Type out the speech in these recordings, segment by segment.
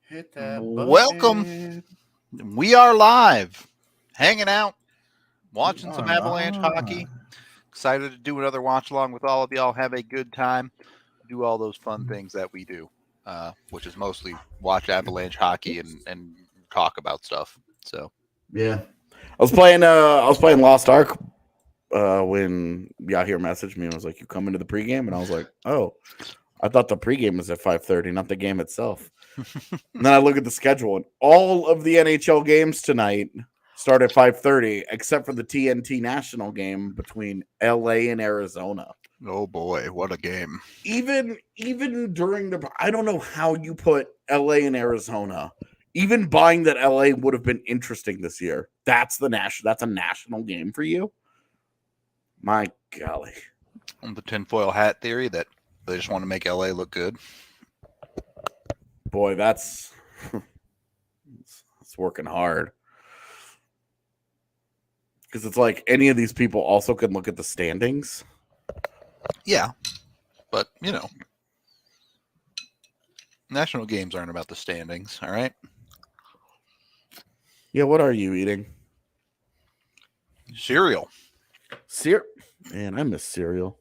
Hit that Welcome. button. We are live, hanging out, watching We some are Avalanche live. hockey. Excited to do another watch along with all of y'all. Have a good time. Do all those fun things that we do, which is mostly watch Avalanche hockey and talk about stuff. So Yeah. I was playing Lost Ark when Yahir messaged me and was like, "You coming to the pregame?" And I was like, "Oh, I thought the pregame was at 5:30, not the game itself." And then I look at the schedule, and all of the NHL games tonight start at 5:30, except for the TNT national game between LA and Arizona. oh boy, what a game! Even during the, I don't know how you put LA and Arizona. Even buying that LA would have been interesting this year. That's a national game for you. My golly. On the tinfoil hat theory that they just want to make LA look good. Boy, that's it's working hard. Because it's like any of these people also can look at the standings. Yeah, but national games aren't about the standings. All right. Yeah, what are you eating? Cereal. Man, I miss cereal.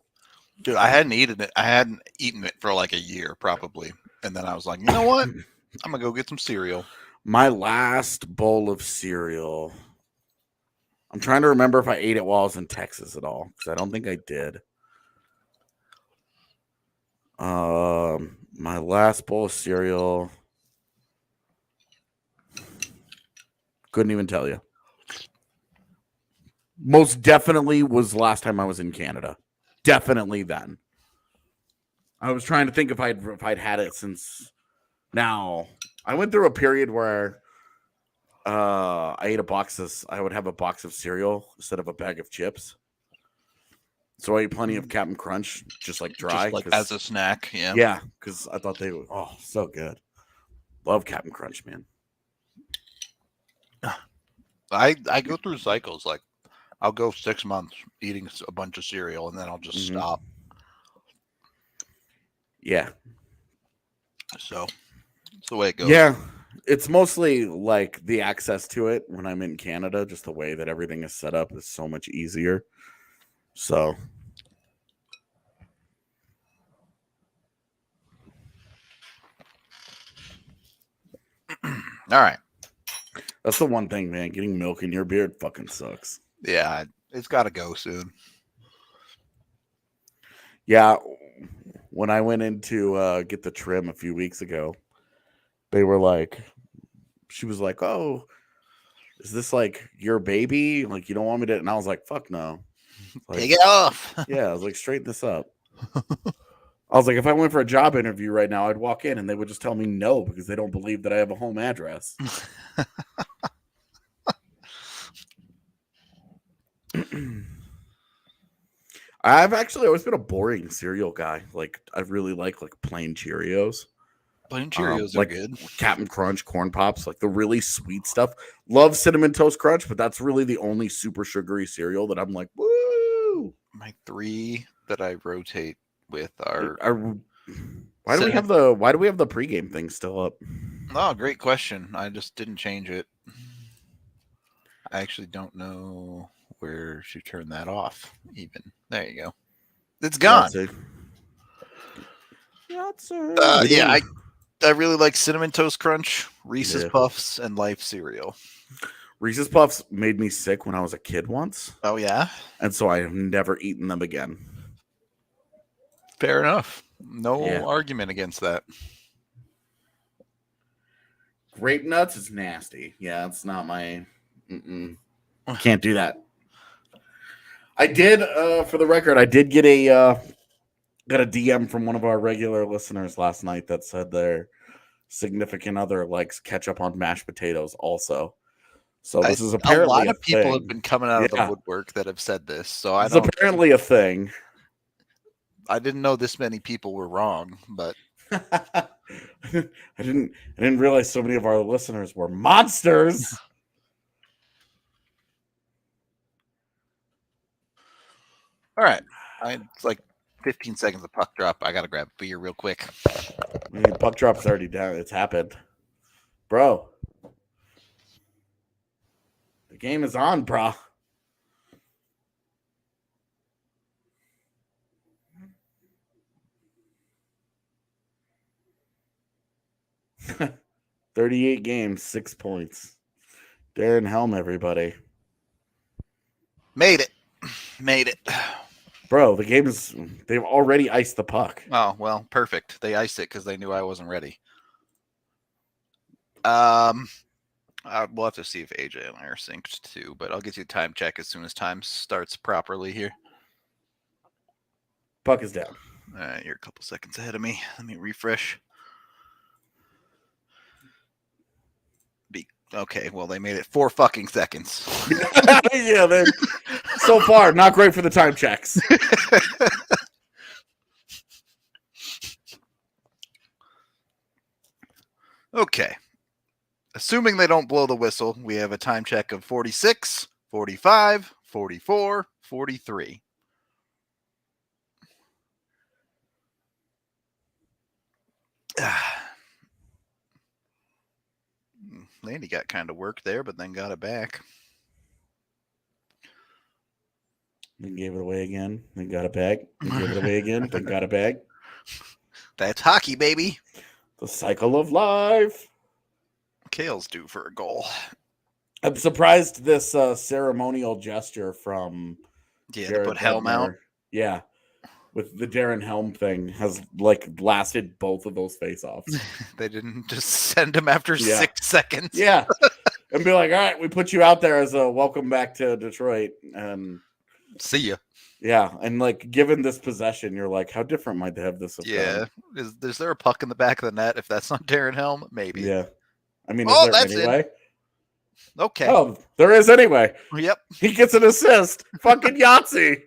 Dude, I hadn't eaten it. I hadn't eaten it for like a year, probably. And then I was like, you know what? I'm gonna go get some cereal. My last bowl of cereal. I'm trying to remember if I ate it while I was in Texas at all, because I don't think I did. My last bowl of cereal. Couldn't even tell you. Most definitely was last time I was in Canada. Definitely then. I was trying to think if I'd had it since now. I went through a period where I would have a box of cereal instead of a bag of chips. So I ate plenty of Captain Crunch, just like dry. Just like as a snack, yeah. Yeah, because I thought they were, so good. Love Captain Crunch, man. I go through cycles. Like, I'll go 6 months eating a bunch of cereal, and then I'll just stop. Yeah. So, it's the way it goes. Yeah. It's mostly like the access to it when I'm in Canada, just the way that everything is set up is so much easier. So, all right. That's the one thing, man. Getting milk in your beard fucking sucks. Yeah, it's got to go soon. Yeah. When I went in to get the trim a few weeks ago, they were like, she was like, "Oh, is this like your baby? Like, you don't want me to?" And I was like, "Fuck no." Like, take it off. Yeah, I was like, straighten this up. I was like, if I went for a job interview right now, I'd walk in and they would just tell me no because they don't believe that I have a home address. I've actually always been a boring cereal guy. Like, I really like plain Cheerios. Plain Cheerios are like good. Captain Crunch, Corn Pops, like the really sweet stuff. Love Cinnamon Toast Crunch, but that's really the only super sugary cereal that I'm like, woo. My 3 that I rotate with are why do we have the pregame thing still up? Oh, great question. I just didn't change it. I actually don't know where to turn that off. Even there you go. It's gone. Yeah, I really like Cinnamon Toast Crunch, Reese's Puffs, and Life cereal. Reese's Puffs made me sick when I was a kid once. Oh, yeah? And so I have never eaten them again. Fair enough. No argument against that. Grape nuts is nasty. Yeah, it's not my... Can't do that. I did, for the record, I did get got a DM from one of our regular listeners last night that said their significant other likes ketchup on mashed potatoes also. So this is apparently a lot of people have been coming out of the woodwork that have said this. So it's apparently a thing. I didn't know this many people were wrong, but I didn't realize so many of our listeners were monsters. All right. It's like 15 seconds of puck drop. I got to grab a beer real quick. Puck drop's already down. It's happened. Bro. The game is on, bro. $38 games, 6 points. Darren Helm, everybody. Made it. Made it. Bro, the game is... They've already iced the puck. Oh, well, perfect. They iced it because they knew I wasn't ready. We'll have to see if AJ and I are synced too, but I'll get you a time check as soon as time starts properly here. Puck is down. All right, you're a couple seconds ahead of me. Let me refresh. Okay, well, they made it 4 fucking seconds. Yeah, so far, not great for the time checks. Okay. Assuming they don't blow the whistle, we have a time check of 46, 45, 44, 43. Landy got kind of work there, but then got it back. Then gave it away again. Then got it back. Then gave it away again. Then got it back. That's hockey, baby. The cycle of life. Kale's due for a goal. I'm surprised this ceremonial gesture from Yeah, Jared to put Helm out. Yeah. With the Darren Helm thing has lasted both of those face-offs. They didn't just send him after 6 seconds. Yeah. And be like, all right, we put you out there as a welcome back to Detroit. And see ya. Yeah. And given this possession, you're like, how different might they have this? Yeah. Is there a puck in the back of the net? If that's not Darren Helm, maybe. Yeah. I mean, is there anyway? Okay. Oh, there is anyway. Yep. He gets an assist. Fucking Yahtzee.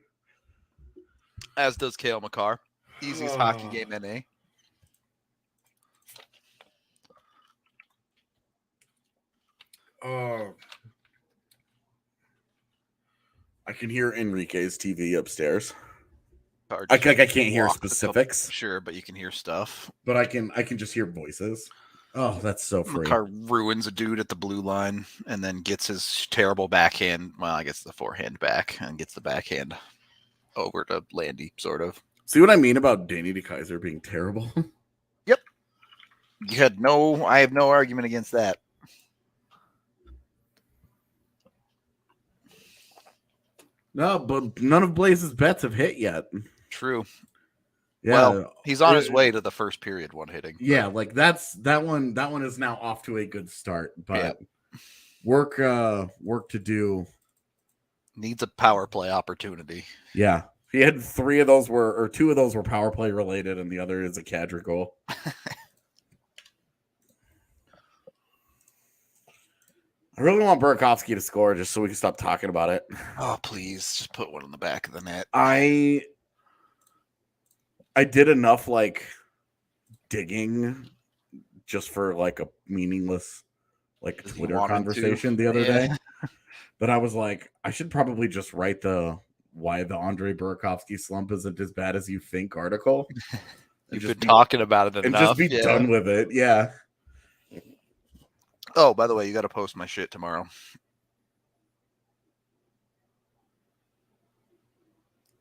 As does Cale McCarr. Easiest hockey game NA. I can hear Enrique's TV upstairs. I can't hear specifics. Sure, but you can hear stuff. But I can just hear voices. Oh, that's so free. McCarr ruins a dude at the blue line and then gets his terrible backhand. Well, I guess the forehand back and gets the backhand over to Landy, sort of. See what I mean about Danny DeKaiser being terrible? Yep. I have no argument against that. No, but none of Blaze's bets have hit yet. True. Yeah, well, he's on his way to the first period one hitting. Yeah, that one is now off to a good start, but work to do. Needs a power play opportunity. Yeah. He had 2 of those were power play related, and the other is a Kadri goal. I really want Burakovsky to score just so we can stop talking about it. Oh, please. Just put one in the back of the net. I did enough digging just for a meaningless Twitter conversation the other day that I was like, I should probably just write why the Andre Burakovsky slump isn't as bad as you think article. You've been talking about it enough. And just be done with it. Yeah. Oh, by the way, you got to post my shit tomorrow.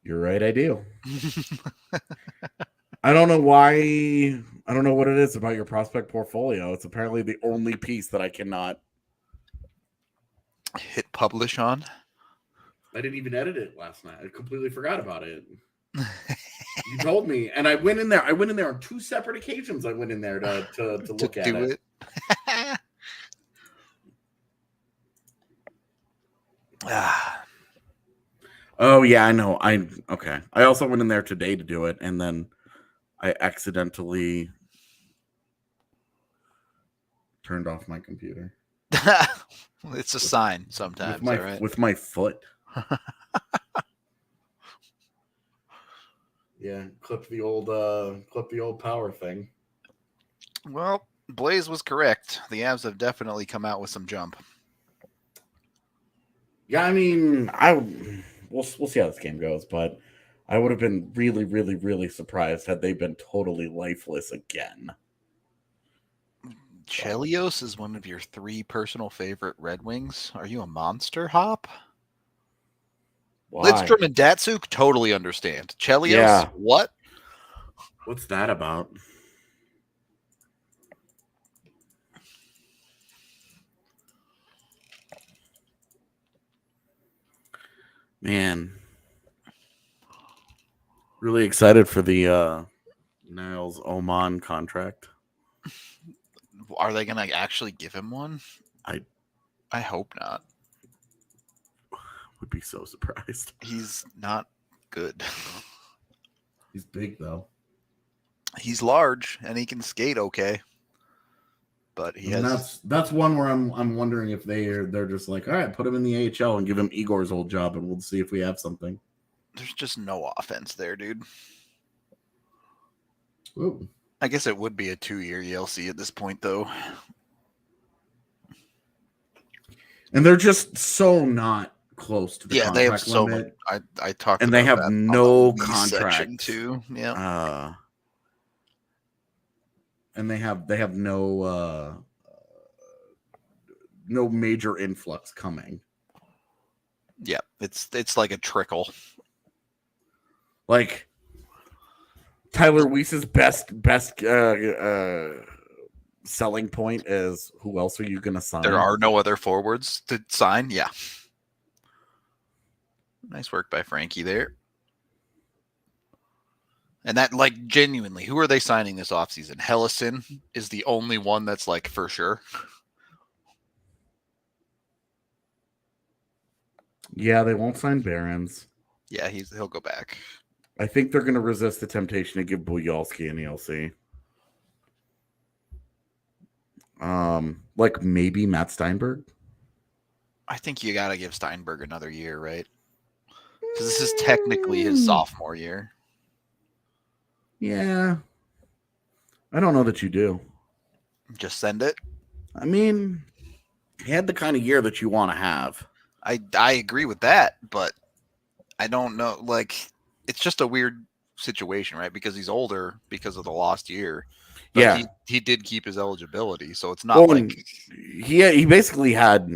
You're right, I do. I don't know why. I don't know what it is about your prospect portfolio. It's apparently the only piece that I cannot hit publish on. I didn't even edit it last night. I completely forgot about it. You told me, and I went in there. I went in there on 2 separate occasions. I went in there to look at it. Oh yeah, I know. Okay. I also went in there today to do it, and then I accidentally turned off my computer. It's a sign sometimes. With my foot. Yeah, clip the old power thing. Well, Blaze was correct. The Avs have definitely come out with some jump. Yeah, I mean, we'll see how this game goes, but I would have been really, really, really surprised had they been totally lifeless again. Chelios is one of your 3 personal favorite Red Wings. Are you a monster, Hop? Why? Lidstrom and Datsuk, totally understand. Chelios, Yeah. what? What's that about? Man. Really excited for the Niles Oman contract. Are they going to actually give him one? I hope not. Would be so surprised. He's not good. He's big though. He's large and he can skate okay. But that's one where I'm wondering if they're just like, all right, put him in the AHL and give him Igor's old job and we'll see if we have something. There's just no offense there, dude. Ooh. I guess it would be a 2-year ELC at this point, though. And they're just so not close to the contract they have so limit. much. I talked and about they have that no on the lease section contract too. Yeah. And they have no major influx coming. Yeah, it's like a trickle. Like Tyler Weiss's best selling point is, who else are you going to sign? There are no other forwards to sign. Yeah. Nice work by Frankie there. And that, like, genuinely, who are they signing this offseason? Hellison is the only one that's, like, for sure. Yeah, they won't sign Barons. Yeah, he'll go back. I think they're going to resist the temptation to give Buyalski an ELC. Like maybe Matt Steinberg. I think you got to give Steinberg another year, right? Because this is technically his sophomore year. Yeah. I don't know that you do. Just send it. I mean, he had the kind of year that you want to have. I agree with that, but I don't know. Like, it's just a weird situation, right? Because he's older because of the lost year. But yeah. He did keep his eligibility, so it's not like he basically had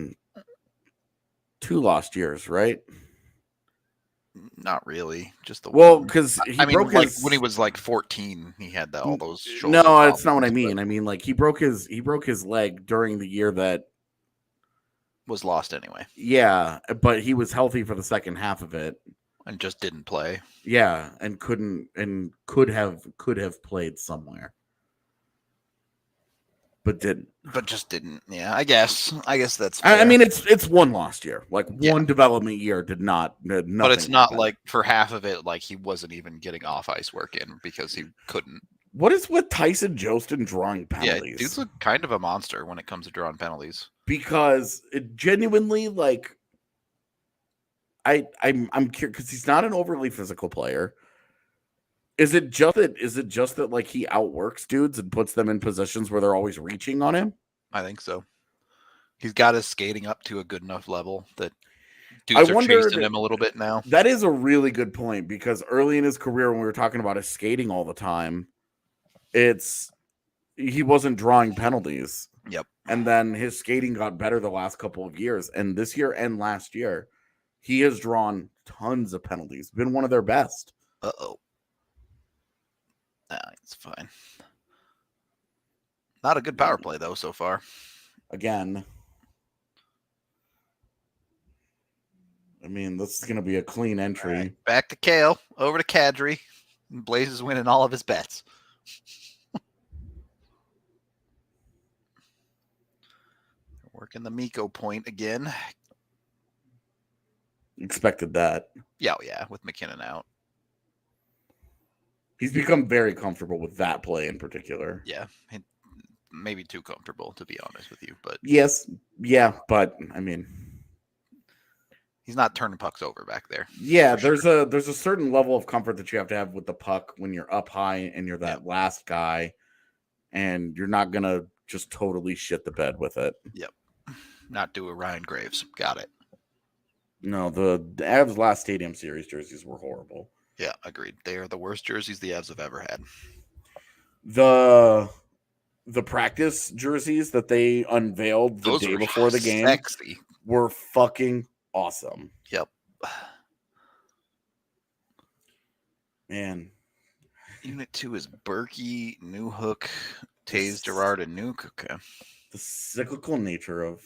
2 lost years, right? Not really, just the because like when he was like 14, he had all those shoulder No, problems, that's not what I mean. I mean, like he broke his leg during the year that was lost anyway. Yeah, but he was healthy for the second half of it and just didn't play. Yeah, and could have played somewhere. But didn't. But just didn't. Yeah, I guess that's fair. I mean, it's one lost year. Like one development year did nothing. But it's not like for half of it, like he wasn't even getting off ice work in because he couldn't. What is with Tyson Jostin drawing penalties? Yeah, dude's kind of a monster when it comes to drawing penalties. Because it genuinely, like, I'm curious because he's not an overly physical player. Is it just that like he outworks dudes and puts them in positions where they're always reaching on him? I think so. He's got his skating up to a good enough level that dudes are chasing him a little bit now. That is a really good point because early in his career, when we were talking about his skating all the time, he wasn't drawing penalties. Yep. And then his skating got better the last couple of years. And this year and last year, he has drawn tons of penalties. Been one of their best. Uh-oh. Nah, it's fine. Not a good power play, though, so far. Again. I mean, this is going to be a clean entry. Right. Back to Kale, over to Kadri. And Blaze is winning all of his bets. Working the Miko point again. Expected that. Yeah, with McKinnon out. He's become very comfortable with that play in particular. Yeah, maybe too comfortable, to be honest with you. But yes, yeah, but I mean, he's not turning pucks over back there. Yeah, there's a certain level of comfort that you have to have with the puck when you're up high and you're that last guy, and you're not gonna just totally shit the bed with it. Yep, not do a Ryan Graves. Got it. No, the Avs last Stadium Series jerseys were horrible. Yeah, agreed. They are the worst jerseys the Avs have ever had. the practice jerseys that they unveiled the Those day were before the game sexy. were fucking awesome. Yep. Man. Unit 2 is Berkey, Newhook, Taze, Gerard, and Nuke. Okay. The cyclical nature of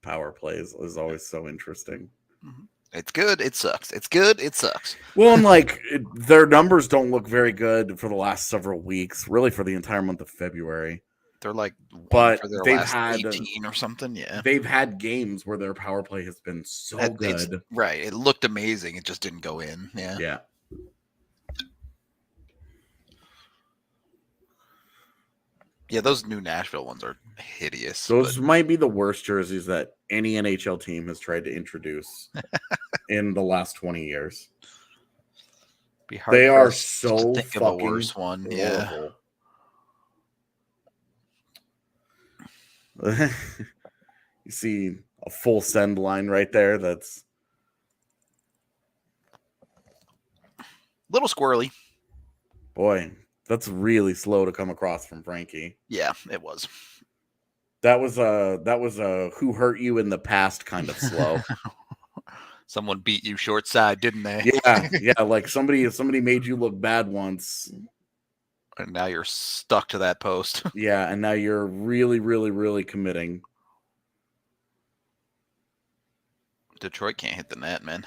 power plays is always so interesting. Mm-hmm. It's good. It sucks. It's good. It sucks. Well, and like their numbers don't look very good for the last several weeks, really for the entire month of February. They're like, but for their they've last had 18 or something. Yeah, they've had games where their power play has been so good. Right. It looked amazing. It just didn't go in. Yeah. Yeah. Yeah, those new Nashville ones are hideous. Those might be the worst jerseys that any NHL team has tried to introduce in the last 20 years. They are so think fucking of a worse one. horrible. Yeah. You see a full send line right there. That's a little squirrely. Boy, that's really slow to come across from Frankie. Yeah, it was. That was a who hurt you in the past kind of slow. Someone beat you short side, didn't they? Yeah, like somebody made you look bad once. And now you're stuck to that post. Yeah, and now you're really, really, really committing. Detroit can't hit the net, man.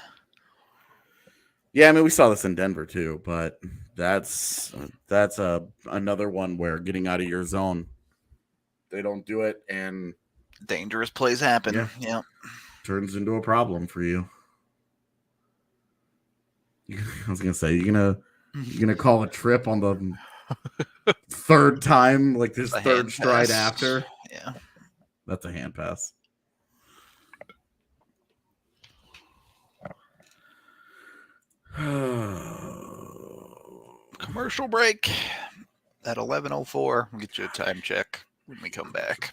Yeah, I mean we saw this in Denver too, but that's another one where getting out of your zone, they don't do it, and dangerous plays happen. Yeah, turns into a problem for you. I was gonna say you're gonna call a trip on the third time, like this third stride after. Yeah, that's a hand pass. Commercial break at 11:04. We'll get you a time check when we come back.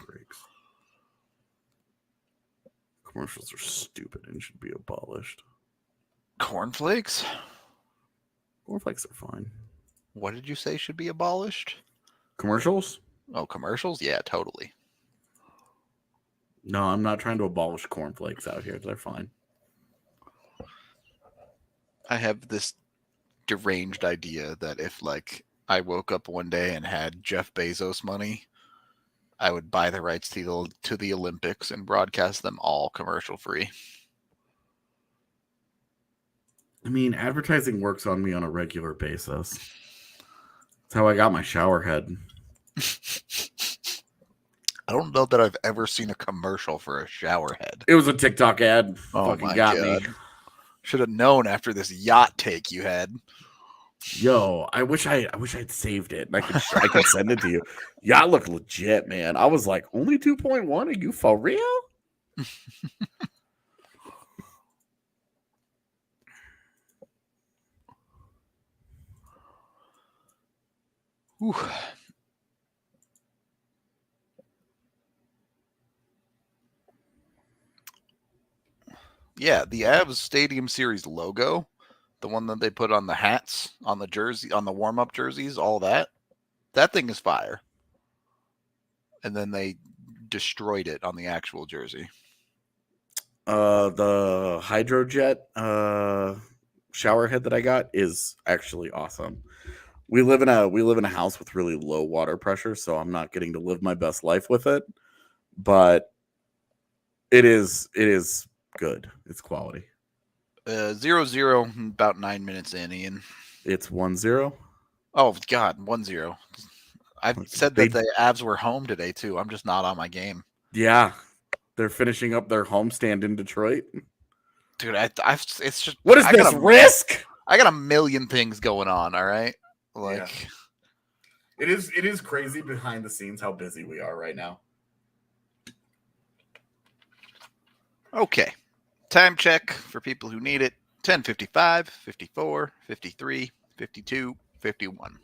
Commercials are stupid and should be abolished. Cornflakes? Cornflakes are fine. What did you say should be abolished? Commercials? Oh, commercials? Yeah, totally. No, I'm not trying to abolish cornflakes out here. They're fine. I have this deranged idea that if, like, I woke up one day and had Jeff Bezos money, I would buy the rights to the Olympics and broadcast them all commercial free. I mean, advertising works on me on a regular basis. That's how I got my shower head. I don't know that I've ever seen a commercial for a shower head. It was a TikTok ad. Oh, fucking my got God. me. Should have known after this yacht take you had. Yo, I wish I'd saved it. And I could send it to you. Y'all look legit, man. I was like, only 2.1? Are you for real? Whew. Yeah, the Avs Stadium Series logo, the one that they put on the hats, on the jersey, on the warm-up jerseys, all that thing is fire. And then they destroyed it on the actual jersey. The Hydrojet shower head that I got is actually awesome. We live in a house with really low water pressure, so I'm not getting to live my best life with it. But it is good. It's quality. 0-0, about 9 minutes in, Ian. It's 1-0. Oh God, 1-0. I said that the Avs were home today too. I'm just not on my game. Yeah, they're finishing up their homestand in Detroit. Dude, it's just what is this risk? I got a million things going on. All right, like it is crazy behind the scenes how busy we are right now. Okay. Time check for people who need it. 10:55, 54, 53, 52, 51.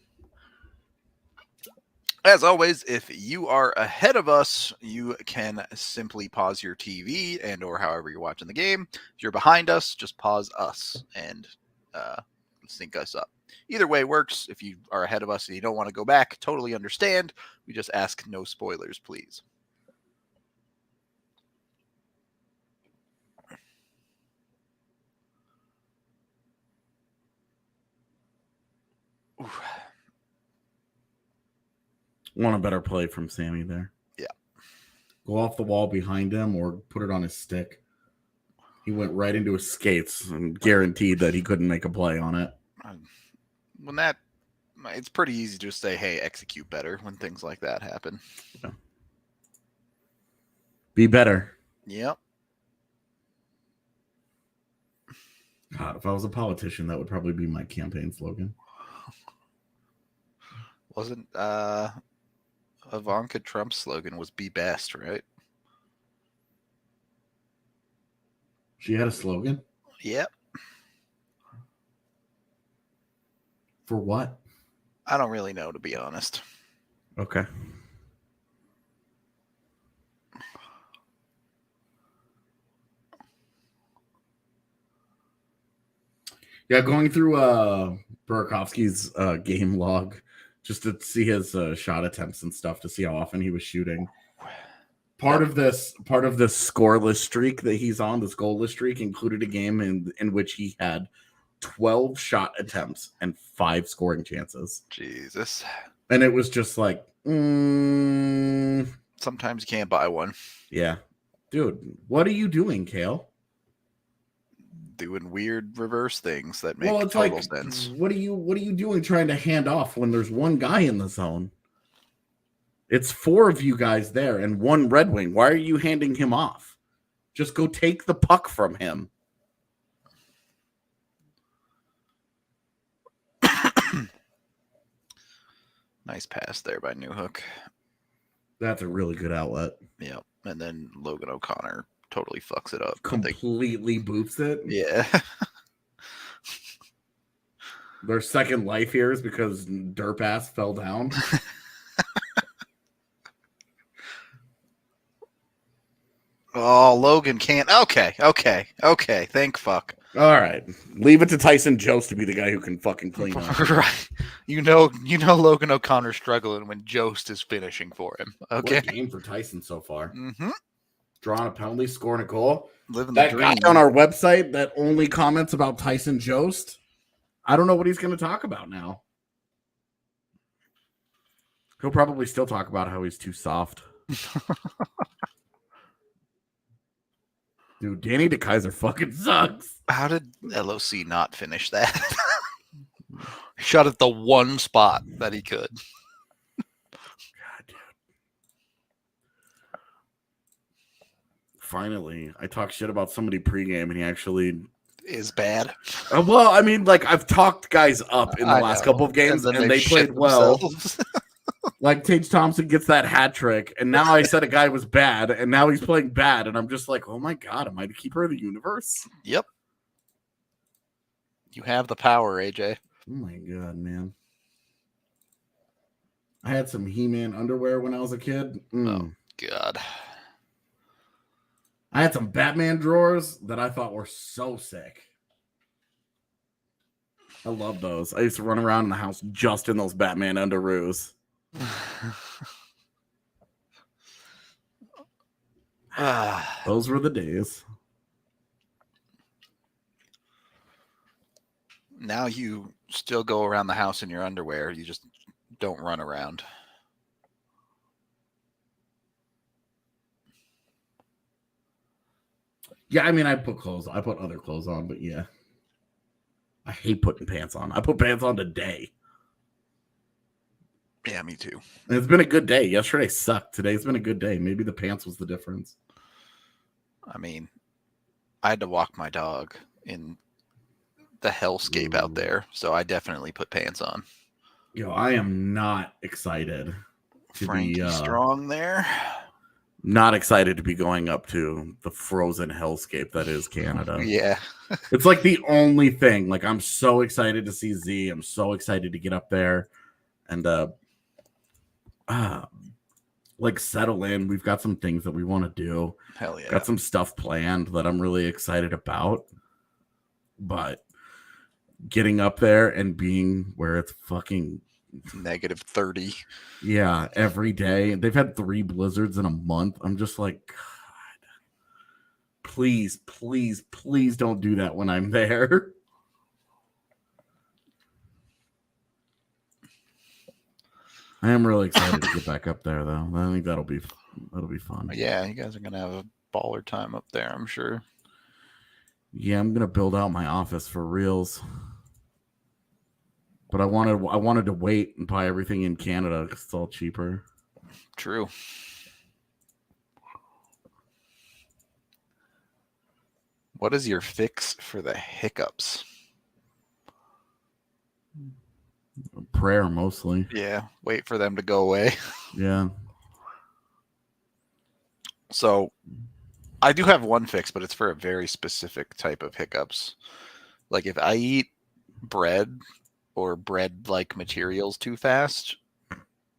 As always, if you are ahead of us, you can simply pause your TV and or however you're watching the game. If you're behind us, just pause us and sync us up. Either way works. If you are ahead of us and you don't want to go back, totally understand. We just ask no spoilers, please. Oof. Want a better play from Sammy there. Yeah. Go off the wall behind him or put it on his stick. He went right into his skates and guaranteed that he couldn't make a play on it. When that, it's pretty easy to just say, hey, execute better when things like that happen. Yeah. Be better. Yep. God, if I was a politician, that would probably be my campaign slogan. Wasn't Ivanka Trump's slogan was "Be best," right? She had a slogan? Yep. For what? I don't really know, to be honest. Okay. Yeah, going through Burakovsky's game log just to see his shot attempts and stuff, to see how often he was shooting. Part of this scoreless streak that he's on, this goalless streak, included a game in which he had 12 shot attempts and 5 scoring chances. Jesus. And it was just like, Sometimes you can't buy one. Yeah. Dude, what are you doing, Kale? Doing weird reverse things that make total sense. What are you doing trying to hand off when there's one guy in the zone? It's 4 of you guys there and 1 Red Wing. Why are you handing him off? Just go take the puck from him. Nice pass there by Newhook. That's a really good outlet. Yep. And then Logan O'Connor totally fucks it up. Completely boofs it. Yeah. Their second life here is because Derp ass fell down. Oh, Logan can't. Okay. Thank fuck. All right. Leave it to Tyson Jost to be the guy who can fucking clean up. Right. You know Logan O'Connor's struggling when Jost is finishing for him. Okay. What a game for Tyson so far. Mm-hmm. Drawing a penalty, scoring a goal. Living the dream. Guy on our website that only comments about Tyson Jost, I don't know what he's going to talk about now. He'll probably still talk about how he's too soft. Dude, Danny DeKaiser fucking sucks. How did LOC not finish that? He shot at the one spot that he could. God, dude. Finally, I talked shit about somebody pregame and he actually is bad. Well, I mean, like, I've talked guys up in the last couple of games and they played well. Like, Tage Thompson gets that hat trick, and now I said a guy was bad, and now he's playing bad, and I'm just like, oh my God, am I the keeper of the universe? Yep. You have the power, AJ. Oh my God, man. I had some He-Man underwear when I was a kid. Oh, God. I had some Batman drawers that I thought were so sick. I love those. I used to run around in the house just in those Batman underoos. Those were the days. Now you still go around the house in your underwear. You just don't run around. Yeah, I mean, I put other clothes on, but yeah. I hate putting pants on. I put pants on today. Yeah, me too. And it's been a good day. Yesterday sucked. Today's been a good day. Maybe the pants was the difference. I mean, I had to walk my dog in the hellscape out there, so I definitely put pants on. Yo, I am not excited to Frankie be strong there. Not excited to be going up to the frozen hellscape that is Canada. Yeah. It's like the only thing. Like, I'm so excited to see Z. I'm so excited to get up there and like settle in. We've got some things that we want to do. Hell yeah. Got some stuff planned that I'm really excited about. But getting up there and being where it's fucking -30. yeah every day. They've had 3 blizzards in a month. I'm just like, God, please, please, please don't do that when I'm there. I am really excited to get back up there, though. I think that'll be fun. Yeah, you guys are gonna have a baller time up there, I'm sure. Yeah, I'm gonna build out my office for reals. But I wanted to wait and buy everything in Canada because it's all cheaper. True. What is your fix for the hiccups? Prayer mostly. Yeah, wait for them to go away. Yeah. So I do have one fix, but it's for a very specific type of hiccups. Like if I eat bread or bread-like materials too fast,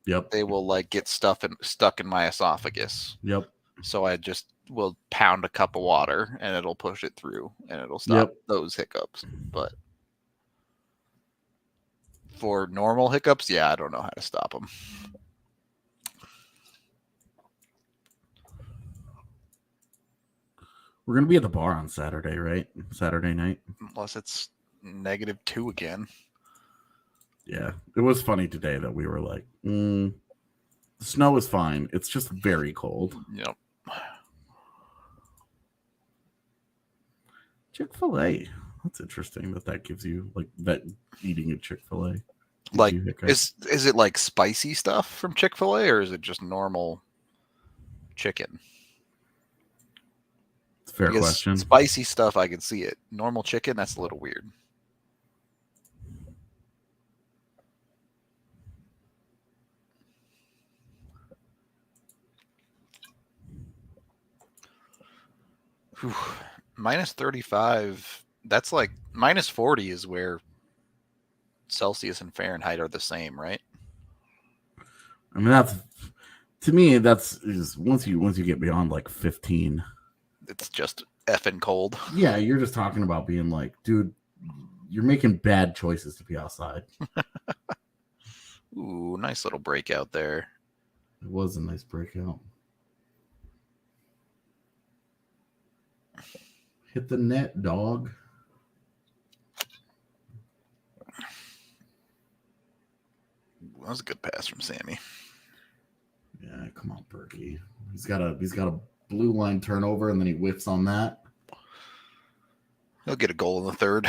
Yep. they will like get stuck in my esophagus. Yep. So I just will pound a cup of water and it'll push it through and it'll stop those hiccups. But for normal hiccups, yeah, I don't know how to stop them. We're going to be at the bar on Saturday, right? Saturday night. Unless it's -2 again. Yeah. It was funny today that we were like, the snow is fine. It's just very cold. Yep. Chick-fil-A. That's interesting that gives you, like, that eating at Chick-fil-A. Like, is it like spicy stuff from Chick-fil-A or is it just normal chicken? Fair question. Spicy stuff, I can see it. Normal chicken, that's a little weird. Whew. -35. That's like -40 is where Celsius and Fahrenheit are the same, right? I mean, that's, to me, that's once you get beyond like 15. It's just effing cold. Yeah, you're just talking about being like, dude, you're making bad choices to be outside. Ooh, nice little breakout there. It was a nice breakout. Hit the net, dog. That was a good pass from Sammy. Yeah, come on, Berkey. He's got a blue line turnover, and then he whiffs on that. He'll get a goal in the third.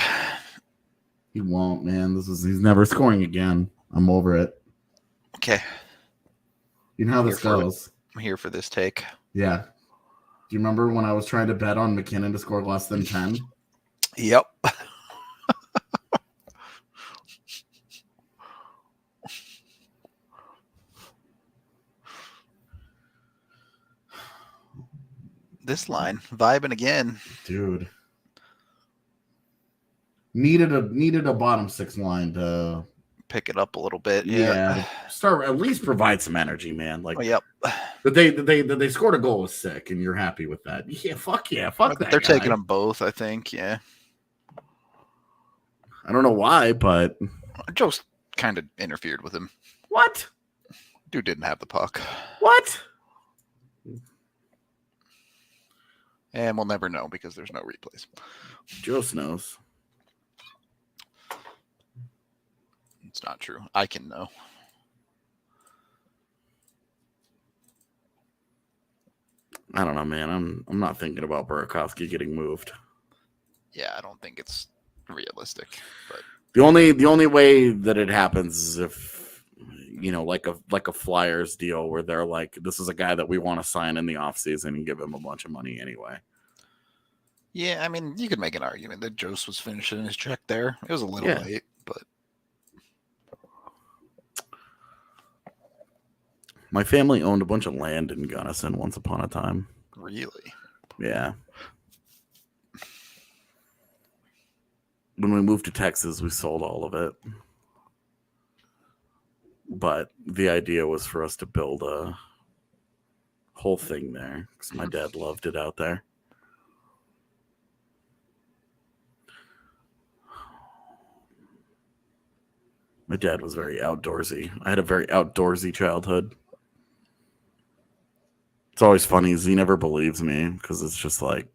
He won't, man. He's never scoring again. I'm over it. Okay. You know how this goes. I'm here for this take. Yeah. Do you remember when I was trying to bet on McKinnon to score less than 10? Yep. This line vibing again, dude. Needed a bottom 6 line to pick it up a little bit. Yeah, start at least provide some energy, man. Like, yep. That they scored a goal was sick, and you're happy with that. Yeah, fuck that. They're taking them both, I think. Yeah. I don't know why, but Joe's kind of interfered with him. What? Dude didn't have the puck. What? And we'll never know because there's no replays. Joe knows. It's not true. I can know. I don't know, man. I'm not thinking about Burakovsky getting moved. Yeah, I don't think it's realistic. But the only way that it happens is if, you know, like a Flyers deal where they're like, this is a guy that we want to sign in the offseason and give him a bunch of money anyway. Yeah, I mean, you could make an argument that Jost was finishing his check there. It was a little late, but my family owned a bunch of land in Gunnison once upon a time. Really? Yeah. When we moved to Texas, we sold all of it. But the idea was for us to build a whole thing there because my dad loved it out there. My dad was very outdoorsy. I had a very outdoorsy childhood. It's always funny is he never believes me because it's just like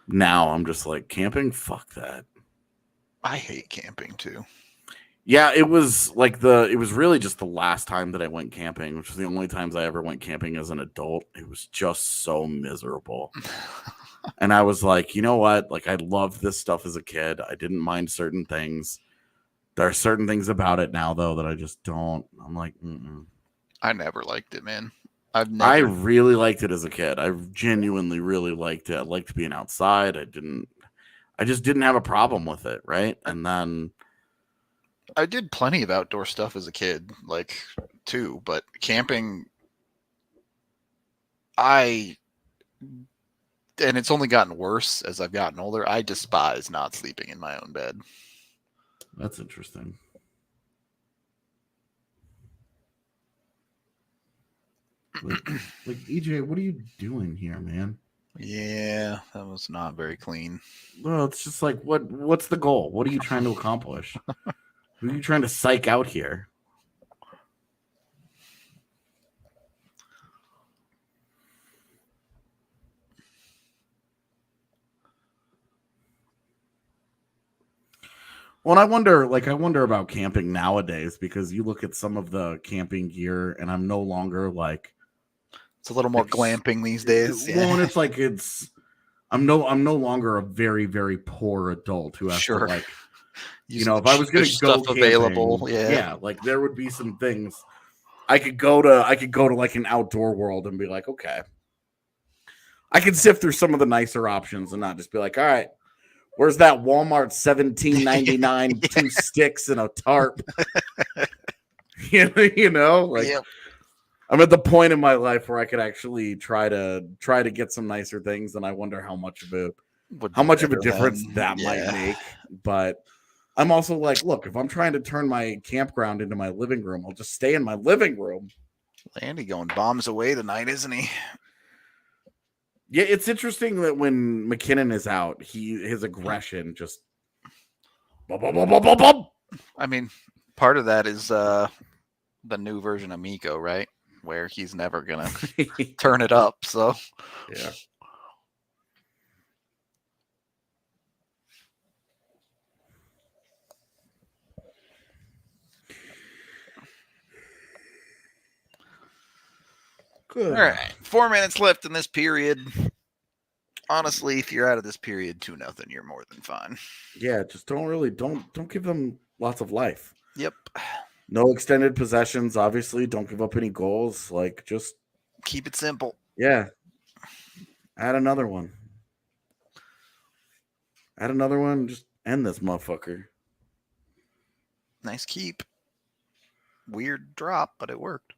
now I'm just like camping. Fuck that. I hate camping too. Yeah, it was like it was really just the last time that I went camping, which was the only times I ever went camping as an adult. It was just so miserable. And I was like, you know what? Like I loved this stuff as a kid. I didn't mind certain things. There are certain things about it now though that I just don't. I'm like, I never liked it, man. I really liked it as a kid. I genuinely really liked it. I liked being outside. I just didn't have a problem with it, right? And then I did plenty of outdoor stuff as a kid, like too, but camping, and it's only gotten worse as I've gotten older. I despise not sleeping in my own bed. That's interesting. Like EJ, what are you doing here, man? Yeah, that was not very clean. Well, it's just like what's the goal? What are you trying to accomplish? Who are you trying to psych out here? Well, I wonder about camping nowadays because you look at some of the camping gear, and I'm no longer like it's a little more glamping these days. Well, and it's like I'm no longer a very very poor adult who has to like if I was going to go camping, available, like there would be some things I could go to like an outdoor world and be like, okay, I can sift through some of the nicer options and not just be like, all right. Where's that Walmart $17.99 2 sticks and a tarp? you know, like I'm at the point in my life where I could actually try to get some nicer things, and I wonder how much of a difference that might make. But I'm also like, look, if I'm trying to turn my campground into my living room, I'll just stay in my living room. Andy going bombs away tonight, isn't he? Yeah, it's interesting that when McKinnon is out, his aggression just. I mean, part of that is the new version of Miko, right? Where he's never gonna turn it up. So yeah. Good. All right, 4 minutes left in this period. Honestly, if you're out of this period 2-0, you're more than fine. Yeah, just don't give them lots of life. Yep. No extended possessions, obviously. Don't give up any goals. Like, just keep it simple. Yeah. Add another one. Just end this motherfucker. Nice keep. Weird drop, but it worked.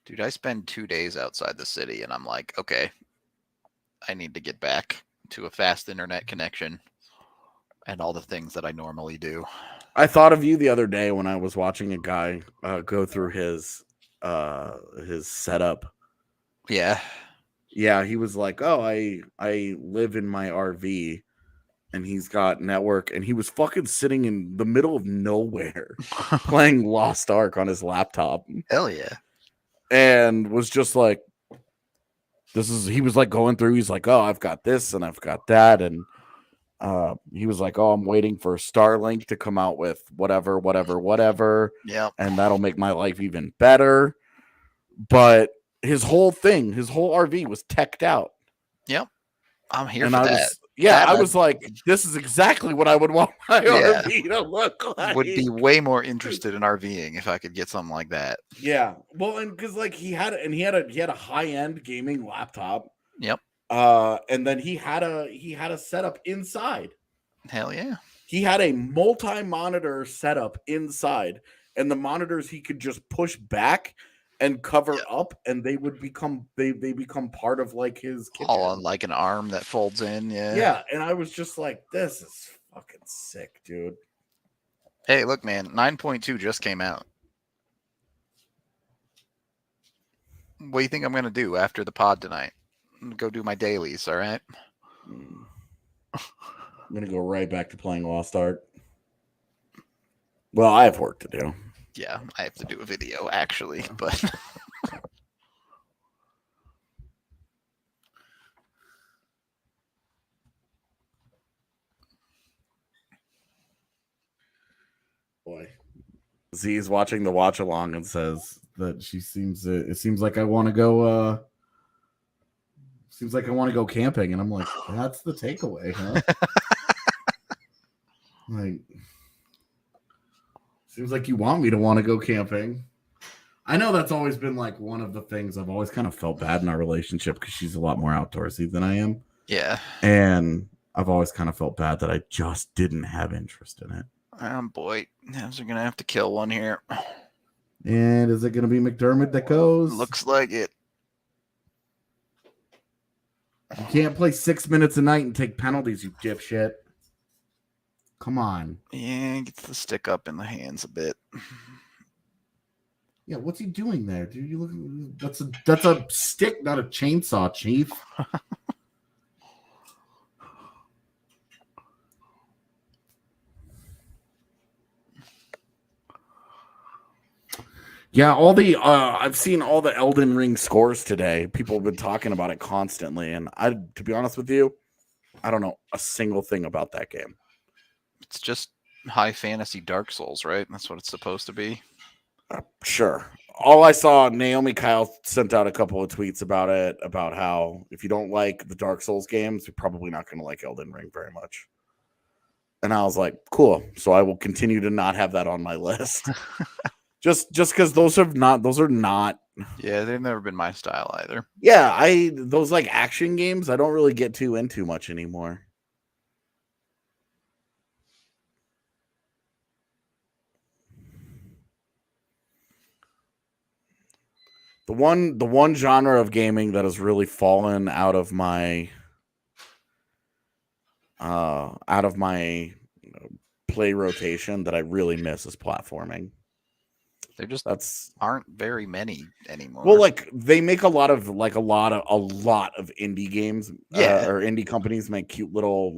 Dude, I spend 2 days outside the city, and I'm like, okay, I need to get back to a fast internet connection and all the things that I normally do. I thought of you the other day when I was watching a guy go through his setup. Yeah. Yeah, he was like, oh, I live in my RV, and he's got network, and he was fucking sitting in the middle of nowhere playing Lost Ark on his laptop. Hell yeah. And was just like, he was like going through, he's like, oh, I've got this and I've got that. And he was like, oh, I'm waiting for Starlink to come out with whatever. Yeah. And that'll make my life even better. But his whole RV was teched out. Yep. I'm here for that. I was like, this is exactly what I would want my RV to look like. Would be way more interested in RVing if I could get something like that. Yeah. Well, and because like he had a high-end gaming laptop. Yep. And then he had a setup inside. Hell yeah. He had a multi-monitor setup inside, and the monitors he could just push back and cover up, and they would become they become part of like his kitchen. All on like an arm that folds in. Yeah, and I was just like, this is fucking sick, dude. Hey, look, man, 9.2 just came out. What do you think I'm gonna do after the pod tonight? I'm gonna go do my dailies. All right. I'm gonna go right back to playing Lost Ark. Well, I have work to do. Yeah, I have to do a video actually, but boy, Z is watching the watch along and says that she seems. It seems like I want to go. Seems like I want to go camping, and I'm like, that's the takeaway, huh? Like, seems like you want me to want to go camping. I know that's always been like one of the things I've always kind of felt bad in our relationship because she's a lot more outdoorsy than I am. yeah. And I've always kind of felt bad that I just didn't have interest in it. Boy, how's are gonna have to kill one here. And is it going to be McDermott that goes? Looks like it. You can't play 6 minutes a night and take penalties, you dipshit. Come on. Yeah, gets the stick up in the hands a bit. Yeah, what's he doing there, dude? You look. That's a stick, not a chainsaw, Chief. Yeah, all the I've seen all the Elden Ring scores today. People have been talking about it constantly, and to be honest with you, I don't know a single thing about that game. It's just high fantasy Dark Souls, right? That's what it's supposed to be. Sure. All I saw, Naomi Kyle sent out a couple of tweets about it, about how if you don't like the Dark Souls games, you're probably not going to like Elden Ring very much. And I was like, cool. So I will continue to not have that on my list. Just because those are not. Yeah, they've never been my style either. Yeah, those like action games, I don't really get too into much anymore. The one genre of gaming that has really fallen out of my play rotation that I really miss is platforming. There just aren't very many anymore. Well, like they make a lot of indie games, or indie companies make cute little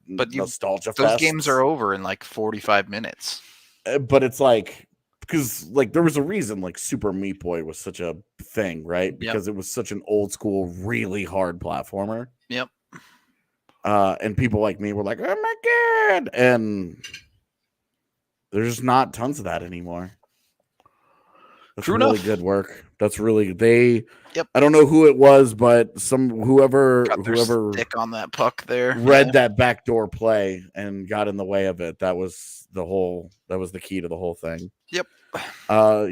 nostalgia. Those fests. Games are over in like 45 minutes. But it's like because like there was a reason like Super Meat Boy was such a thing, right? Because it was such an old school, really hard platformer. Yep. And people like me were like, "Oh my god!" And there's not tons of that anymore. That's really good work. That's really I don't know who it was, but whoever stick on that puck there read that backdoor play and got in the way of it. That was the key to the whole thing. Yep.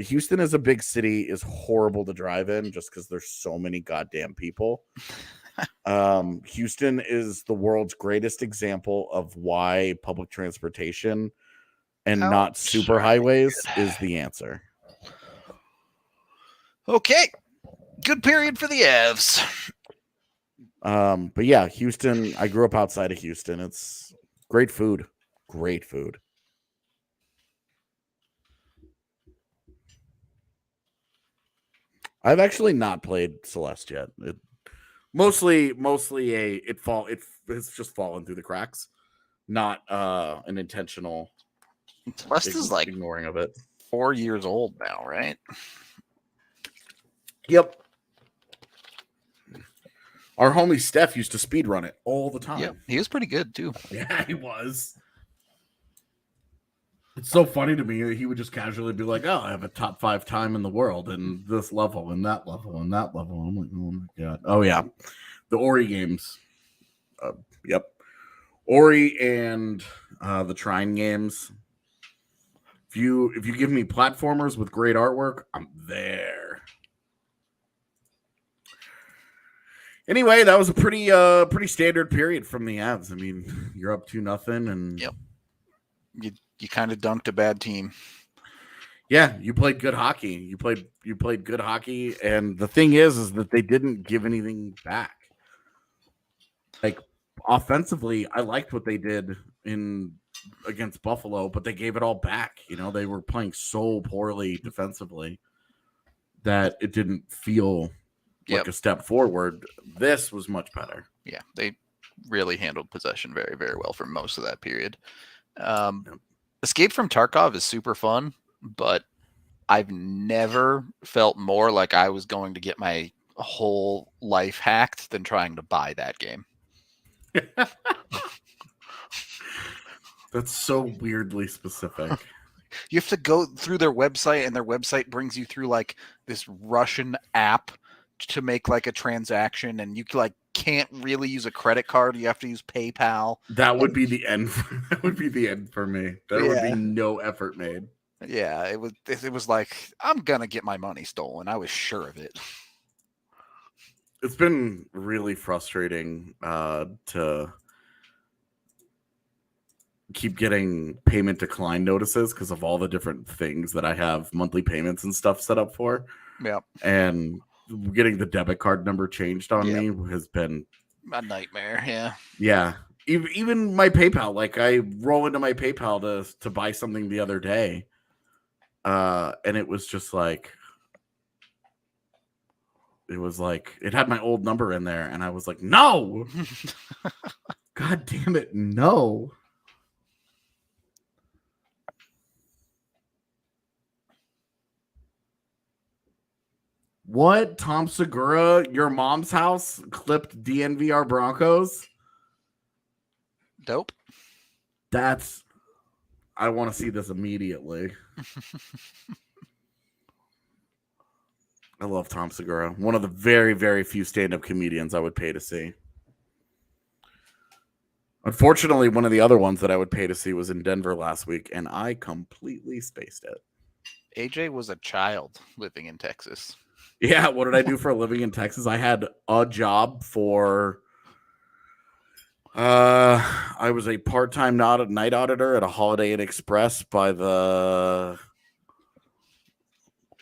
Houston is a big city, is horrible to drive in just because there's so many goddamn people. Houston is the world's greatest example of why public transportation and not super highways is the answer. Okay. Good period for the Avs. But yeah, Houston, I grew up outside of Houston. It's great food. Great food. I've actually not played Celeste yet. It it's just fallen through the cracks. Not an intentional Celeste is like ignoring of it. 4 years old now, right? Yep. Our homie Steph used to speedrun it all the time. Yeah, he was pretty good too. Yeah, he was. It's so funny to me. He would just casually be like, "Oh, I have a top 5 time in the world, and this level, and that level, and that level." I'm like, "Oh my god!" Oh yeah, the Ori games. Yep, Ori and the Trine games. If you give me platformers with great artwork, I'm there. Anyway, that was a pretty standard period from the Avs. I mean, you're up 2-0, and you kind of dunked a bad team. Yeah, you played good hockey. You played good hockey, and the thing is that they didn't give anything back. Like offensively, I liked what they did in against Buffalo, but they gave it all back. You know, they were playing so poorly defensively that it didn't feel like a step forward. This was much better. Yeah, they really handled possession very, very well for most of that period. Escape from Tarkov is super fun, but I've never felt more like I was going to get my whole life hacked than trying to buy that game. That's so weirdly specific. You have to go through their website, and their website brings you through like this Russian app to make like a transaction, and you like can't really use a credit card. You have to use PayPal. That would be the end. That would be the end for me. There would be no effort made. Yeah, it was like, I'm gonna get my money stolen. I was sure of it. It's been really frustrating to keep getting payment decline notices because of all the different things that I have monthly payments and stuff set up for. Yeah. And getting the debit card number changed on me has been a nightmare. Yeah. Yeah. Even my PayPal, like I roll into my PayPal to buy something the other day. And it was just like, it had my old number in there. And I was like, no, God damn it. No. What? Tom Segura, your mom's house clipped DNVR Broncos? Dope. I want to see this immediately. I love Tom Segura. One of the very, very few stand-up comedians I would pay to see. Unfortunately, one of the other ones that I would pay to see was in Denver last week, and I completely spaced it. AJ was a child living in Texas. Yeah, what did I do for a living in Texas? I had a job for... I was a part-time night auditor at a Holiday Inn Express by the...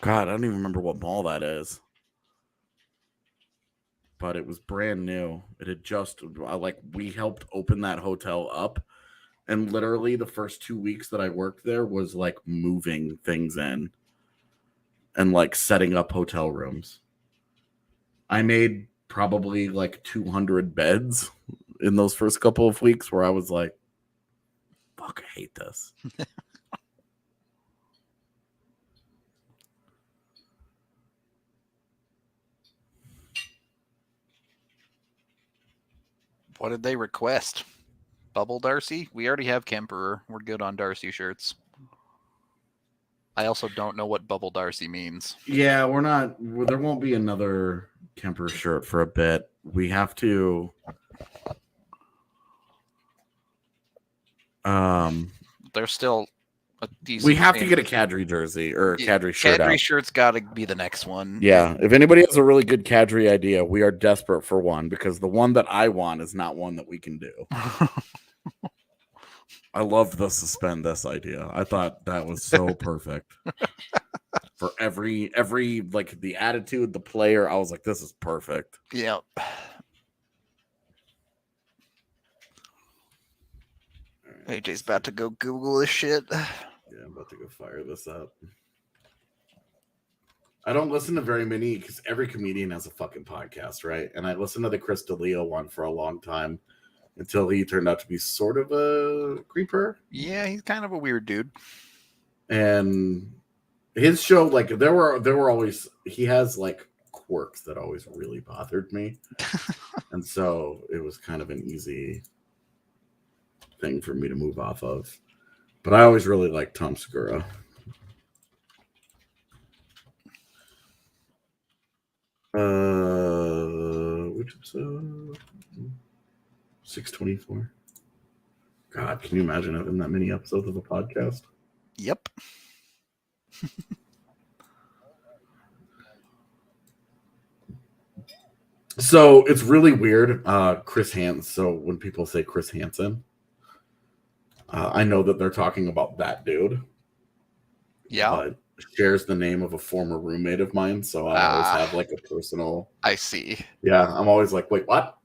God, I don't even remember what mall that is. But it was brand new. It had just, we helped open that hotel up. And literally the first 2 weeks that I worked there was like moving things in and like setting up hotel rooms. I made probably like 200 beds in those first couple of weeks where I was like, fuck, I hate this. What did they request? Bubble Darcy? We already have Kemperer. We're good on Darcy shirts. I also don't know what Bubble Darcy means. Yeah, there won't be another Kemper shirt for a bit. We have to... There's still a decent... We have to get a Kadri jersey or a Kadri shirt Kadri out. shirt's got to be the next one. Yeah, if anybody has a really good Kadri idea, we are desperate for one because the one that I want is not one that we can do. I loved the suspend this idea. I thought that was so perfect. For every like the attitude, the player, I was like, this is perfect. Yeah. AJ's about to go Google this shit. Yeah, I'm about to go fire this up. I don't listen to very many because every comedian has a fucking podcast, right? And I listened to the Chris D'Elia one for a long time until he turned out to be sort of a creeper. Yeah, he's kind of a weird dude. And his show, like there were always, he has like quirks that always really bothered me. And so it was kind of an easy thing for me to move off of. But I always really liked Tom Segura. Which episode? 624. God, can you imagine having that many episodes of a podcast? Yep. So it's really weird. Chris Hansen. So when people say Chris Hansen, I know that they're talking about that dude. Yeah. But shares the name of a former roommate of mine, so I always have like a personal. I see. Yeah, I'm always like, wait, what?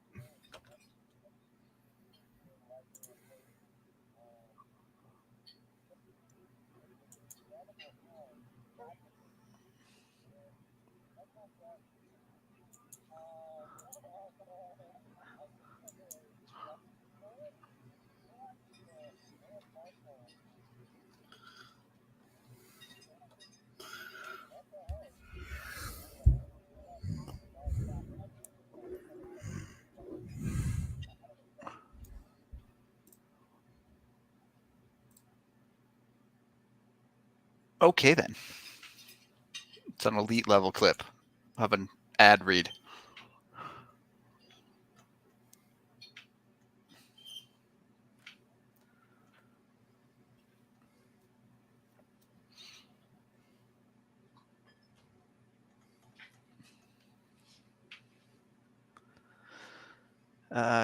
Okay, then. It's an elite level clip of an ad read.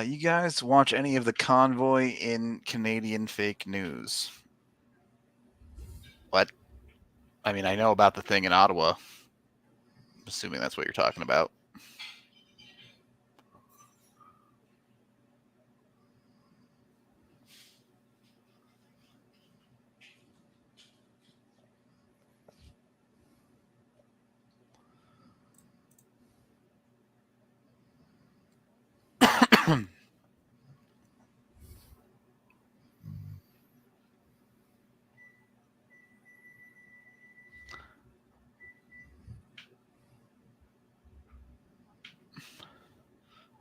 You guys watch any of the convoy in Canadian fake news? What? I mean, I know about the thing in Ottawa. I'm assuming that's what you're talking about.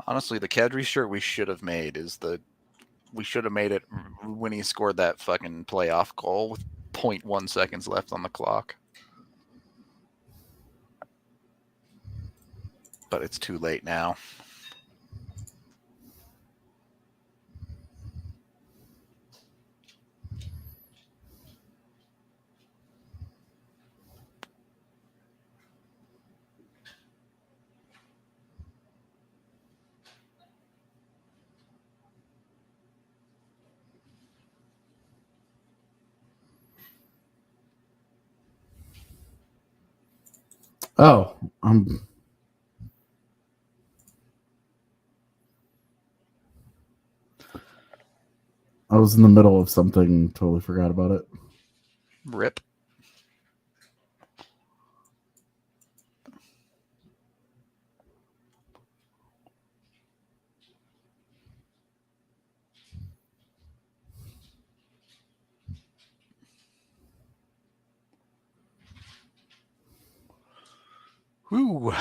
Honestly, the Kadri shirt we should have made is we should have made it when he scored that fucking playoff goal with 0.1 seconds left on the clock. But it's too late now. Oh, I was in the middle of something, totally forgot about it. Rip. Whew.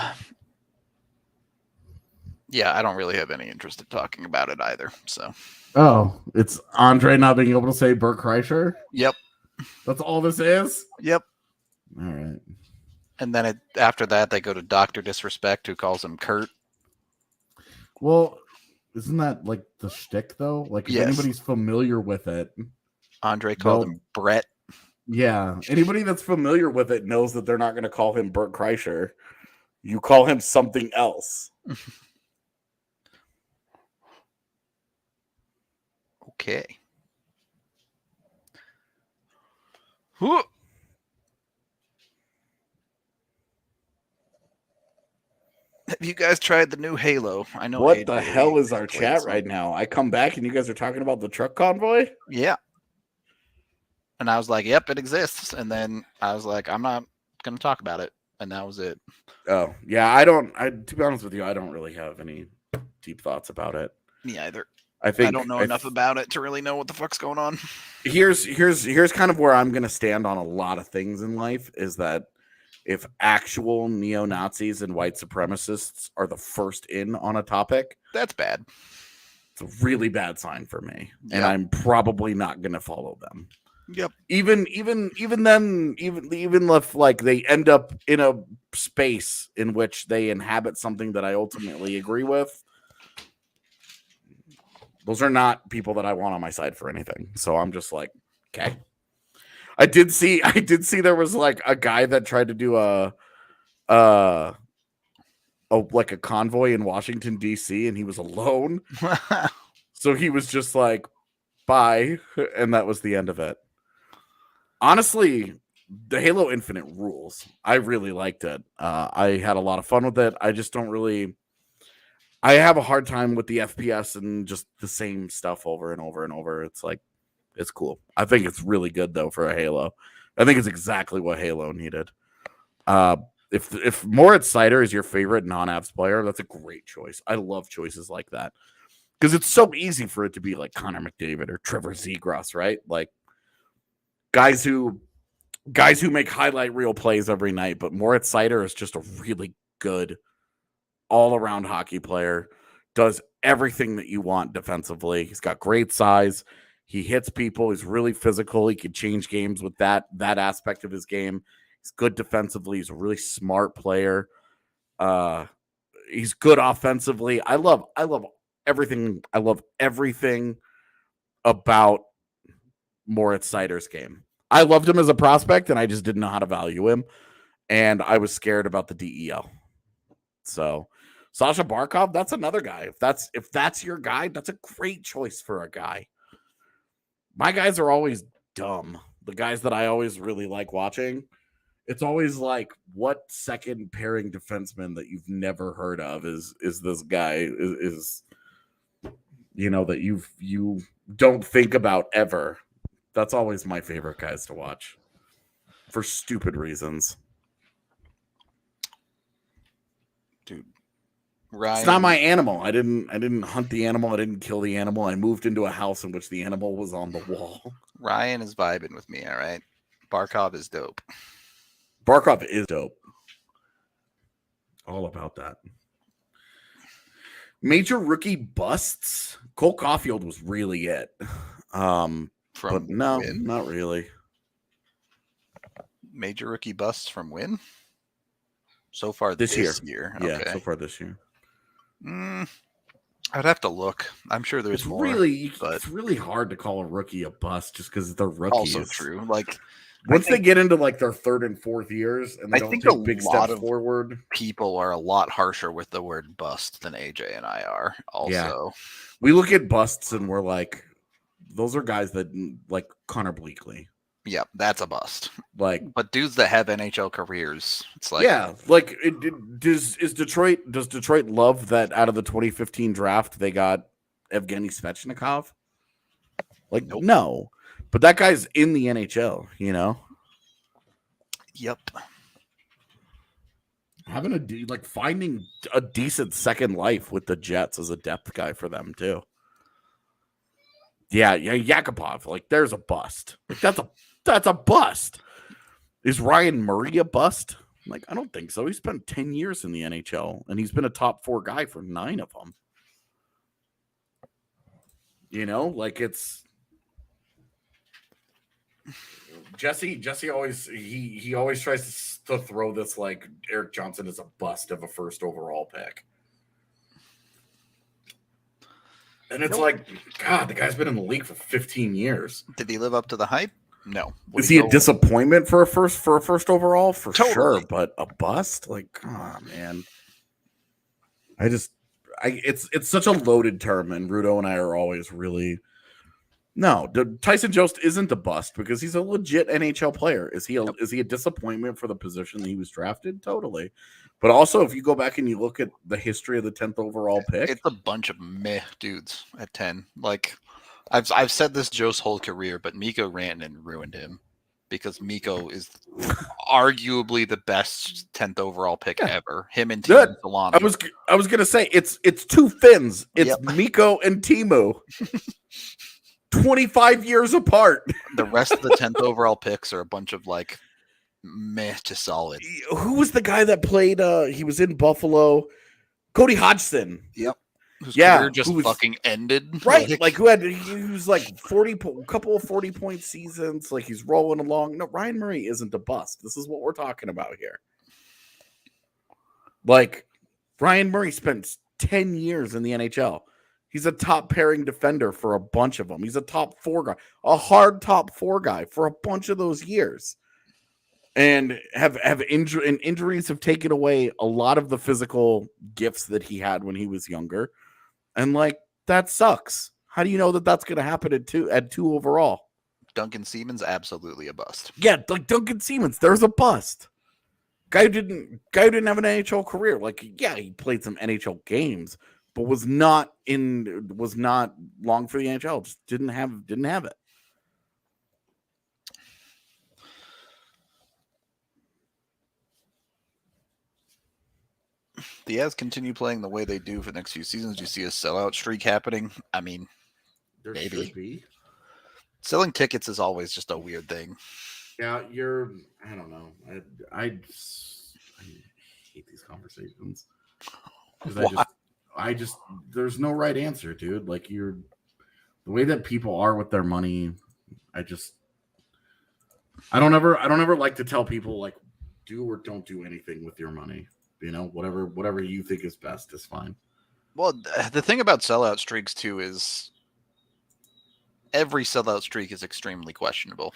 Yeah, I don't really have any interest in talking about it either. So. Oh, it's Andre not being able to say Bert Kreischer? Yep. That's all this is? Yep. All right. And then after that, they go to Dr. Disrespect, who calls him Kurt. Well, isn't that like the shtick, though? Like, if anybody's familiar with it, Andre called him Brett. Yeah. Anybody that's familiar with it knows that they're not going to call him Bert Kreischer. You call him something else. Okay. Whew. Have you guys tried the new Halo? I know. What the hell is our chat right now? I come back and you guys are talking about the truck convoy? Yeah. And I was like, yep, it exists. And then I was like, I'm not going to talk about it. And that was it. Oh, yeah. To be honest with you, I don't really have any deep thoughts about it. Me either. I don't know enough about it to really know what the fuck's going on. Here's kind of where I'm going to stand on a lot of things in life is that if actual neo-Nazis and white supremacists are the first in on a topic, that's bad. It's a really bad sign for me. Yep. And I'm probably not going to follow them. Yep. Even then, even if like they end up in a space in which they inhabit something that I ultimately agree with, those are not people that I want on my side for anything. So I'm just like, okay. I did see there was like a guy that tried to do like a convoy in Washington D.C. and he was alone. So he was just like, bye, and that was the end of it. Honestly, the Halo Infinite rules. I really liked it. I had a lot of fun with it. I just don't really. I have a hard time with the FPS and just the same stuff over and over and over. It's like, it's cool. I think it's really good though for a Halo. I think it's exactly what Halo needed. If Moritz Seider is your favorite non-Avs player, that's a great choice. I love choices like that because it's so easy for it to be like Connor McDavid or Trevor Zegras, right? Like guys who make highlight reel plays every night. But Moritz Seider is just a really good all-around hockey player, does everything that you want defensively. He's got great size. He hits people. He's really physical. He can change games with that aspect of his game. He's good defensively. He's a really smart player. He's good offensively. I love everything. I love everything about Moritz Seider's game. I loved him as a prospect, and I just didn't know how to value him. And I was scared about the DEL. So Sasha Barkov, that's another guy. If that's your guy, that's a great choice for a guy. My guys are always dumb. The guys that I always really like watching, it's always like, what second pairing defenseman that you've never heard of is this guy is that you don't think about ever. That's always my favorite guys to watch for stupid reasons. Dude, Ryan. It's not my animal. I didn't hunt the animal. I didn't kill the animal. I moved into a house in which the animal was on the wall. Ryan is vibing with me, all right? Barkov is dope. Barkov is dope. All about that. Major rookie busts. Cole Caulfield was really it. But no, Win? Not really. Major rookie busts from Win? So far this year. Yeah, okay. So far this year. I'd have to look. I'm sure there's more. It's really hard to call a rookie a bust just because they're rookies. Also true. Like once they get into like their third and fourth years and they don't take big steps forward. People are a lot harsher with the word bust than AJ and I are. Also, yeah. We look at busts and we're like, those are guys that like Connor Bleakley. Yeah, that's a bust. Like, but dudes that have NHL careers, it's like, yeah, like does Detroit love that out of the 2015 draft they got Evgeny Svechnikov? Like, nope. No, but that guy's in the NHL, Yep. Finding a decent second life with the Jets as a depth guy for them too. Yeah, Yakupov, like there's a bust. Like that's a bust. Is Ryan Murray a bust? Like, I don't think so. He spent 10 years in the NHL, and he's been a top 4 guy for 9 of them. Like it's Jesse always he always tries to throw this like Eric Johnson is a bust of a first overall pick. And it's like, God, the guy's been in the league for 15 years. Did he live up to the hype? No. Is he a disappointment for a first overall? For sure, but a bust? Like, oh man. It's such a loaded term, and Rudo and I are always really no. Tyson Jost isn't a bust because he's a legit NHL player. Is he a disappointment for the position that he was drafted? Totally. But also, if you go back and you look at the history of the 10th overall pick, it's a bunch of meh dudes at 10. Like, I've said this Joe's whole career, but Mikko Rantanen ruined him because Mikko is arguably the best 10th overall pick ever. Him and Teemu Solana. I was gonna say it's two Finns. It's Mikko and Teemu. 25 years apart. The rest of the 10th overall picks are a bunch of like meh to solid. Who was the guy that played? He was in Buffalo. Cody Hodgson. Yep. Whose career just fucking ended. Right. He was like 40, couple of 40-point seasons. Like he's rolling along. No, Ryan Murray isn't a bust. This is what we're talking about here. Like Ryan Murray spent 10 years in the NHL. He's a top pairing defender for a bunch of them. He's a top 4 guy, a hard top 4 guy for a bunch of those years. And injuries have taken away a lot of the physical gifts that he had when he was younger. And like, that sucks. How do you know that that's going to happen at 2 overall? Duncan Siemens, absolutely a bust. Yeah, like Duncan Siemens, there's a bust. Guy didn't have an NHL career. Like, yeah, he played some NHL games, but was not long for the NHL. Just didn't have it. The Avs continue playing the way they do for the next few seasons. Do you see a sellout streak happening? I mean, There maybe. should be. Selling tickets is always just a weird thing. Yeah, I don't know. I hate these conversations. I just there's no right answer, dude. Like, the way that people are with their money, I don't ever like to tell people, like, do or don't do anything with your money. You know, whatever you think is best is fine. Well, the thing about sellout streaks too is every sellout streak is extremely questionable.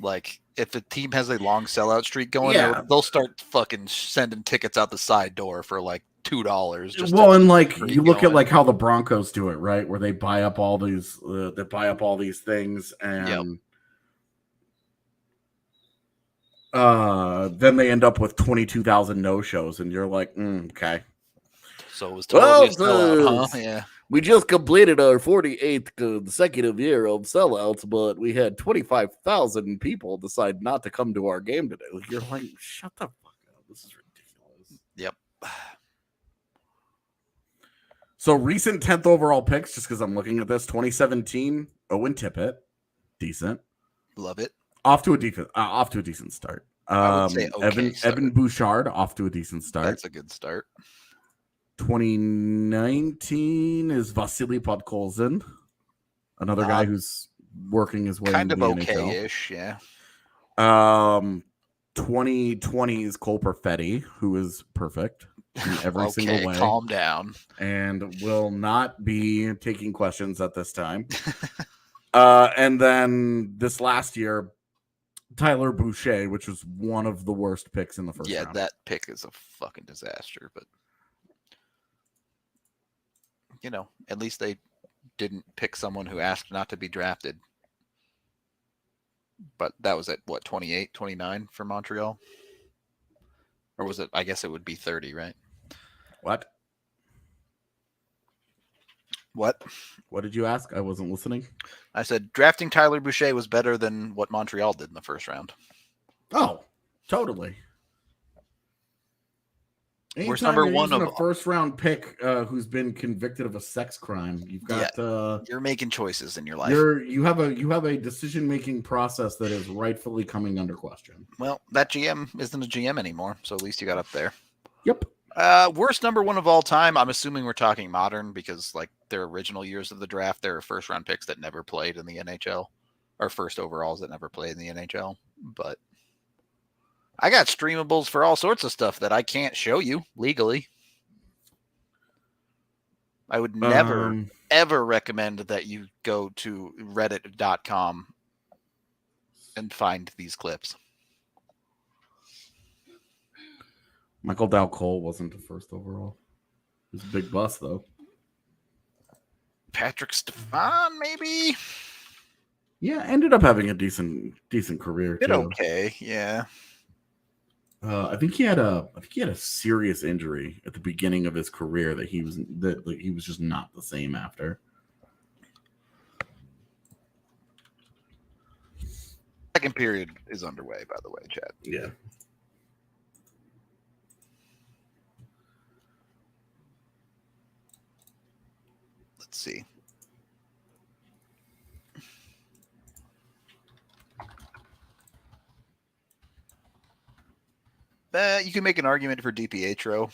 Like, if a team has a long sellout streak going, they'll start fucking sending tickets out the side door for like $2. And like, you look at like how the Broncos do it, right? Where they buy up all these things, and then they end up with 22,000 no-shows, and you're like, okay. So it was totally a sellout, huh? Yeah. We just completed our 48th consecutive year of sellouts, but we had 25,000 people decide not to come to our game today. Like, you're like, shut the fuck up. This is ridiculous. Yep. So recent 10th overall picks, just because I'm looking at this, 2017, Owen Tippett, decent. Love it. Off to a decent start. I would say okay Evan Bouchard, off to a decent start. That's a good start. 2019 is Vasily Podkolzin, another guy who's working his way kind into of the NHL. Okay-ish, yeah. 2020 is Cole Perfetti, who is perfect in every single way. Calm down. And will not be taking questions at this time. And then this last year, Tyler Boucher, which was one of the worst picks in the first round. Yeah, that pick is a fucking disaster, but you know, at least they didn't pick someone who asked not to be drafted. But that was at what, 28, 29 for Montreal? Or was it, I guess it would be 30, right? What? What did you ask? I wasn't listening. I said drafting Tyler Boucher was better than what Montreal did in the first round. Oh, totally. Where's number one of a first round pick who's been convicted of a sex crime? You've got you're making choices in your life. You have a decision making process that is rightfully coming under question. Well, that GM isn't a GM anymore, so at least you got up there. Yep. Worst number one of all time. I'm assuming we're talking modern because, like, their original years of the draft, there were first round picks that never played in the NHL, or first overalls that never played in the NHL. But I got streamables for all sorts of stuff that I can't show you legally. I would never, ever recommend that you go to reddit.com and find these clips. Michael Dow Cole wasn't the first overall. It was a big bust, though. Patrick Stefan, maybe? Yeah, ended up having a decent career, too. Okay, yeah. I think he had a serious injury at the beginning of his career that he was just not the same after. Second period is underway, by the way, Chad. Yeah. Let's see. You can make an argument for DiPietro.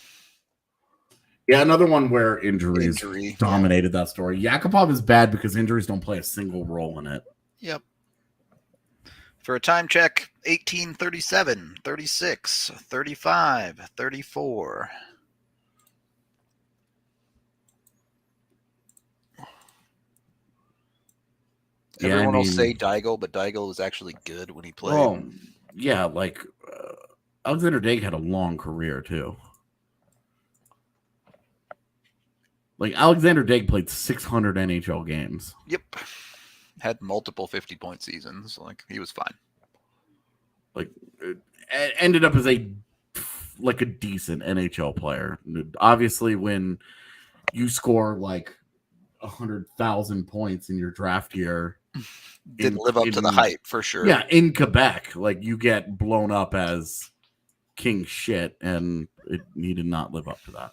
Yeah, another one where injuries dominated that story. Yakupov is bad because injuries don't play a single role in it. Yep. For a time check, 18, 37, 36, 35, 34. Everyone will say Deigel, but Deigel was actually good when he played. Oh, yeah, like Alexander Daigle had a long career too. Like Alexander Daigle played 600 NHL games. Yep. Had multiple 50-point seasons. Like, he was fine. Like, ended up as a decent NHL player. Obviously, when you score like 100,000 points in your draft year, Didn't live up to the hype for sure. Yeah, in Quebec, like you get blown up as king shit, and he did not live up to that.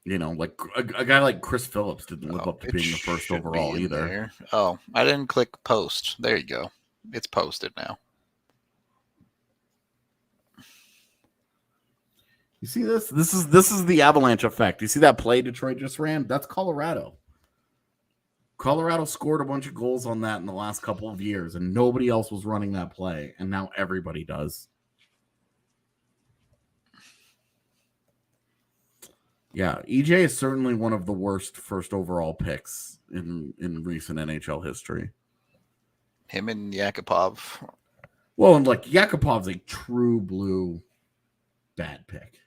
You know, like a guy like Chris Phillips didn't live up to being the first overall either. There. Oh, I didn't click post. There you go. It's posted now. You see this? This is the Avalanche effect. You see that play Detroit just ran? That's Colorado. Colorado scored a bunch of goals on that in the last couple of years, and nobody else was running that play, and now everybody does. Yeah, EJ is certainly one of the worst first overall picks in recent NHL history. Him and Yakupov. Well, and like Yakupov's a true blue bad pick.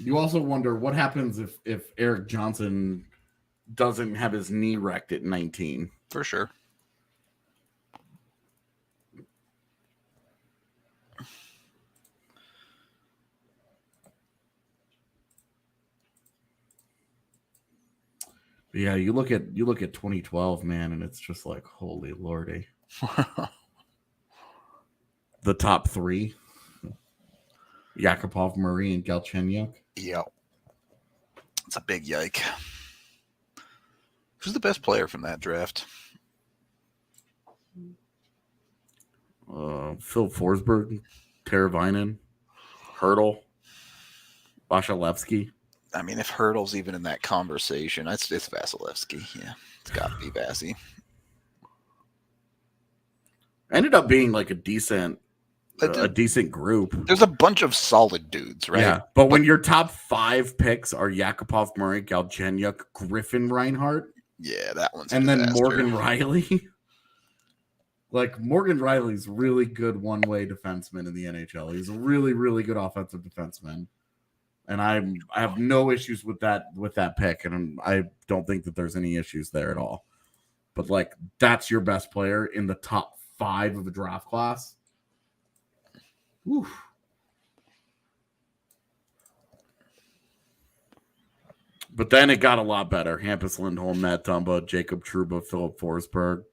You also wonder what happens if Eric Johnson doesn't have his knee wrecked at 19. For sure. Yeah, you look at 2012, man, and it's just like, holy lordy. The top three: Yakupov, Murray, and Galchenyuk. Yeah, it's a big yike. Who's the best player from that draft? Phil Forsberg, Teravainen, Hurdle, Vasilevsky. I mean, if Hurdle's even in that conversation, it's Vasilevsky. Yeah, it's got to be Vasi. Ended up being like a decent group. There's a bunch of solid dudes, right? Yeah, but when your top 5 picks are Yakupov, Murray, Galchenyuk, Griffin, Reinhart, yeah, that one's and then Morgan Riley. Like Morgan Riley's really good one-way defenseman in the NHL. He's a really, really good offensive defenseman. And I have no issues with that pick, and I don't think that there's any issues there at all. But like, that's your best player in the top 5 of the draft class. Oof. But then it got a lot better. Hampus Lindholm, Matt Dumba, Jacob Trouba, Philip Forsberg.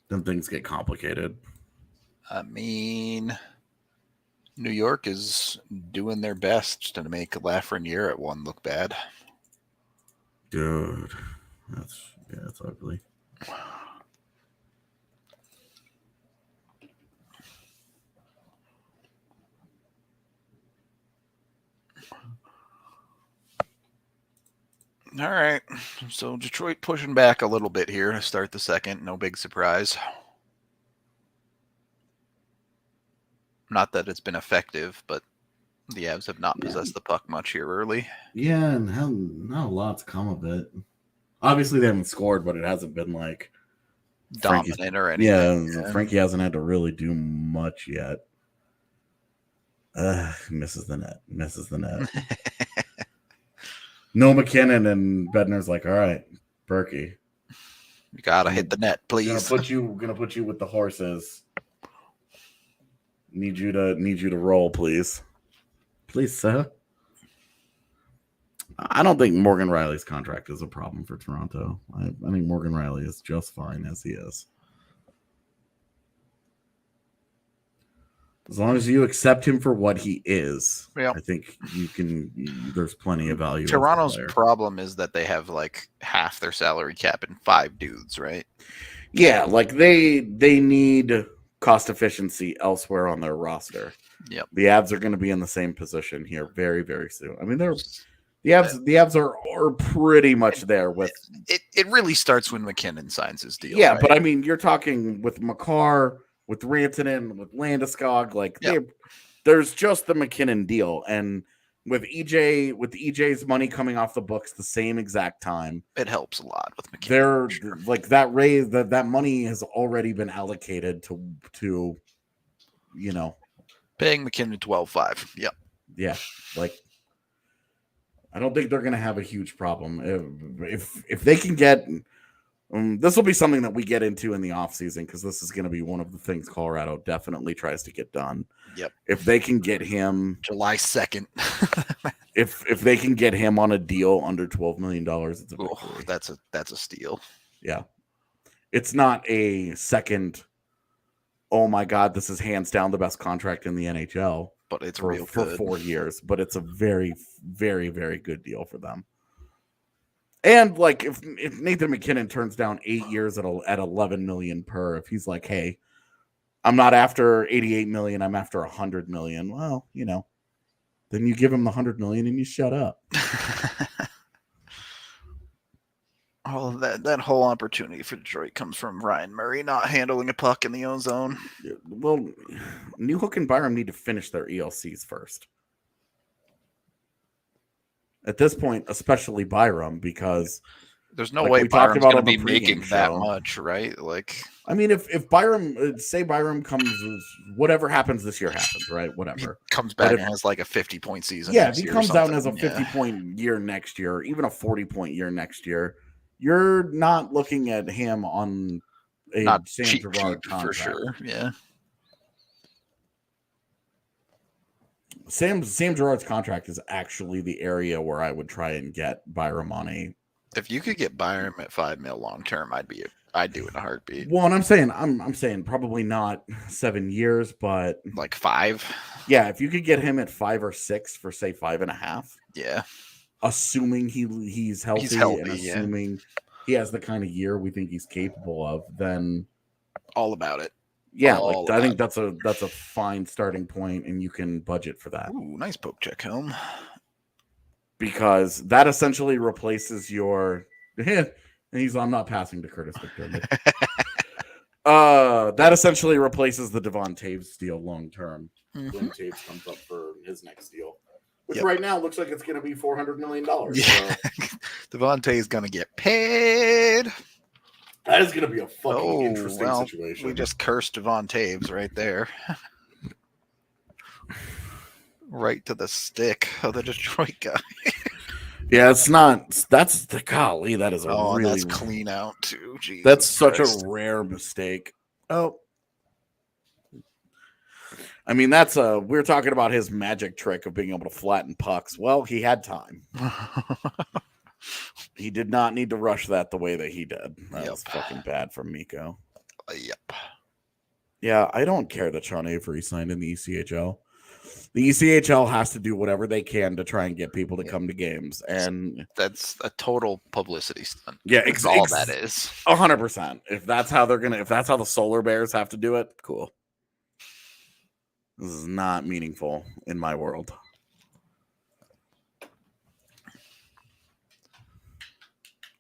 Then things get complicated. I mean, New York is doing their best to make Lafreniere at 1 look bad. Dude, that's ugly. All right, so Detroit pushing back a little bit here to start the second. No big surprise. Not that it's been effective, but the Avs have not possessed the puck much here early. Yeah, and not a lot's come of it. Obviously, they haven't scored, but it hasn't been like dominant or anything. Yeah, Frankie hasn't had to really do much yet. Misses the net. No McKinnon, and Bednar's like, all right, Berkey. You gotta hit the net, please. Gonna put you with the horses. Need you to roll, please. Please, sir. I don't think Morgan Riley's contract is a problem for Toronto. I think Morgan Riley is just fine as he is. As long as you accept him for what he is, I think you can. There's plenty of value. Toronto's problem is that they have like half their salary cap in 5 dudes, right? Yeah, like they need cost efficiency elsewhere on their roster. Yep. The Avs are going to be in the same position here very, very soon. I mean, the Avs are pretty much there with it really starts when McKinnon signs his deal. Yeah, right? But I mean, you're talking with Makar, with Rantanen, with Landeskog, like there's just the McKinnon deal, and with EJ's money coming off the books the same exact time, it helps a lot with McKinnon. They're like that raise that money has already been allocated to Paying McKinnon 12.5. Yep. Yeah, like I don't think they're going to have a huge problem if they can get. This will be something that we get into in the offseason because this is going to be one of the things Colorado definitely tries to get done. Yep. If they can get him July 2nd. if they can get him on a deal under $12 million, it's a victory. That's a steal. Yeah. It's not a second, oh my God, this is hands down the best contract in the NHL. But it's for real good. 4 years. But it's a very, very, very good deal for them. And like if Nathan McKinnon turns down 8 years at $11 million per, if he's like, hey, I'm not after $88 million, I'm after $100 million. Well, you know, then you give him the $100 million and you shut up. Oh, that whole opportunity for Detroit comes from Ryan Murray not handling a puck in the own zone. Well, Newhook and Byram need to finish their ELCs first. At this point, especially Byram, because there's no way Byram's going to be making that much, right? Like, I mean, if Byram, say Byram comes, whatever happens this year happens, right? Whatever. He comes back and has like a 50-point season. Yeah, if he comes out and has a 50-point year next year, even a 40-point year next year, you're not looking at him on a not Sam cheap Girard contract. For sure. Yeah. Sam Girard's contract is actually the area where I would try and get Byram on a. If you could get Byram at $5 million long term, I'd do it in a heartbeat. Well, and I'm saying probably not 7 years, but like 5. Yeah, if you could get him at 5 or 6 for say 5.5. Yeah. Assuming he's healthy, and assuming he has the kind of year we think he's capable of, then all about it. Yeah, I think that's a fine starting point, and you can budget for that. Ooh, nice poke check, Helm. Because that essentially replaces your. I'm not passing to Curtis McDermott. That essentially replaces the Devon Taves deal long term when Taves comes up for his next deal, which right now looks like it's going to be $400 million. Yeah. So. Devontae is going to get paid. That is going to be a fucking interesting situation. We just cursed Devon Taves right there. Right to the stick of the Detroit guy. Yeah, it's not. That's the golly. That is a really. That's clean out too. Jesus that's such Christ. A rare mistake. Oh, I mean, that's we're talking about his magic trick of being able to flatten pucks. Well, he had time. He did not need to rush that the way that he did. That was fucking bad from Mikko. Yep. Yeah, I don't care that Sean Avery signed in the ECHL. The ECHL has to do whatever they can to try and get people to come to games, and that's a total publicity stunt. Yeah, all that is 100%. If that's how the Solar Bears have to do it, cool. This is not meaningful in my world.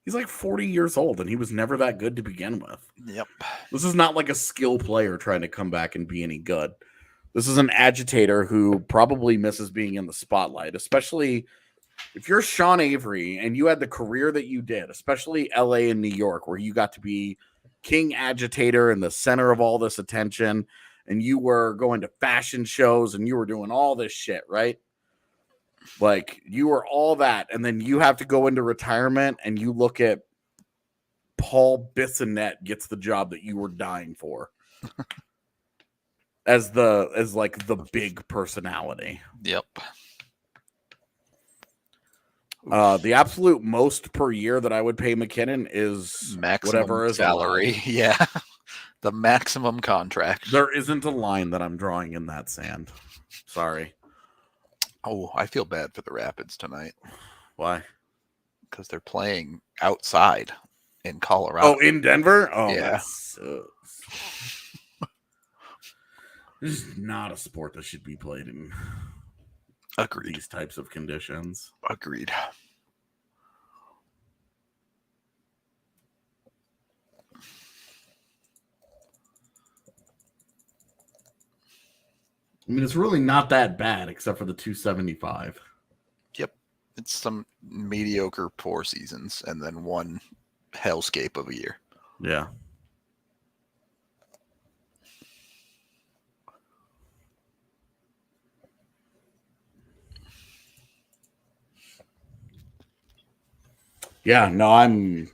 He's like 40 years old, and he was never that good to begin with. Yep. This is not like a skill player trying to come back and be any good. This is an agitator who probably misses being in the spotlight, especially if you're Sean Avery and you had the career that you did, especially LA and New York, where you got to be king agitator in the center of all this attention, and you were going to fashion shows and you were doing all this shit, right? Like, you were all that, and then you have to go into retirement, and you look at Paul Bissonnette gets the job that you were dying for as the big personality. Yep. The absolute most per year that I would pay McKinnon is maximum whatever is salary. allowed. Yeah, the maximum contract. There isn't a line that I'm drawing in that sand. Sorry. Oh, I feel bad for the Rapids tonight. Why? Because they're playing outside in Colorado. Oh, in Denver? Oh, yeah. That sucks. This is not a sport that should be played in these types of conditions. Agreed. I mean, it's really not that bad except for the 275. Yep. It's some mediocre poor seasons and then one hellscape of a year. Yeah. Yeah, no,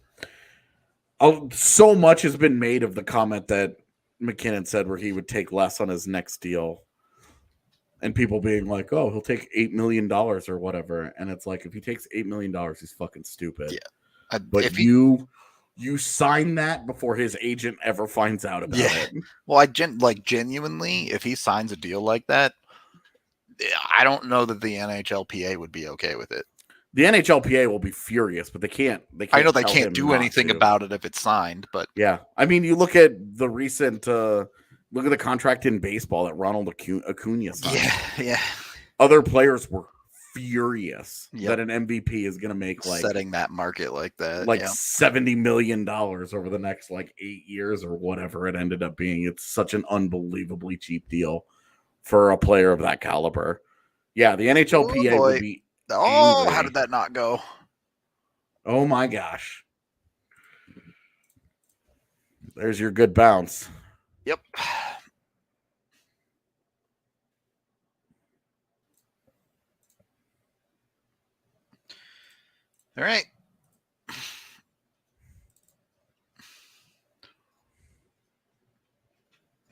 so much has been made of the comment that McKinnon said where he would take less on his next deal. And people being like, oh, he'll take $8 million or whatever. And it's like, if he takes $8 million, he's fucking stupid. Yeah. But if you sign that before his agent ever finds out about it. Well, genuinely, if he signs a deal like that, I don't know that the NHLPA would be okay with it. The NHLPA will be furious, but they can't. I know they can't do anything about it if it's signed, but yeah, I mean, you look at the recent, look at the contract in baseball that Ronald Acuna signed. Yeah. Other players were furious that an MVP is going to make like setting that market like that, like $70 million over the next like 8 years or whatever it ended up being. It's such an unbelievably cheap deal for a player of that caliber. Yeah, the NHLPA would be. Oh, angry. How did that not go? Oh my gosh. There's your good bounce. Yep. All right.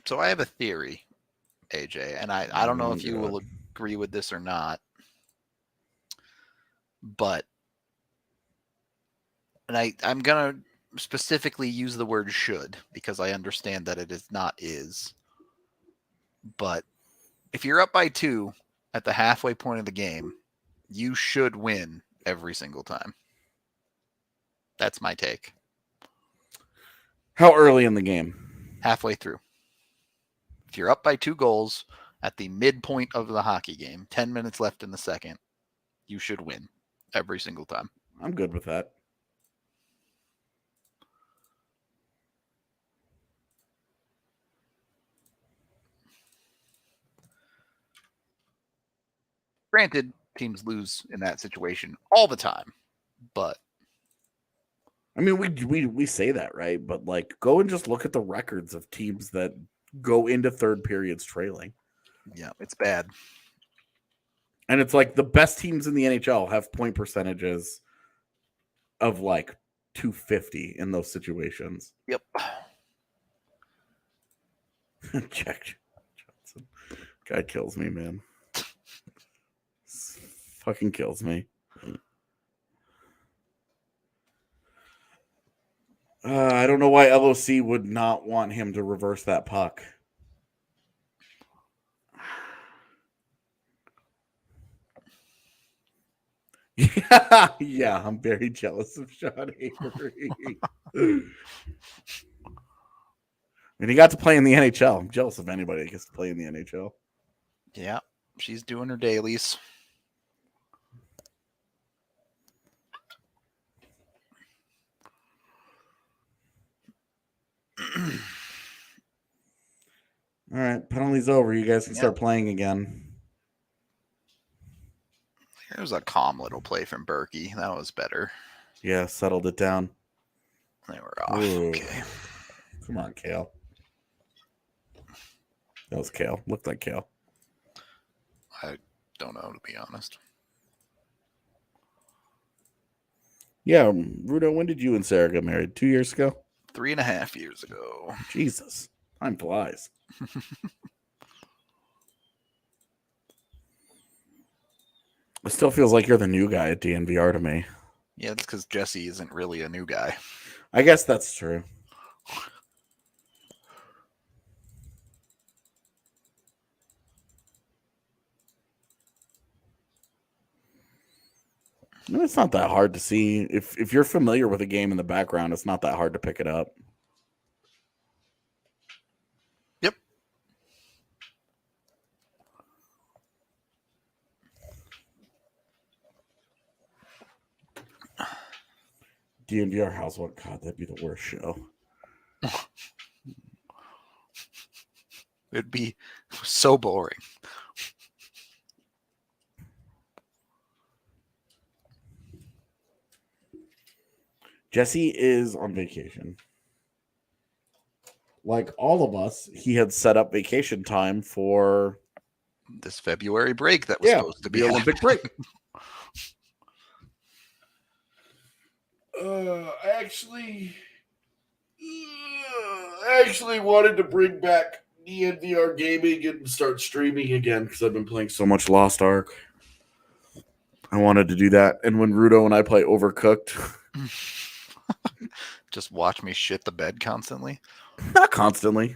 So I have a theory, AJ, and I don't know if you will agree with this or not, but I'm going to specifically use the word should because I understand that it is not is. But if you're up by 2 at the halfway point of the game, you should win every single time. That's my take. How early in the game? Halfway through. If you're up by 2 goals at the midpoint of the hockey game, 10 minutes left in the second, you should win every single time. I'm good with that. Granted, teams lose in that situation all the time, but I mean, we say that, right? But like, go and just look at the records of teams that go into third periods trailing. Yeah, it's bad. And it's like the best teams in the NHL have point percentages of like 250 in those situations. Yep. Jack Johnson. Guy kills me, man. Fucking kills me. I don't know why LOC would not want him to reverse that puck. Yeah, I'm very jealous of Sean Avery. And he got to play in the NHL. I'm jealous of anybody that gets to play in the NHL. Yeah, she's doing her dailies. All right, penalty's over. You guys can start playing again. Here's a calm little play from Berkey. That was better. Yeah, settled it down. They were off. Ooh. Okay. Come on, Kale. That was Kale. Looked like Kale. I don't know, to be honest. Yeah, Rudo, when did you and Sarah get married? 2 years ago? 3.5 years ago. Jesus. Time flies. It still feels like you're the new guy at DNVR to me. Yeah, it's because Jesse isn't really a new guy. I guess that's true. No, it's not that hard to see. If you're familiar with a game in the background, it's not that hard to pick it up. Yep. DNVR Housewife, God, that'd be the worst show. It'd be so boring. Jesse is on vacation. Like all of us, he had set up vacation time for this February break that was supposed to be the Olympic break. I actually wanted to bring back DNVR gaming and start streaming again because I've been playing so much Lost Ark. I wanted to do that, and when Rudo and I play Overcooked, Just watch me shit the bed constantly. not constantly,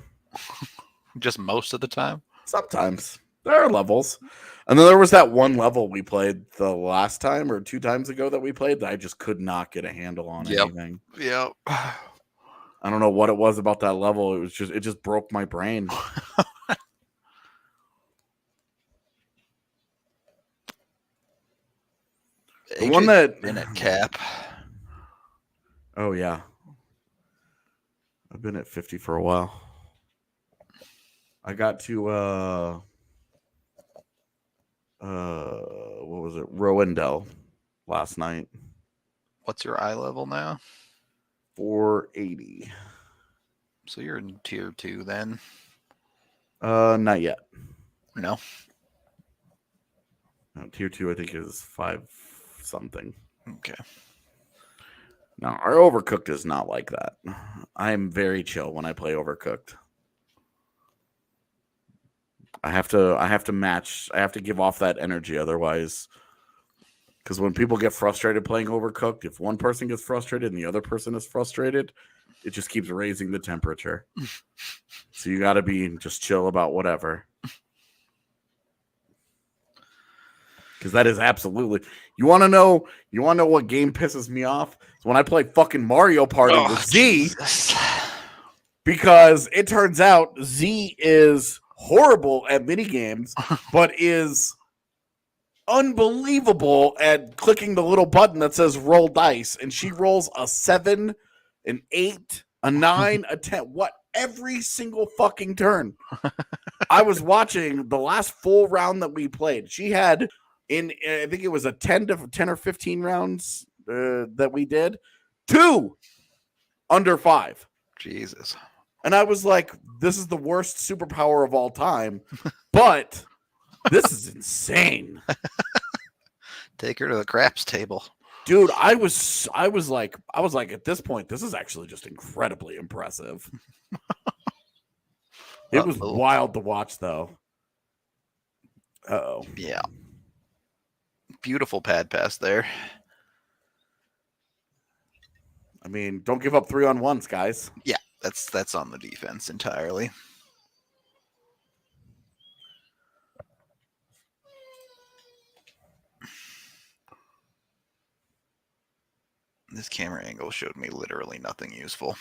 just most of the time. Sometimes there are levels, and then there was that one level we played the last time or 2 times ago that we played that I just could not get a handle on anything. Yep. I don't know what it was about that level. It just broke my brain. The one that been at cap. Oh yeah, I've been at 50 for a while. I got to what was it? Rowendell last night. What's your eye level now? 480. So you're in tier 2 then? Not yet. No. No, tier 2 I think is 5 something. Okay. No, our Overcooked is not like that. I'm very chill when I play Overcooked. I have to match. I have to give off that energy, otherwise, because when people get frustrated playing Overcooked, if one person gets frustrated and the other person is frustrated, it just keeps raising the temperature. So you got to be just chill about whatever. Because that is absolutely. You want to know what game pisses me off? It's when I play fucking Mario Party with Z. Jesus. Because it turns out Z is horrible at minigames, but is unbelievable at clicking the little button that says roll dice. And she rolls a 7, an 8, a 9, a 10. What? Every single fucking turn. I was watching the last full round that we played. She had, I think it was a 10 or 15 rounds that we did, 2 under 5. Jesus. And I was like, this is the worst superpower of all time, but this is insane. Take her to the craps table. Dude, I was like, at this point, this is actually just incredibly impressive. It was wild to watch, though. Uh-oh. Yeah. Beautiful pad pass there. I mean, don't give up 3-on-1s, guys. Yeah, that's on the defense entirely. This camera angle showed me literally nothing useful.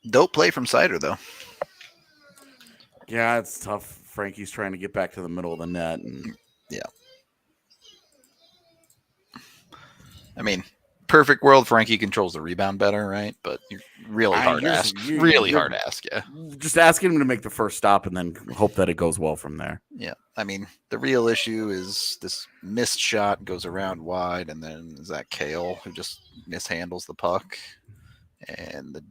Dope play from Cider, though. Yeah, it's tough. Frankie's trying to get back to the middle of the net. And yeah. I mean, perfect world, Frankie controls the rebound better, right? But you're really hard to ask. Really hard to ask, yeah. Just asking him to make the first stop and then hope that it goes well from there. Yeah. I mean, the real issue is this missed shot goes around wide, and then is that Kale who just mishandles the puck. And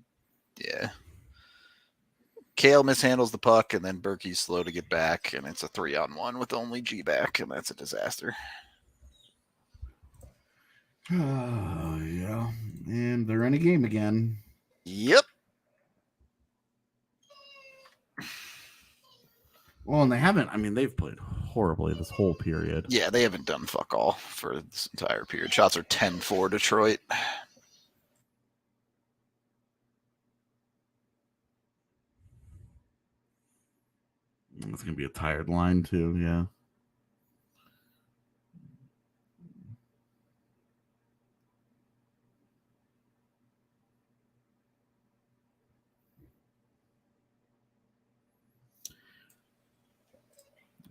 Kale mishandles the puck, and then Berkey's slow to get back, and it's a 3-on-1 with only G back, and that's a disaster. Oh, yeah. And they're in a game again. Yep. Well, and they haven't. I mean, they've played horribly this whole period. Yeah, they haven't done fuck all for this entire period. Shots are 10-4 Detroit. It's going to be a tired line, too, yeah.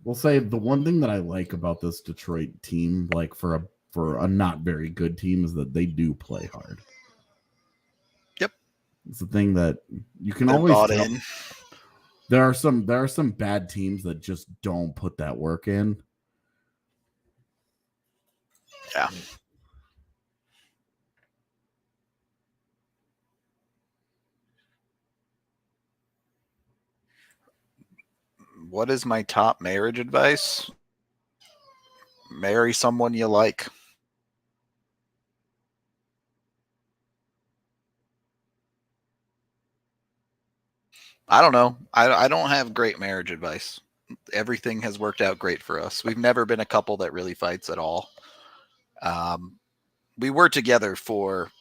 We'll say the one thing that I like about this Detroit team, like for a not very good team, is that they do play hard. Yep. It's the thing that you can They're always bought tell. in. There are some bad teams that just don't put that work in. Yeah. What is my top marriage advice? Marry someone you like. I don't know. I don't have great marriage advice. Everything has worked out great for us. We've never been a couple that really fights at all. We were together for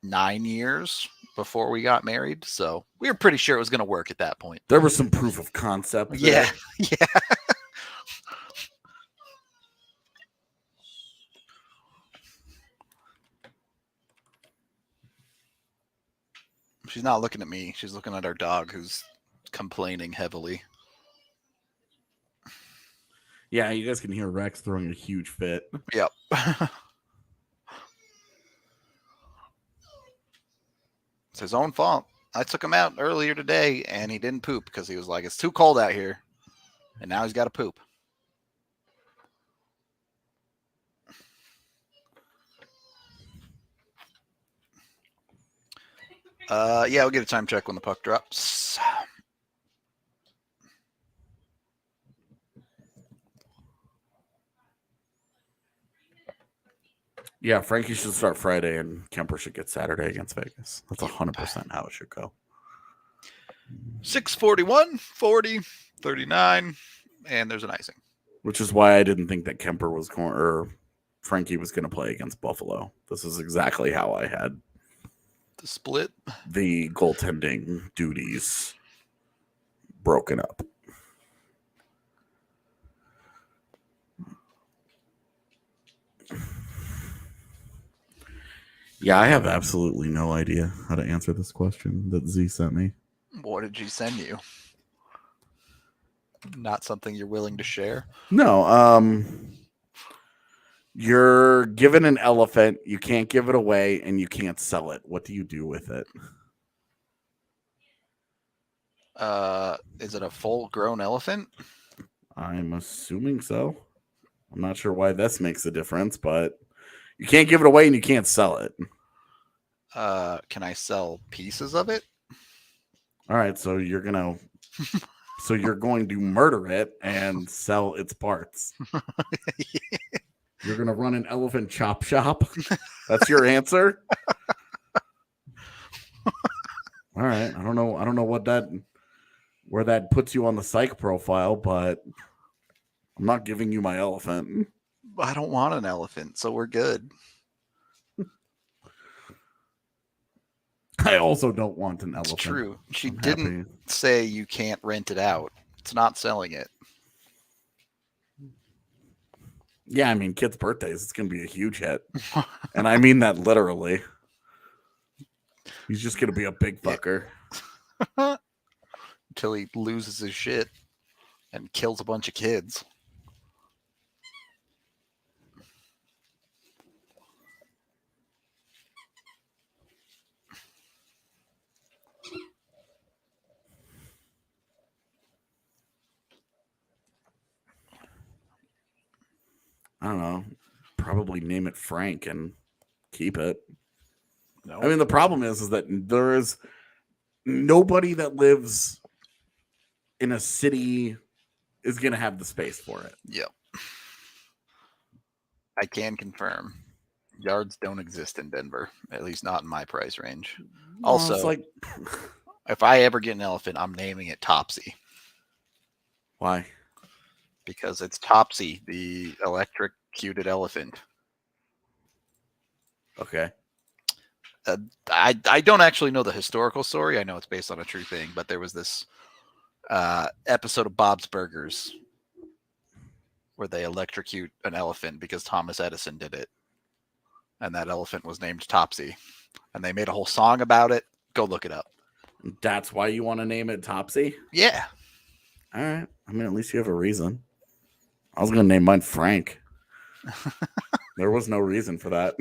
9 years before we got married, so we were pretty sure it was going to work at that point. There was some proof of concept there. Yeah. She's not looking at me. She's looking at our dog, who's complaining heavily. Yeah, you guys can hear Rex throwing a huge fit. Yep. It's his own fault. I took him out earlier today, and he didn't poop because he was like, it's too cold out here. And now he's got to poop. Yeah, we'll get a time check when the puck drops. Yeah, Frankie should start Friday, and Kemper should get Saturday against Vegas. That's 100% how it should go. 6:41, 40, 39, and there's an icing. Which is why I didn't think that Kemper was going, or Frankie was going to play against Buffalo. This is exactly how I had The split. the goaltending duties broken up. Yeah, I have absolutely no idea how to answer this question that Z sent me. What did she send you? Not something you're willing to share? No, you're given an elephant, you can't give it away, and you can't sell it. What do you do with it? Is it a full-grown elephant? I'm assuming so. I'm not sure why this makes a difference, but you can't give it away and you can't sell it. Can I sell pieces of it? All right, so you're going to murder it and sell its parts. You're going to run an elephant chop shop? That's your answer? All right, I don't know where that puts you on the psych profile, but I'm not giving you my elephant. I don't want an elephant, so we're good. I also don't want an elephant. It's true. She I'm didn't happy. say you can't rent it out. It's not selling it. Yeah, I mean, kids' birthdays, it's going to be a huge hit. And I mean that literally. He's just going to be a big fucker. Until he loses his shit and kills a bunch of kids. I don't know. Probably name it Frank and keep it. No. I mean, the problem is that there is nobody that lives in a city is going to have the space for it. Yep. I can confirm. Yards don't exist in Denver, at least not in my price range. Also, it's like, if I ever get an elephant, I'm naming it Topsy. why? Because it's Topsy, the electrocuted elephant. Okay. I don't actually know the historical story. I know it's based on a true thing, but there was this episode of Bob's Burgers where they electrocute an elephant because Thomas Edison did it. And that elephant was named Topsy. And they made a whole song about it. Go look it up. That's why you want to name it Topsy? Yeah. All right. I mean, at least you have a reason. I was going to name mine Frank. There was no reason for that.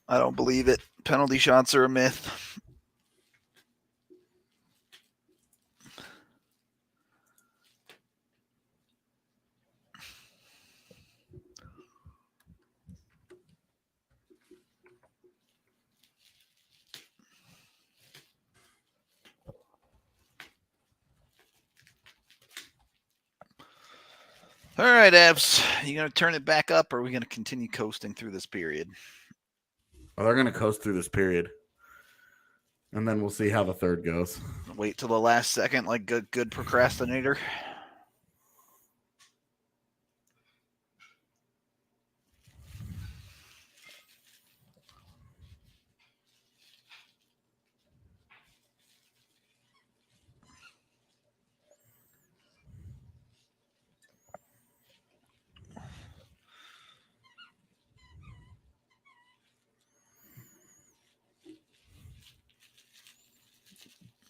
I don't believe it. Penalty shots are a myth. All right, Evs, you gonna turn it back up, or are we gonna continue coasting through this period? Oh, they're gonna coast through this period, and then we'll see how the third goes. Wait till the last second, like good procrastinator.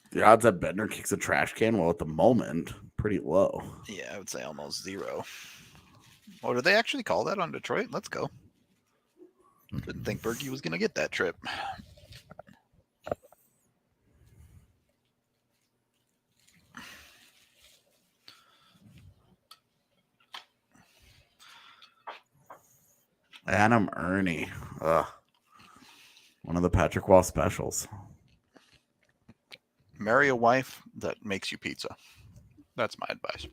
The odds that Bednar kicks a trash can, well, at the moment, pretty low. Yeah, I would say almost 0. Oh, did they actually call that on Detroit? Let's go. Didn't think Berkey was gonna get that trip. Adam Ernie. One of the Patrick Wall specials. Marry a wife that makes you pizza. That's my advice.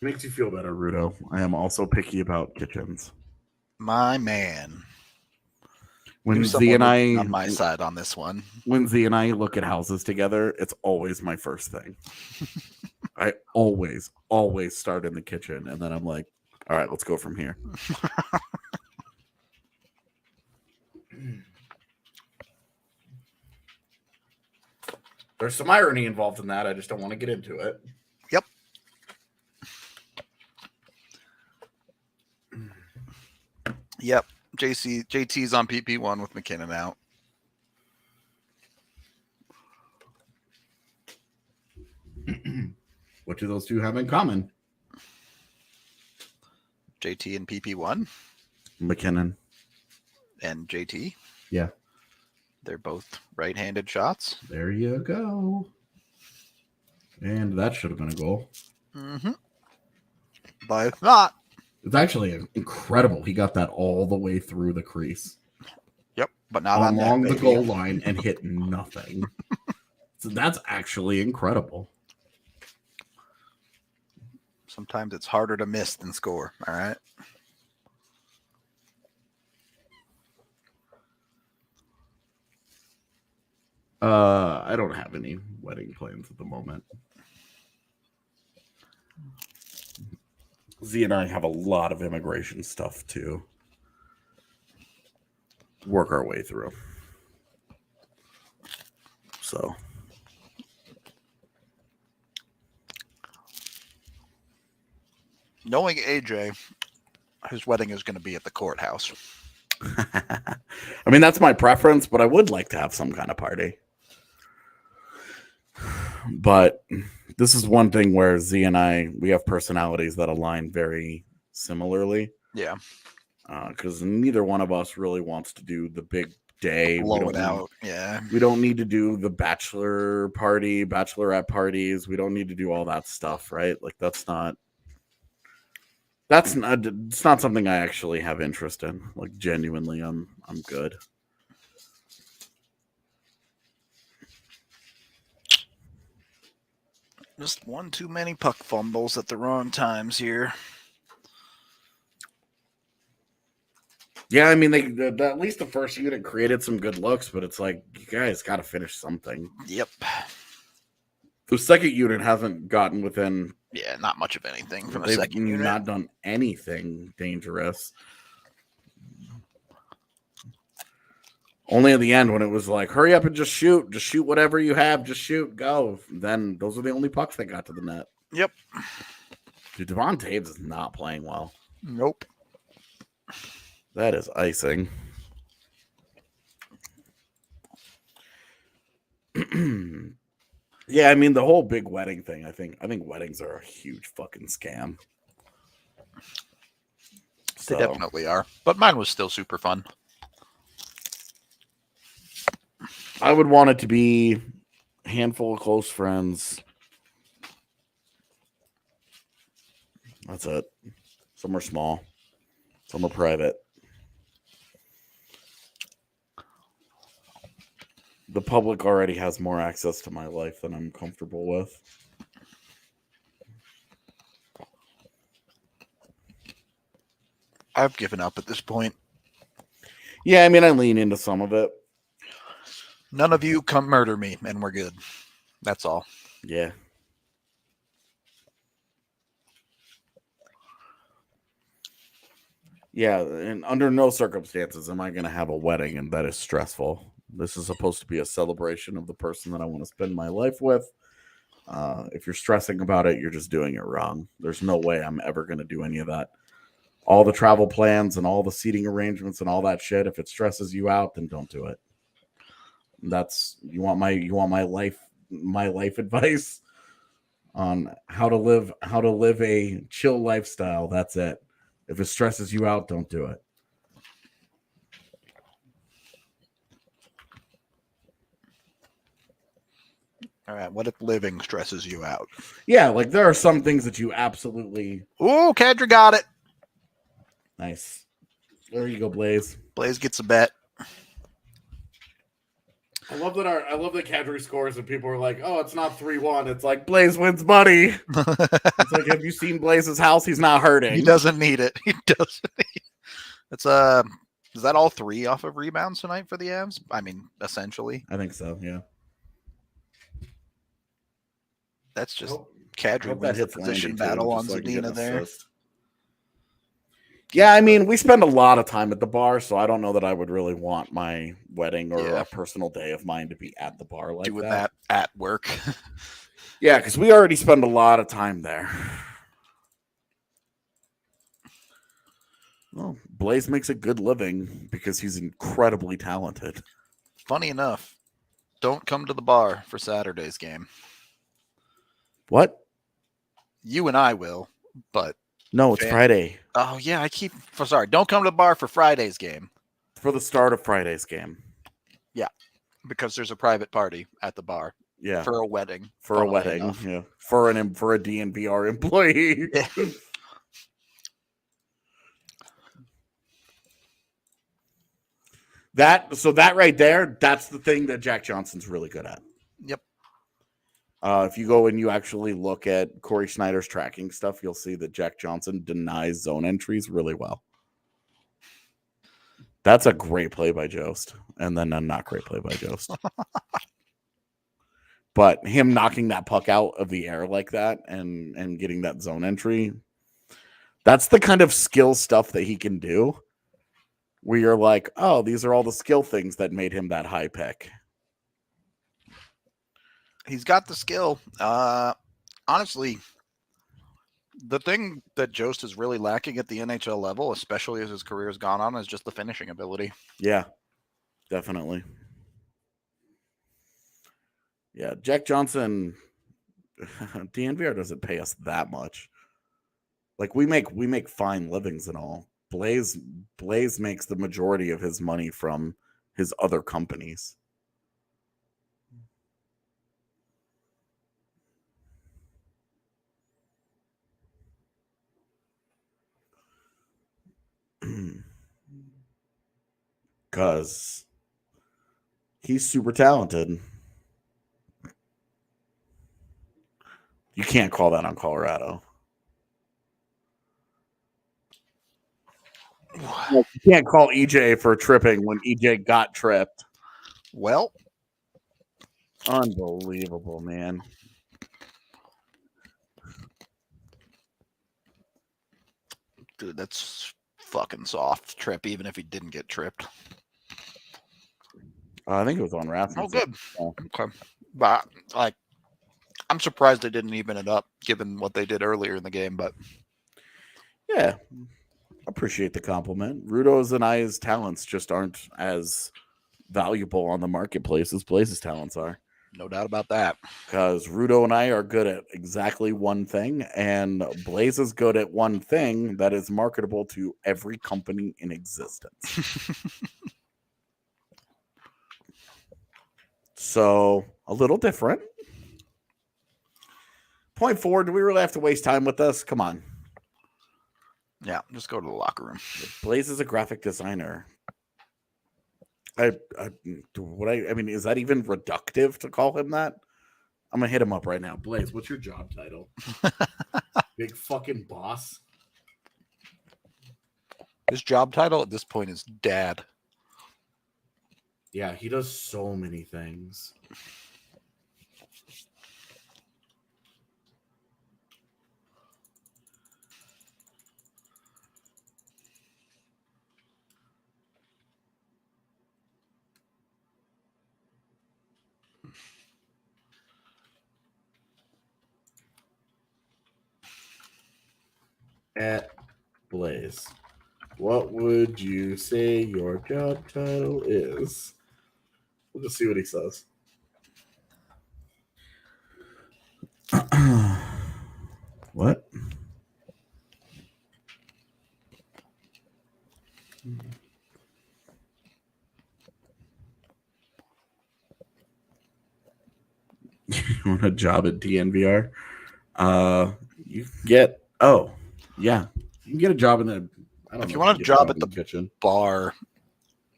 Makes you feel better, Rudo. I am also picky about kitchens. My man. When Z and I on my side on this one. When Z and I look at houses together, it's always my first thing. I always start in the kitchen, and then I'm like, all right, let's go from here. There's some irony involved in that. I just don't want to get into it. Yep. Yep. JT's on PP1 with McKinnon out. What do those two have in common? JT and PP1. McKinnon. And JT. Yeah. They're both right-handed shots. There you go. And that should have been a goal. Mm-hmm. But it's not. It's actually incredible. He got that all the way through the crease. Yep, but not on along the goal line and hit nothing. So that's actually incredible. Sometimes it's harder to miss than score. All right. I don't have any wedding plans at the moment. Z and I have a lot of immigration stuff to work our way through. So. Knowing AJ, his wedding is going to be at the courthouse. I mean, that's my preference, but I would like to have some kind of party. But this is one thing where Z and I, we have personalities that align very similarly. Yeah. Because neither one of us really wants to do the big day. Blow it out. Yeah. We don't need to do the bachelor party, bachelorette parties. We don't need to do all that stuff, right? Like it's not something I actually have interest in. Like genuinely, I'm good. Just one too many puck fumbles at the wrong times here. Yeah, I mean, at least the first unit created some good looks, but it's like, you guys got to finish something. Yep. The second unit hasn't gotten within... Yeah, not much of anything from the second unit. They've not done anything dangerous. Only at the end when it was like, hurry up and just shoot. Just shoot whatever you have. Just shoot. Go. Then those are the only pucks that got to the net. Yep. Dude, Devon Taves is not playing well. Nope. That is icing. Yeah, I mean, the whole big wedding thing, I think weddings are a huge fucking scam. They definitely are. But mine was still super fun. I would want it to be a handful of close friends. That's it. Some are small. Some are private. The public already has more access to my life than I'm comfortable with. I've given up at this point. Yeah, I mean, I lean into some of it. None of you come murder me, and we're good. That's all. Yeah. Yeah, and under no circumstances am I going to have a wedding, and that is stressful. This is supposed to be a celebration of the person that I want to spend my life with. If you're stressing about it, you're just doing it wrong. There's no way I'm ever going to do any of that. All the travel plans and all the seating arrangements and all that shit, if it stresses you out, then don't do it. That's you want my life advice on how to live a chill lifestyle. That's it. If it stresses you out, don't do it. All right. What if living stresses you out? Yeah, like there are some things that you absolutely. Ooh, Kadra got it. Nice. There you go, Blaze. Blaze gets a bet. I love that Kadri scores and people are like, "Oh, it's not 3-1." It's like Blaze wins money. It's like, have you seen Blaze's house? He's not hurting. He doesn't need it. He doesn't need it. It's is that all 3 off of rebounds tonight for the Avs? I mean, essentially. I think so, yeah. That's just Kadri wins the position battle on Zadina there. Yeah, I mean, we spend a lot of time at the bar, so I don't know that I would really want my wedding or a personal day of mine to be at the bar like doing that at work. Yeah, because we already spend a lot of time there. Well, Blaze makes a good living because he's incredibly talented. Funny enough, don't come to the bar for Saturday's game. What? You and I will, but... No, it's Friday. Oh, yeah, sorry. Don't come to the bar for Friday's game. For the start of Friday's game. Yeah, because there's a private party at the bar. Yeah. For a wedding. For a wedding, enough. Yeah. For a DNVR employee. Yeah. That right there, that's the thing that Jack Johnson's really good at. Yep. If you go and you actually look at Corey Schneider's tracking stuff, you'll see that Jack Johnson denies zone entries really well. That's a great play by Jost, and then a not great play by Jost. But him knocking that puck out of the air like that and getting that zone entry, that's the kind of skill stuff that he can do where you're like, oh, these are all the skill things that made him that high pick. He's got the skill. Honestly, the thing that Jost is really lacking at the NHL level, especially as his career has gone on, is just the finishing ability. Yeah, definitely. Yeah, Jack Johnson, DNVR doesn't pay us that much. Like we make fine livings and all. Blaze makes the majority of his money from his other companies. Because he's super talented. You can't call that on Colorado. You can't call EJ for tripping when EJ got tripped. Well, unbelievable, man. Dude, that's fucking soft trip, even if he didn't get tripped. I think it was on Rasmussen. Oh, good. Yeah. Okay. But, like, I'm surprised they didn't even it up, given what they did earlier in the game, but... Yeah. Appreciate the compliment. Rudo's and I's talents just aren't as valuable on the marketplace as Blaze's talents are. No doubt about that. Because Rudo and I are good at exactly one thing, and Blaze is good at one thing that is marketable to every company in existence. So a little different. Point 4, do we really have to waste time with this? Come on. Yeah, just go to the locker room. Blaze is a graphic designer. I mean, is that even reductive to call him that? I'm gonna hit him up right now. Blaze, what's your job title? Big fucking boss. His job title at this point is dad. Yeah, he does so many things. At Blaze, what would you say your job title is? We'll just see what he says. What? You want a job at DNVR? You get you can get a job in the. I don't If know you want a get job at in the kitchen, bar,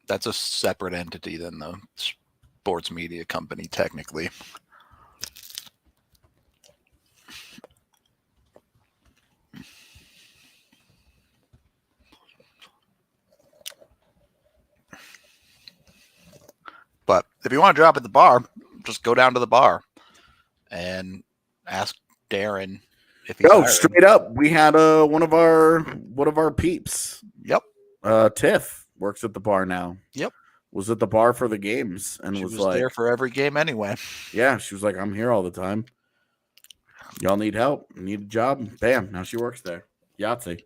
that's a separate entity than the sports media company, technically. But if you want a job at the bar, just go down to the bar and ask Darren if he's hiring. Straight up. We had one of our peeps. Yep. Tiff works at the bar now. Yep. Was at the bar for the games and She was was like there for every game anyway. Yeah, she was like, I'm here all the time. Y'all need help? Need a job? Bam. Now she works there. Yahtzee.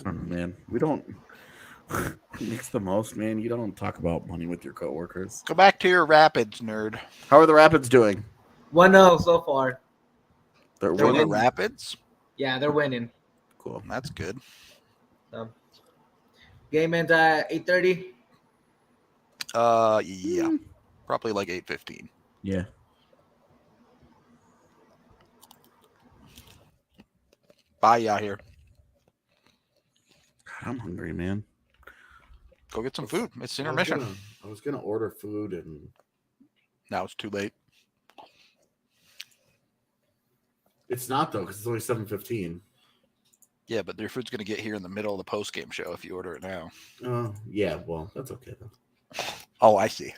Oh, man, we don't. Makes the most, man. You don't talk about money with your coworkers. Go back to your Rapids, nerd. How are the Rapids doing? 1-0 so far. They're For the winning. Rapids? Yeah, they're winning. Cool. That's good. So, game ends at 8:30. Yeah. Probably like 8:15. Yeah. Bye out here. God, I'm hungry, man. Go get some food. It's intermission. I was gonna order food and Now it's too late. it's not though because it's only 7:15. Yeah, but your food's going to get here in the middle of the post-game show if you order it now. Yeah. Well, that's okay though. Oh, I see.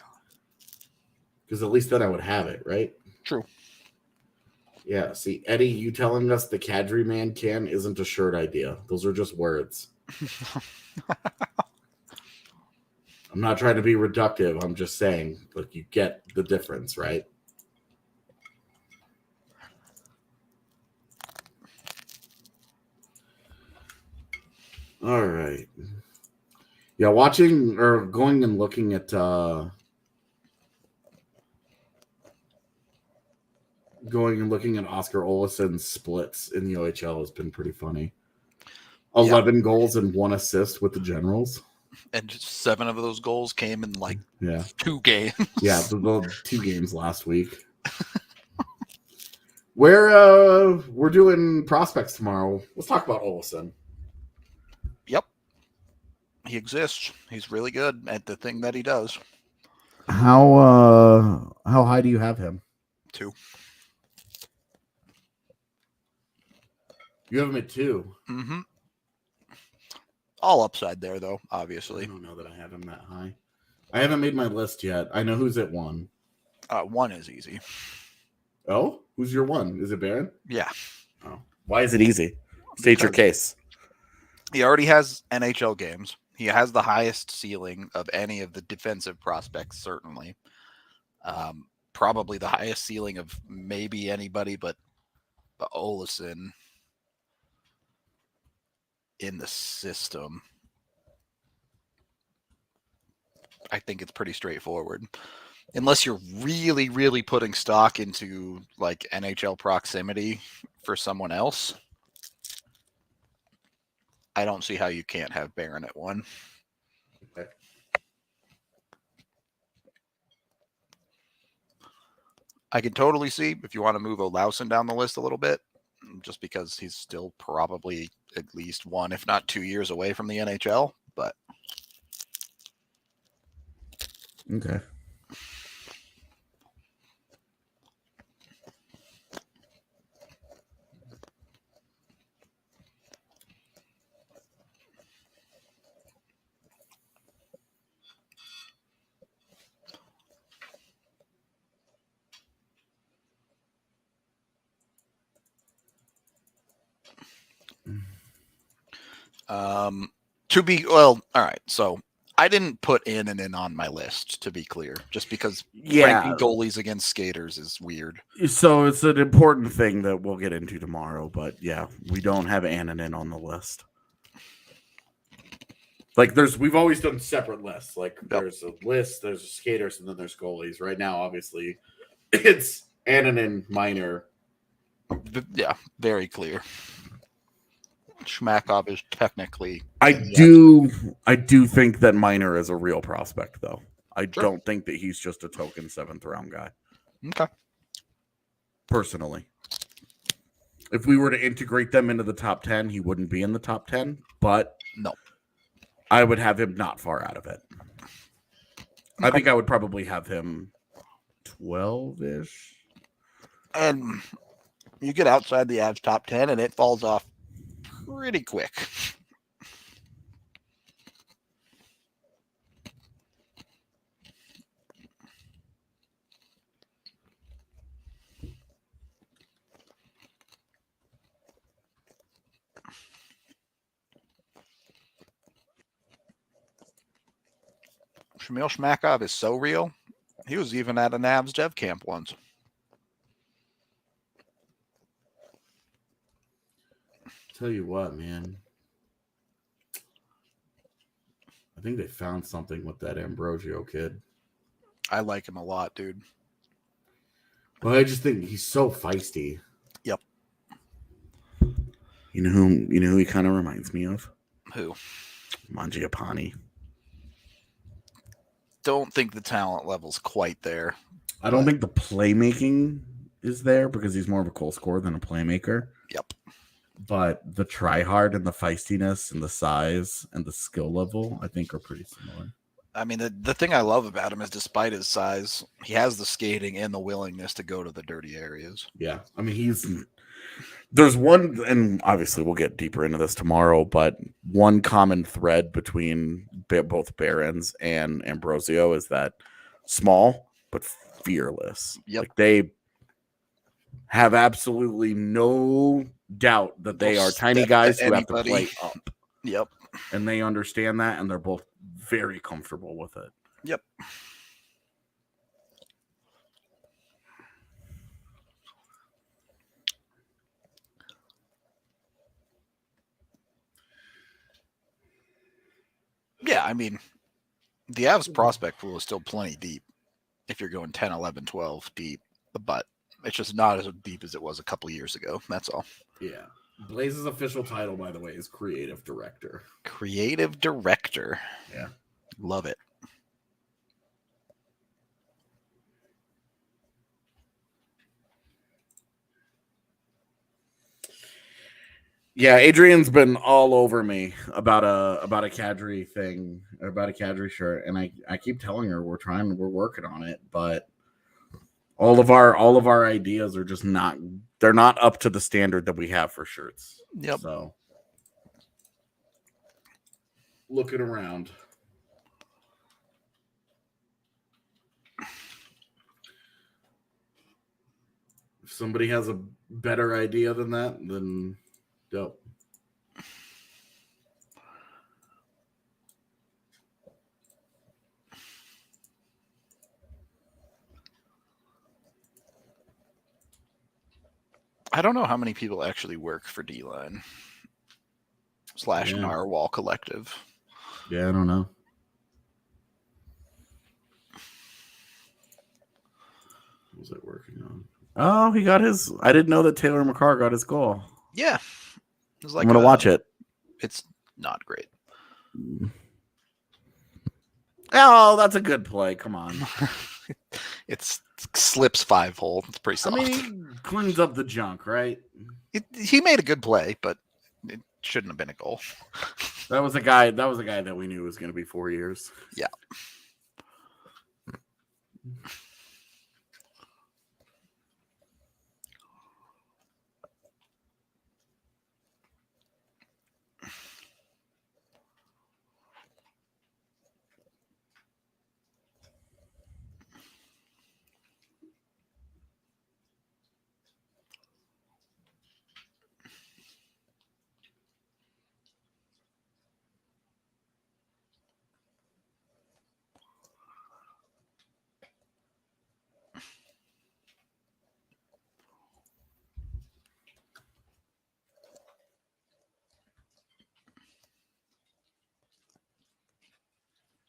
Because at least then I would have it, right? True. Yeah. See, Eddie, you telling us the Kadri man can isn't a shirt idea. Those are just words. I'm not trying to be reductive. I'm just saying, look, you get the difference, right? All right. Yeah, watching or going and looking at Oscar Olason's splits in the OHL has been pretty funny. 11 goals and 1 assist with the Generals. And just 7 of those goals came in like 2 games. Yeah, the 2 games last week. We're doing prospects tomorrow. Let's talk about Olason. Yep. He exists. He's really good at the thing that he does. How high do you have him? 2. You have him at 2. Mm-hmm. All upside there, though, obviously. I don't know that I have him that high. I haven't made my list yet. I know who's at 1. 1 is easy. Oh? Who's your 1? Is it Barron? Yeah. Oh. Why is it easy? State your case. He already has NHL games. He has the highest ceiling of any of the defensive prospects, certainly. Probably the highest ceiling of maybe anybody but Olason in the system. I think it's pretty straightforward. Unless you're really, really putting stock into like NHL proximity for someone else, I don't see how you can't have Barron at 1. Okay. I can totally see if you want to move Olausen down the list a little bit, just because he's still probably at least 1, if not 2 years away from the NHL. But Okay. all right. So I didn't put in and in on my list, to be clear, just because ranking goalies against skaters is weird. So it's an important thing that we'll get into tomorrow, but yeah, we don't have Annanen on the list. Like we've always done separate lists. Like there's a list, there's skaters, and then there's goalies. Right now, obviously, it's Annanen, Minor. Yeah, very clear. Schmakov is technically. I do think that Minor is a real prospect, though. I don't think that he's just a token 7th round guy. Okay. Personally, if we were to integrate them into the top 10, he wouldn't be in the top 10. But no, I would have him not far out of it. I think I would probably have him 12-ish. And you get outside the Avs top 10, and it falls off pretty quick. Shamil Shmakov is so real. He was even at a Avs dev camp once. Tell you what, man. I think they found something with that Ambrosio kid. I like him a lot, dude. Well, I just think he's so feisty. Yep. You know who he kind of reminds me of? Who? Mangiapane. Don't think the talent level's quite there. I don't think the playmaking is there because he's more of a goal scorer than a playmaker. Yep. But the try hard and the feistiness and the size and the skill level, I think, are pretty similar. I mean, the thing I love about him is despite his size, he has the skating and the willingness to go to the dirty areas. Yeah. I mean, there's one, and obviously we'll get deeper into this tomorrow, but one common thread between both Barons and Ambrosio is that small but fearless. Yep. Like they have absolutely no doubt that they are tiny guys who have to play up. Yep. And they understand that, and they're both very comfortable with it. Yep. Yeah, I mean, the Avs prospect pool is still plenty deep if you're going 10, 11, 12 deep, but it's just not as deep as it was a couple of years ago. That's all. Yeah. Blaze's official title, by the way, is creative director. Creative director. Yeah. Love it. Yeah, Adrian's been all over me about a Kadri thing, about a Kadri shirt, and I keep telling her we're working on it, but all of our ideas are just not up to the standard that we have for shirts. Yep. So looking around. If somebody has a better idea than that, then dope. I don't know how many people actually work for D-Line / Narwhal Collective. Yeah, I don't know. was I working on? Oh, he got his. I didn't know that Taylor McCarr got his goal. Yeah. It was like I'm gonna watch it. It's not great. Oh, that's a good play. Come on. It slips 5-hole. It's pretty soft. I mean, he cleans up the junk, right? He made a good play, but it shouldn't have been a goal. That was a guy. That was a guy that we knew was going to be 4 years. Yeah.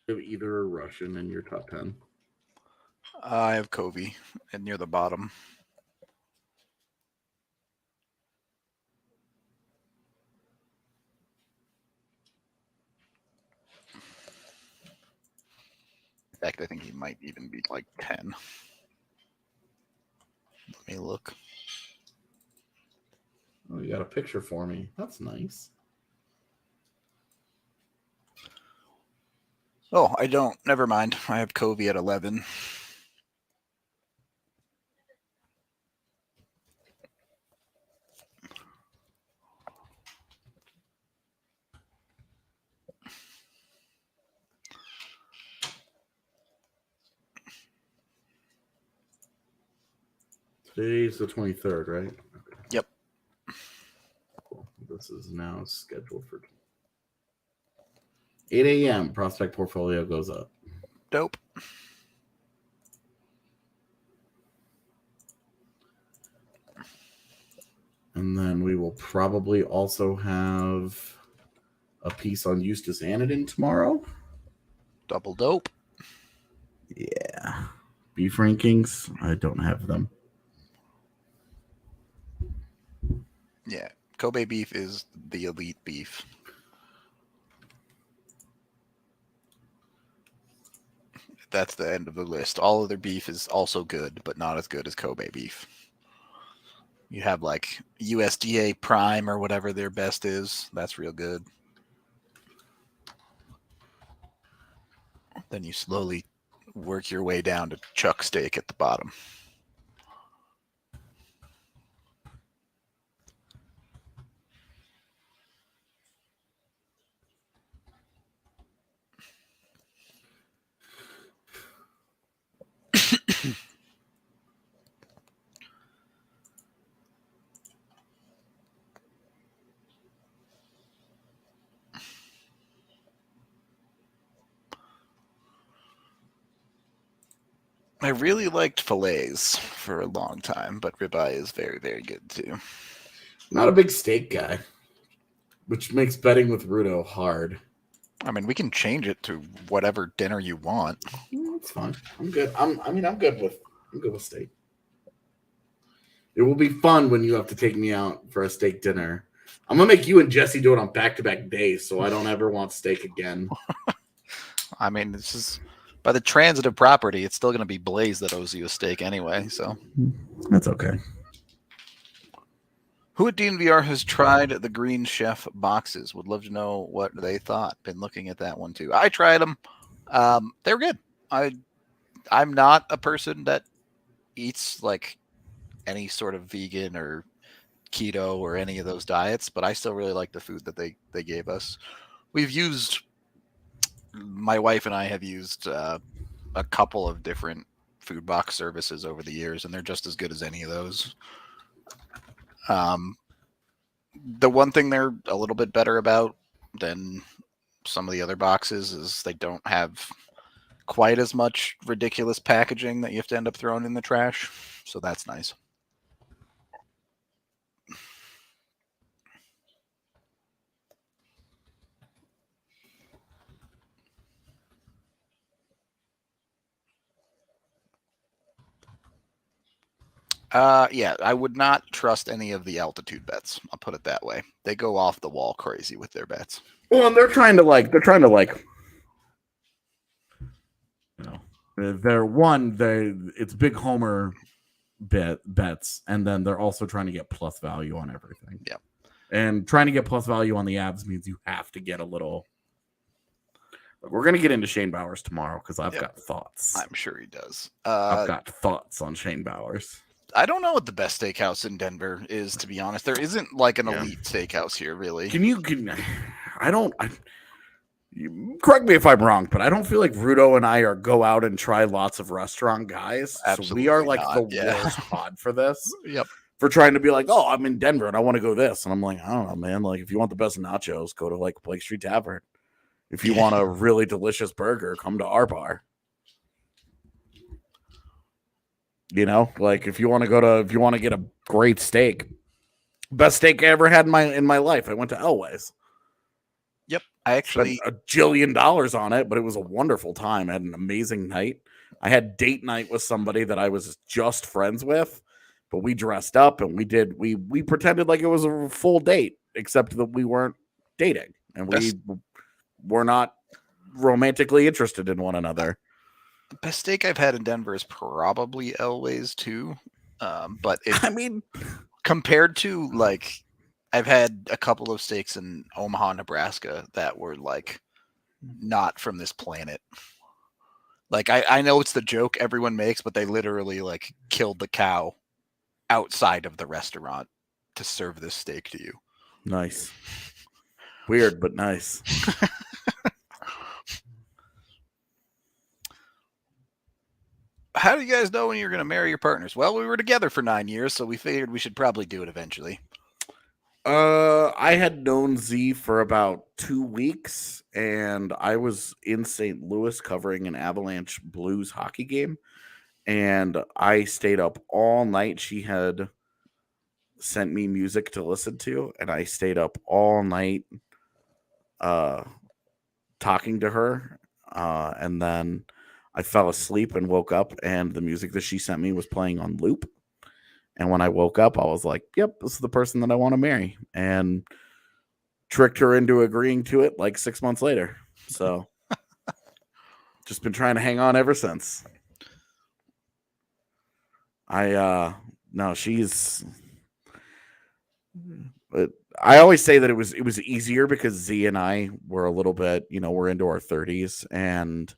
You have either a Russian in your top 10. I have Covey and near the bottom. In fact, I think he might even be like 10. Let me look. Oh, you got a picture for me. That's nice. Oh, I don't. Never mind. I have Covey at 11. Today's the 23rd, right? Okay. Yep. Cool. This is now scheduled for 8 a.m. Prospect portfolio goes up. Dope. And then we will probably also have a piece on Eustace Anadin tomorrow. Double dope. Yeah. Beef rankings. I don't have them. Yeah. Kobe beef is the elite beef. That's the end of the list. All other beef is also good, but not as good as Kobe beef. You have like USDA Prime or whatever their best is. That's real good. Then you slowly work your way down to chuck steak at the bottom. I really liked fillets for a long time, but ribeye is very, very good too. Not a big steak guy, which makes betting with Rudo hard. I mean, we can change it to whatever dinner you want. It's fine. I'm good. I'm good with steak. It will be fun when you have to take me out for a steak dinner. I'm gonna make you and Jesse do it on back-to-back days, so I don't ever want steak again. I mean, this is by the transitive property. It's still going to be Blaze that owes you a steak anyway. So That's okay. who at DNVR has tried the Green Chef boxes? Would love to know what they thought. Been looking at that one too. I tried them. They're good. I'm not a person that eats like any sort of vegan or keto or any of those diets, but I still really like the food that they gave us. My wife and I have used a couple of different food box services over the years, and they're just as good as any of those. The one thing they're a little bit better about than some of the other boxes is they don't have quite as much ridiculous packaging that you have to end up throwing in the trash. So that's nice. Yeah, I would not trust any of the altitude bets. I'll put it that way. They go off the wall crazy with their bets. Well, and they're trying to like, you know, it's big homer bets, and then they're also trying to get plus value on everything. Yep. And trying to get plus value on the abs means you have to get a little. We're gonna get into Shane Bowers tomorrow because I've got thoughts. I'm sure he does. I've got thoughts on Shane Bowers. I don't know what the best steakhouse in Denver is, to be honest. There isn't like an elite steakhouse here, really. Correct me if I'm wrong, but I don't feel like Rudo and I go out and try lots of restaurant guys. Absolutely so we are like not, the yeah. worst pod for this. Yep. For trying to be like, oh, I'm in Denver and I want to go this. And I'm like, I don't know, man. Like, if you want the best nachos, go to like Blake Street Tavern. If you want a really delicious burger, come to our bar. You know, like if you want to get a great steak, best steak I ever had in my life. I went to Elway's. Yep. I actually spent $1 jillion on it, but it was a wonderful time. I had an amazing night. I had date night with somebody that I was just friends with, but we dressed up and we pretended like it was a full date, except that we weren't dating and we were not romantically interested in one another. The best steak I've had in Denver is probably Elway's too. But compared to like, I've had a couple of steaks in Omaha, Nebraska that were like not from this planet. Like I know it's the joke everyone makes, but they literally like killed the cow outside of the restaurant to serve this steak to you. Nice. Weird, but nice. How do you guys know when you're going to marry your partners? Well, we were together for 9 years, so we figured we should probably do it eventually. I had known Z for about 2 weeks, and I was in St. Louis covering an Avalanche Blues hockey game, and I stayed up all night. She had sent me music to listen to, and I stayed up all night talking to her, and then I fell asleep and woke up, and the music that she sent me was playing on loop. And when I woke up, I was like, yep, this is the person that I want to marry. And tricked her into agreeing to it like 6 months later. So just been trying to hang on ever since. But I always say that it was easier because Z and I were a little bit, we're into our 30s. And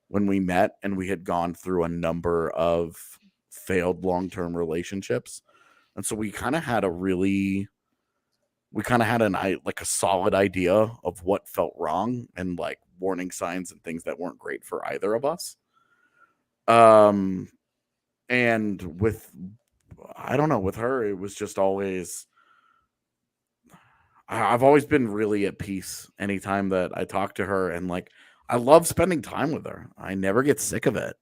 when we met and we had gone through a number of failed long-term relationships, and so we kind of had a solid idea of what felt wrong and like warning signs and things that weren't great for either of us. And with her, it was just always, I've always been really at peace anytime that I talk to her, and like I love spending time with her. I never get sick of it.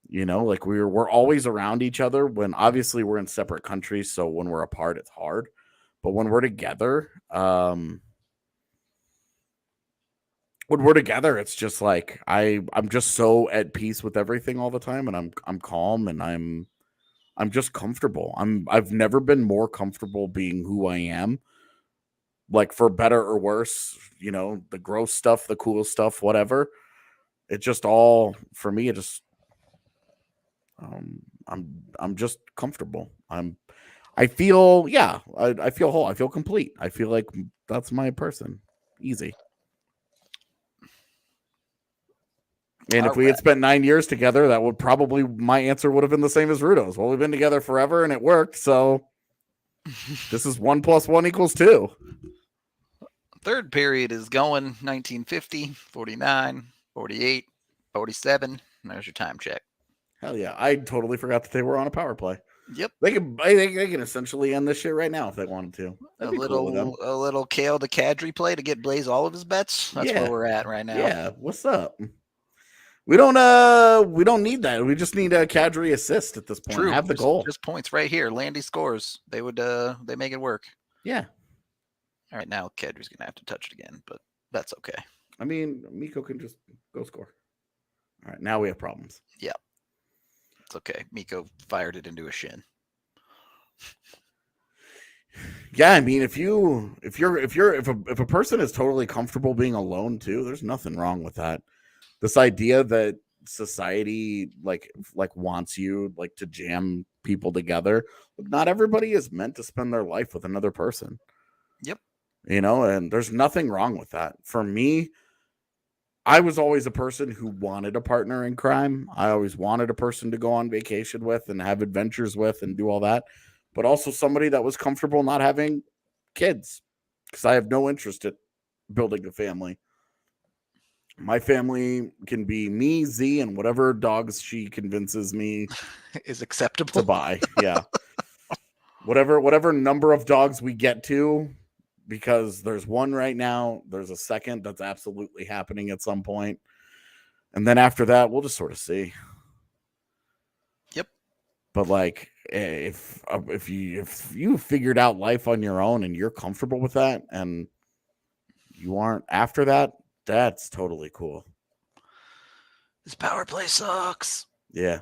Like we're always around each other. When obviously we're in separate countries, so when we're apart, it's hard. But when we're together, it's just like I'm just so at peace with everything all the time, and I'm calm and I'm just comfortable. I've never been more comfortable being who I am. Like for better or worse, the gross stuff, the cool stuff, whatever. It just all for me. It just I'm just comfortable. I feel whole. I feel complete. I feel like that's my person. Easy. And if we had spent 9 years together, that would probably, my answer would have been the same as Rudo's. Well, we've been together forever and it worked. So this is 1 + 1 = 2. Third period is going 1950, 49, 48, 47. There's your time check. Hell yeah. I totally forgot that they were on a power play. Yep. They can essentially end this shit right now if they wanted to. A little Kale to Kadri play to get Blaze all of his bets. That's where we're at right now. Yeah. What's up? We don't need that. We just need a Kadri assist at this point. True. Have the goal. Just points right here. Landy scores. They make it work. Yeah. All right, now Kadri's gonna have to touch it again, but that's okay. I mean, Mikko can just go score. All right, now we have problems. Yeah. It's okay. Miko fired it into a shin. Yeah, I mean, if a person is totally comfortable being alone too, there's nothing wrong with that. This idea that society like wants you like to jam people together. Not everybody is meant to spend their life with another person. Yep. You know, and there's nothing wrong with that. For me, I was always a person who wanted a partner in crime. I always wanted a person to go on vacation with and have adventures with and do all that, but also somebody that was comfortable not having kids, because I have no interest in building a family. My family can be me, Z, and whatever dogs she convinces me Is acceptable to buy. Yeah. Whatever number of dogs we get to, because there's one right now, there's a second that's absolutely happening at some point. And then after that, we'll just sort of see. Yep. But like, if you figured out life on your own and you're comfortable with that and you aren't after that, that's totally cool. This power play sucks. Yeah.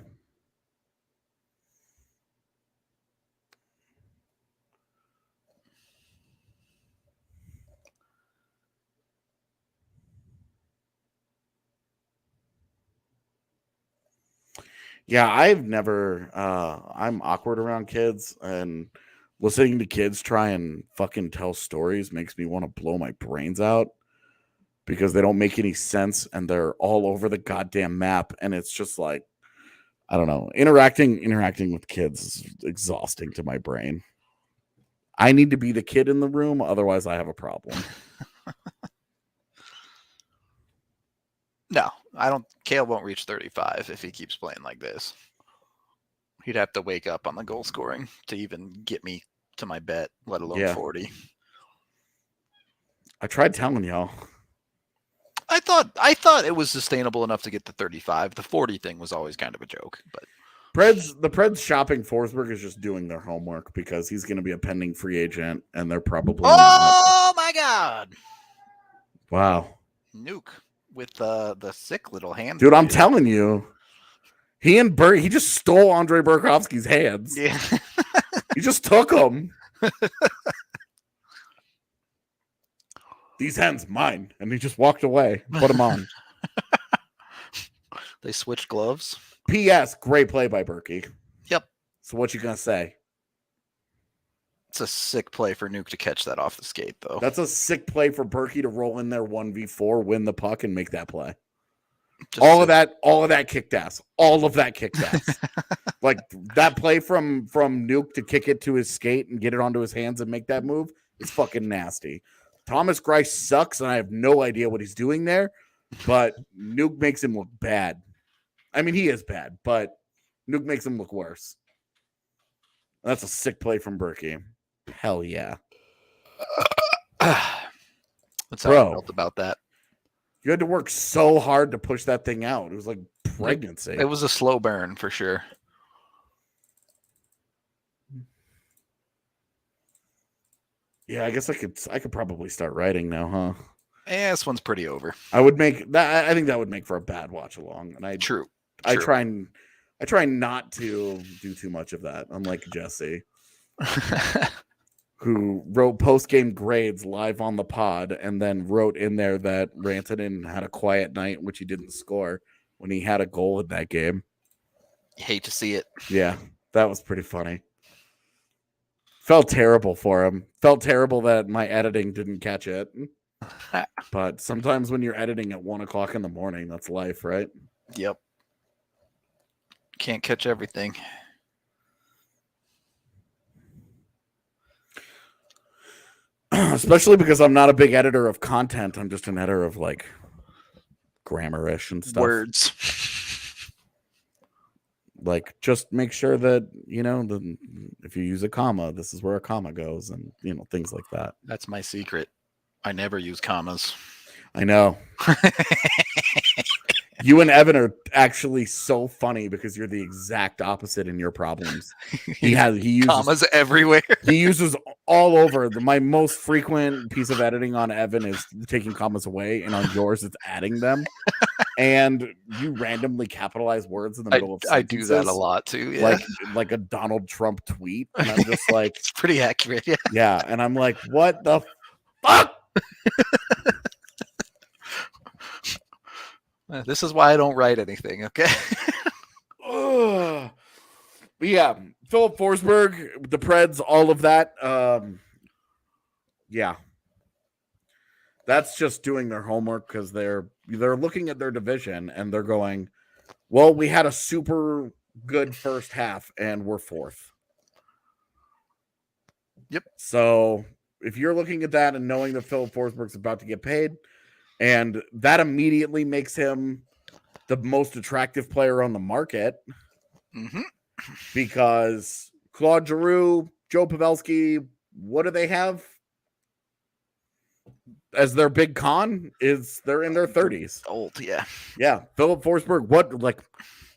Yeah, I've never I'm awkward around kids, and listening to kids try and fucking tell stories makes me want to blow my brains out because they don't make any sense and they're all over the goddamn map, and it's just like, I don't know, interacting with kids is exhausting to my brain. I need to be the kid in the room, otherwise I have a problem. No, I don't. Kale won't reach 35 if he keeps playing like this. He'd have to wake up on the goal scoring to even get me to my bet, let alone 40. I tried telling y'all. I thought it was sustainable enough to get to 35. The 40 thing was always kind of a joke, but The Preds shopping Forsberg is just doing their homework because he's going to be a pending free agent, and they're probably oh my god! Wow, Nuke with the sick little hand. dude, I'm telling you, he just stole Andre Burakovsky's hands. Yeah, he just took them. These hands mine, and he just walked away. Put them on. They switched gloves. P.S. Great play by Berkey. Yep. So what you gonna say? It's a sick play for Nuke to catch that off the skate, though. That's a sick play for Berkey to roll in there 1v4, win the puck, and make that play. All of that kicked ass. All of that kicked ass. Like that play from Nuke to kick it to his skate and get it onto his hands and make that move is fucking nasty. Thomas Greiss sucks, and I have no idea what he's doing there, but Nuke makes him look bad. I mean, he is bad, but Nuke makes him look worse. That's a sick play from Berkey. Hell yeah. That's how I felt about that. You had to work so hard to push that thing out. It was like pregnancy. It was a slow burn for sure. Yeah, I guess I could probably start writing now, huh? Yeah, this one's pretty over. I would make that. I think that would make for a bad watch along. And True. I try not to do too much of that, unlike Jesse, who wrote post-game grades live on the pod and then wrote in there that Rantanen had a quiet night in which he didn't score when he had a goal in that game. You hate to see it. Yeah, that was pretty funny. Felt terrible for him. Felt terrible that my editing didn't catch it. But sometimes when you're editing at 1 o'clock in the morning, that's life, right? Yep. Can't catch everything. Especially because I'm not a big editor of content. I'm just an editor of like grammar-ish and stuff. Words. Like, just make sure that, if you use a comma, this is where a comma goes, and, things like that. That's my secret. I never use commas. I know. You and Evan are actually so funny because you're the exact opposite in your problems. He uses commas everywhere. He uses all over. My most frequent piece of editing on Evan is taking commas away, and on yours, it's adding them. and you randomly capitalize words in the middle of I sentences. do that a lot too. Yeah. Like a Donald Trump tweet, and I'm just like, It's pretty accurate. Yeah. yeah, and I'm like, what the fuck? This is why I don't write anything. Okay. Ugh. But yeah, Philip Forsberg, the Preds, all of that. Yeah, that's just doing their homework because they're looking at their division and they're going, well, we had a super good first half and we're fourth. Yep. So if you're looking at that and knowing that Philip Forsberg's about to get paid, and that immediately makes him the most attractive player on the market, because Claude Giroux, Joe Pavelski, what do they have as their big con? Is they're in their 30s. Old, yeah. Yeah, Philip Forsberg. What, like,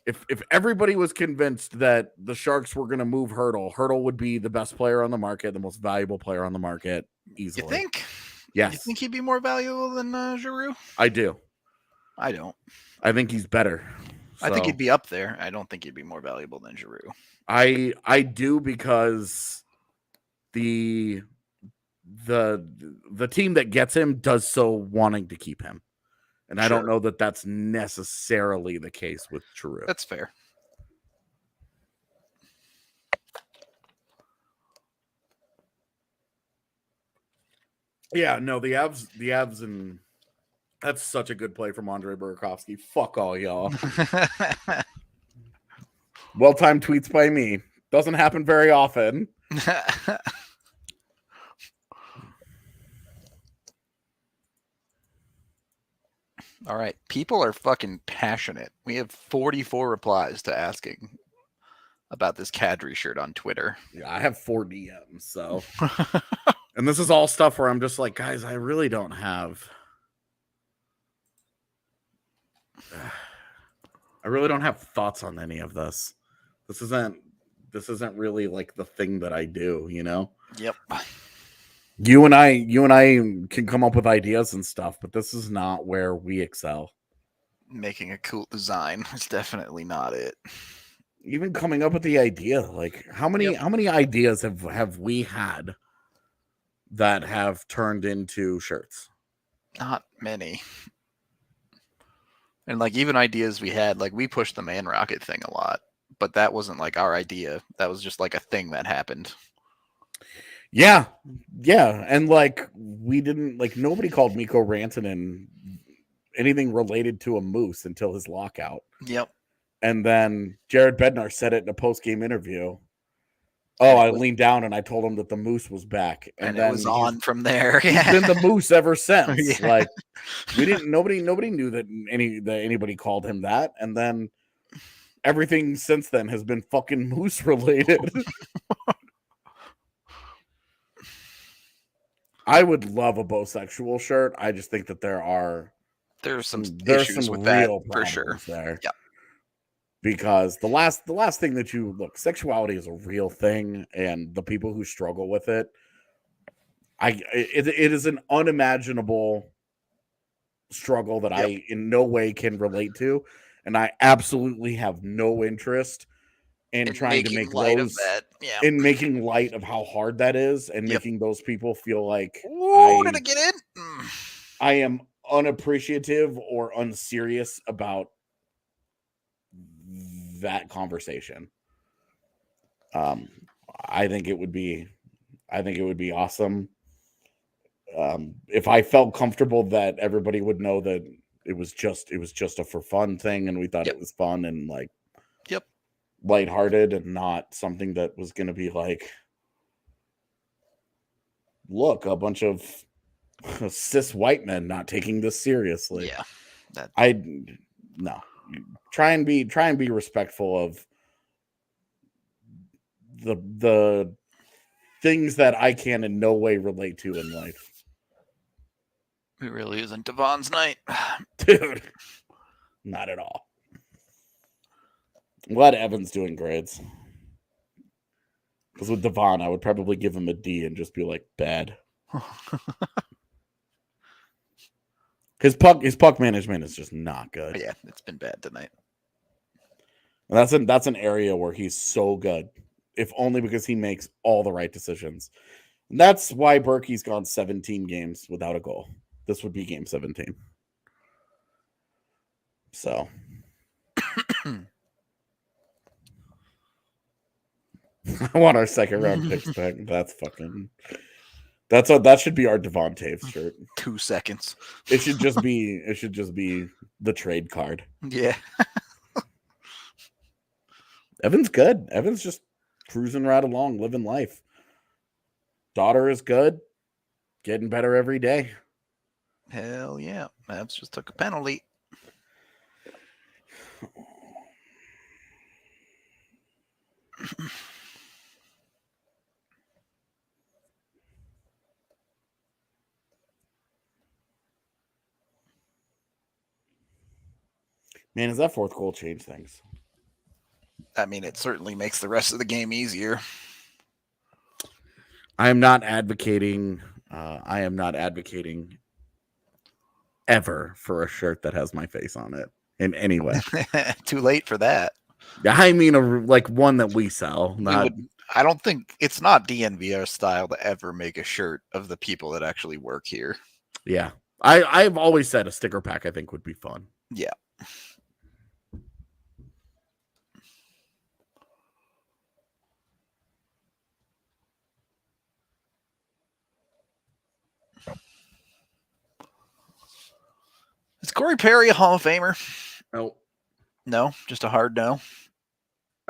if everybody was convinced that the Sharks were going to move Hurdle would be the best player on the market, the most valuable player on the market, easily. You think? Yes. You think he'd be more valuable than Giroux? I do. I don't. I think he's better. I think he'd be up there. I don't think he'd be more valuable than Giroux. I do, because the team that gets him does so wanting to keep him. And I don't know that that's necessarily the case with Giroux. That's fair. Yeah, no, the Avs, and that's such a good play from Andre Burakovsky. Fuck all y'all. Well-timed tweets by me. Doesn't happen very often. All right. People are fucking passionate. We have 44 replies to asking about this Kadri shirt on Twitter. Yeah, I have 4 DMs, so. And this is all stuff where I'm just like, guys, I really don't have. I really don't have thoughts on any of this. This isn't really like the thing that I do, you know? Yep. You and I can come up with ideas and stuff, but this is not where we excel. Making a cool design is definitely not it. Even coming up with the idea, like how many ideas have we had that have turned into shirts? Not many. And like even ideas we had, like we pushed the Man Rocket thing a lot, but that wasn't like our idea. That was just like a thing that happened. Yeah. And like we didn't, like nobody called Mikko Rantanen anything related to a moose until his lockout. Yep. And then Jared Bednar said it in a post-game interview. Oh, I leaned down and I told him that the moose was back. And then it was on from there. He's been the moose ever since. Yeah. Like nobody knew that anybody called him that. And then everything since then has been fucking moose related. I would love a bisexual shirt. I just think that there's some issues with that for sure. There. Yeah. Because the last thing that you look, sexuality is a real thing, and the people who struggle with it, it is an unimaginable struggle that I in no way can relate to, and I absolutely have no interest in trying to make light those of that. Yeah. in making light of how hard that is, and making those people feel like did I get in? I am unappreciative or unserious about that conversation. I think it would be awesome if I felt comfortable that everybody would know that it was just a for fun thing, and we thought it was fun and like lighthearted, and not something that was going to be like, look, a bunch of cis white men not taking this seriously. Yeah, no. Try and be respectful of the things that I can in no way relate to in life. It really isn't Devon's night. Dude, not at all. I'm glad Evan's doing grades. Because with Devon, I would probably give him a D and just be like, bad. His puck management is just not good. But yeah, it's been bad tonight. And that's an area where he's so good, if only because he makes all the right decisions. And that's why Berkey's gone 17 games without a goal. This would be game 17. So I want our second round picks back. That should be our Devontae shirt. 2 seconds. It should just be the trade card. Yeah. Evan's good. Evan's just cruising right along, living life. Daughter is good. Getting better every day. Hell yeah. Mavs just took a penalty. Man, does that fourth goal change things? I mean, it certainly makes the rest of the game easier. I am not advocating ever for a shirt that has my face on it in any way. Too late for that. I mean, like one that we sell. I don't think it's not DNVR style to ever make a shirt of the people that actually work here. Yeah. I've always said a sticker pack I think would be fun. Yeah. Is Corey Perry a Hall of Famer? No. No, just a hard no.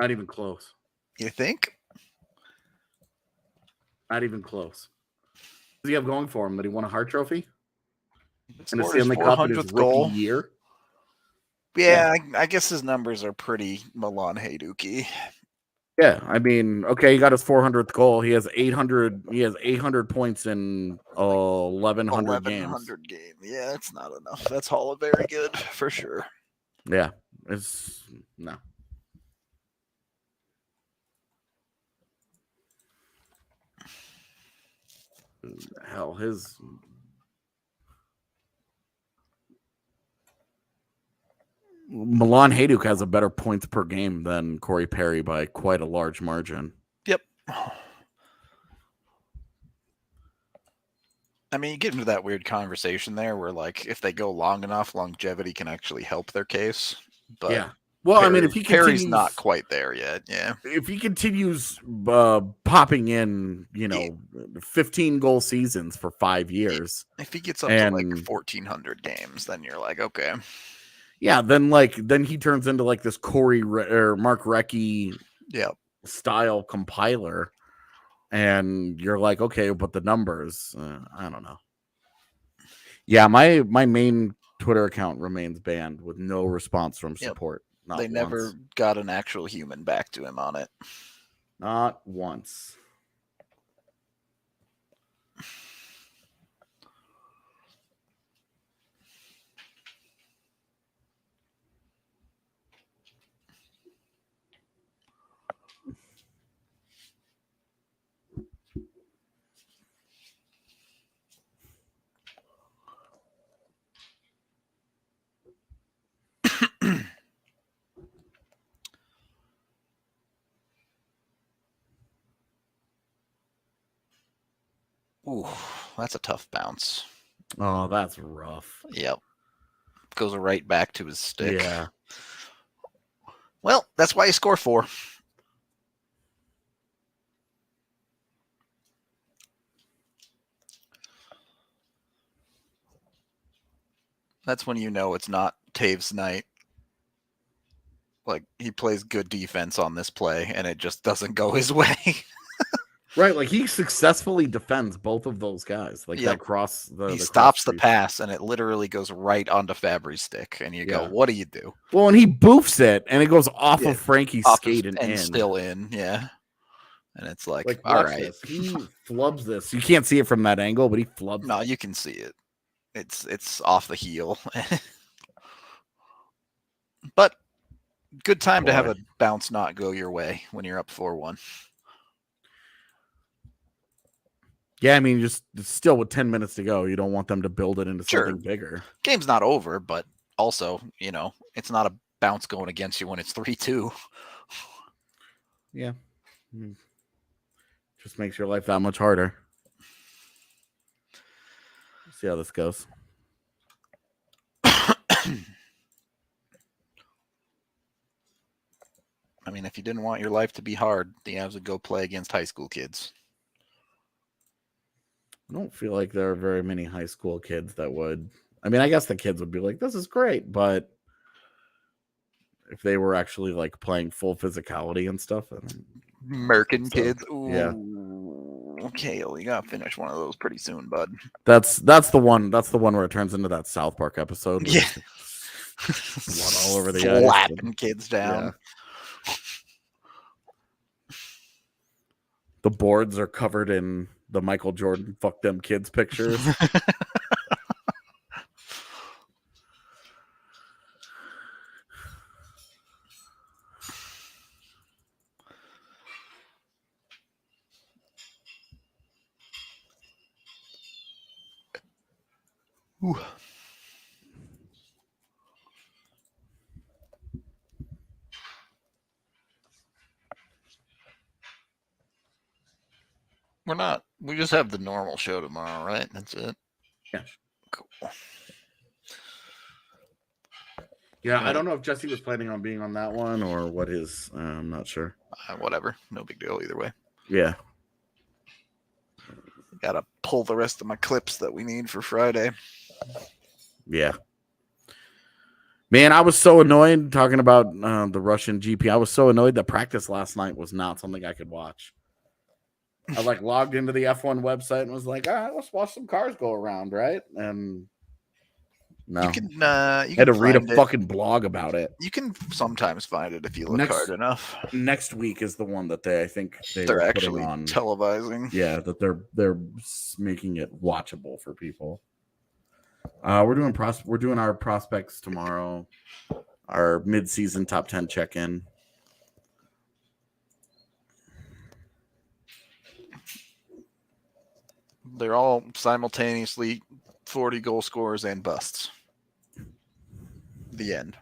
Not even close. You think? Not even close. What does he have going for him? That he won a Hart Trophy? And a Stanley Cup in his rookie year? Yeah, I guess his numbers are pretty Milan Hayduki. Yeah, I mean, okay, he got his 400th goal. He has 800. He has 800 points in 1,100 games. Yeah, it's not enough. That's Hall of Very good for sure. Yeah, it's no. Hell, his Milan Hajduk has a better points per game than Corey Perry by quite a large margin. Yep. I mean, you get into that weird conversation there where, like, if they go long enough, longevity can actually help their case. But yeah. Well, I mean, if he Perry's not quite there yet. Yeah. If he continues popping in, 15 goal seasons for 5 years. If he gets up to like 1,400 games, then you're like, okay. Yeah, then he turns into like this or Mark Recchi style compiler. And you're like, okay, but the numbers, I don't know. Yeah, my main Twitter account remains banned with no response from support. They never got an actual human back to him on it. Not once. Ooh, that's a tough bounce. Oh, that's rough. Yep. Goes right back to his stick. Yeah. Well, that's why you score 4. That's when you know it's not Taves' night. Like, he plays good defense on this play, and it just doesn't go his way. Right, like he successfully defends both of those guys. Like that cross. He stops the pass, and it literally goes right onto Fabry's stick. And you go, "What do you do?" Well, and he boofs it, and it goes off of Frankie's skate and in. Still in, yeah. And it's like all right, this. He flubs this. You can't see it from that angle, but he flubs. No, you can see it. It's off the heel. But good time to have a bounce not go your way when you're up 4-1. Yeah, I mean, just still with 10 minutes to go, you don't want them to build it into Sure. something bigger. Game's not over, but also, it's not a bounce going against you when it's 3-2. Yeah. Just makes your life that much harder. See how this goes. I mean, if you didn't want your life to be hard, the Avs would go play against high school kids. I don't feel like there are very many high school kids that would. I mean, I guess the kids would be like, this is great, but if they were actually like playing full physicality and stuff, American kids. Ooh. Yeah. Okay, well, you gotta finish one of those pretty soon, bud. That's the one. That's the one where it turns into that South Park episode. Yeah. Blood all over the slapping ice. kids down. Yeah. The boards are covered in the Michael Jordan "fuck them kids" pictures. Ooh. We just have the normal show tomorrow, right? That's it. Yeah. Cool. Yeah, I don't know if Jesse was planning on being on that one or what his. I'm not sure. Whatever. No big deal either way. Yeah. Gotta pull the rest of my clips that we need for Friday. Yeah. Man, I was so annoyed talking about the Russian GP. I was so annoyed that practice last night was not something I could watch. I like logged into the F1 website and was like, let's watch some cars go around, right? And no, you can had to read a fucking blog about it. You can sometimes find it if you look hard enough. Next week is the one that I think they're actually on televising. Yeah, that they're making it watchable for people. We're doing our prospects tomorrow. Our mid-season top 10 check-in. They're all simultaneously 40 goal scorers and busts. The end.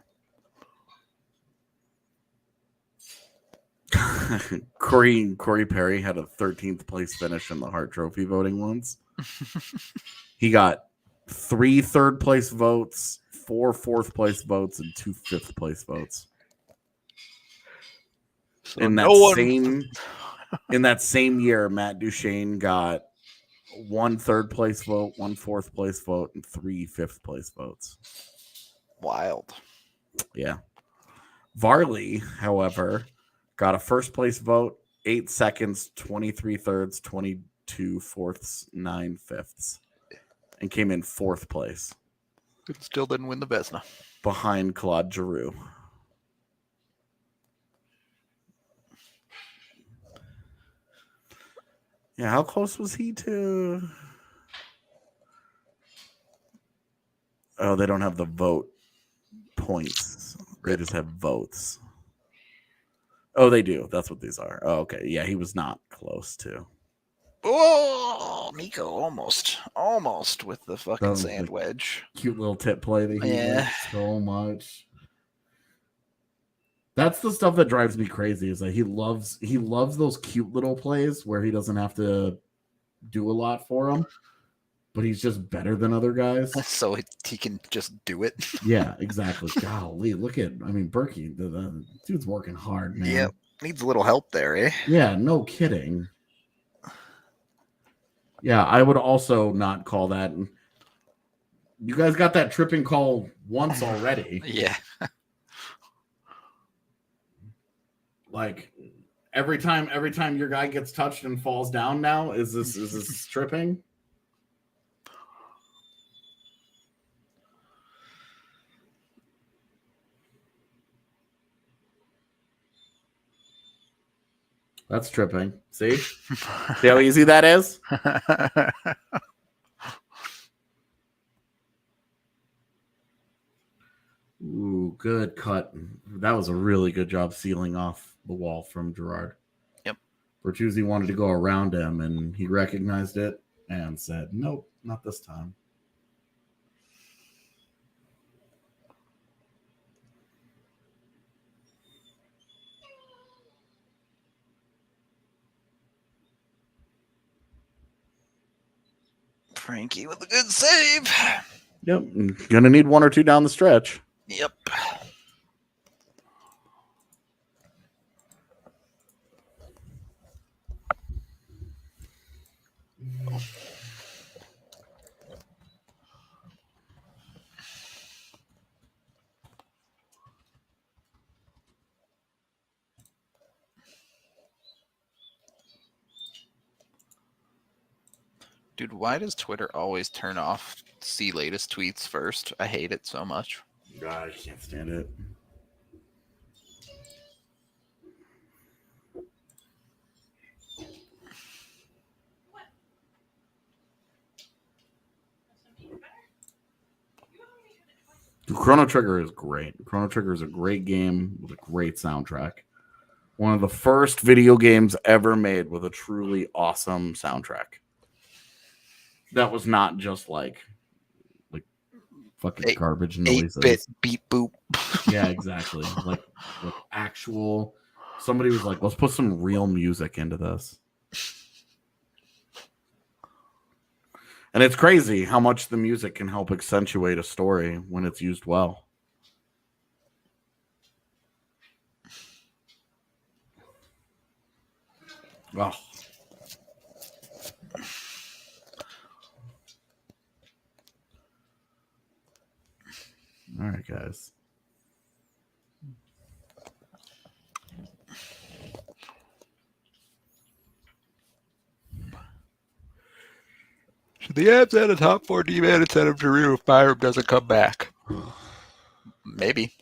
Corey Perry had a 13th place finish in the Hart Trophy voting once. He got 3 third place votes, 4 fourth place votes, and 2 fifth place votes. So in that same year, Matt Duchesne got 1 third place vote, 1 fourth place vote, and 3 fifth place votes. Wild. Yeah. Varley, however, got a first place vote, 8 seconds, 23 thirds, 22 fourths, 9 fifths, and came in 4th place. It still didn't win the Vesna. Behind Claude Giroux. Yeah, how close was he to? Oh, they don't have the vote points. They just have votes. Oh, they do. That's what these are. Oh, okay. Yeah, he was not close to. Oh, Nico almost with the fucking sand wedge. Cute little tip play that he likes so much. That's the stuff that drives me crazy. Is that he loves those cute little plays where he doesn't have to do a lot for them, but he's just better than other guys. So he can just do it. Yeah, exactly. Golly, Berkey, the dude's working hard, man. Yep, needs a little help there, eh? Yeah, no kidding. Yeah, I would also not call that. You guys got that tripping call once already. Yeah. Like every time your guy gets touched and falls down now, is this tripping? That's tripping. See how easy that is? Ooh, good cut. That was a really good job sealing off the wall from Gerard. Yep. Bertuzzi wanted to go around him, and he recognized it and said, "Nope, not this time." Frankie with a good save. Yep, gonna need one or two down the stretch. Yep. Dude, why does Twitter always turn off see latest tweets first? I hate it so much. God, I can't stand it. Chrono Trigger is great. Chrono Trigger is a great game with a great soundtrack. One of the first video games ever made with a truly awesome soundtrack. That was not just like fucking garbage noises. 8-bit beat boop. Yeah, exactly. like actual. Somebody was like, "Let's put some real music into this." And it's crazy how much the music can help accentuate a story when it's used well. Oh. All right, guys. Should the abs add a top 4 D-man incentive to Rudo if Byram doesn't come back? Maybe.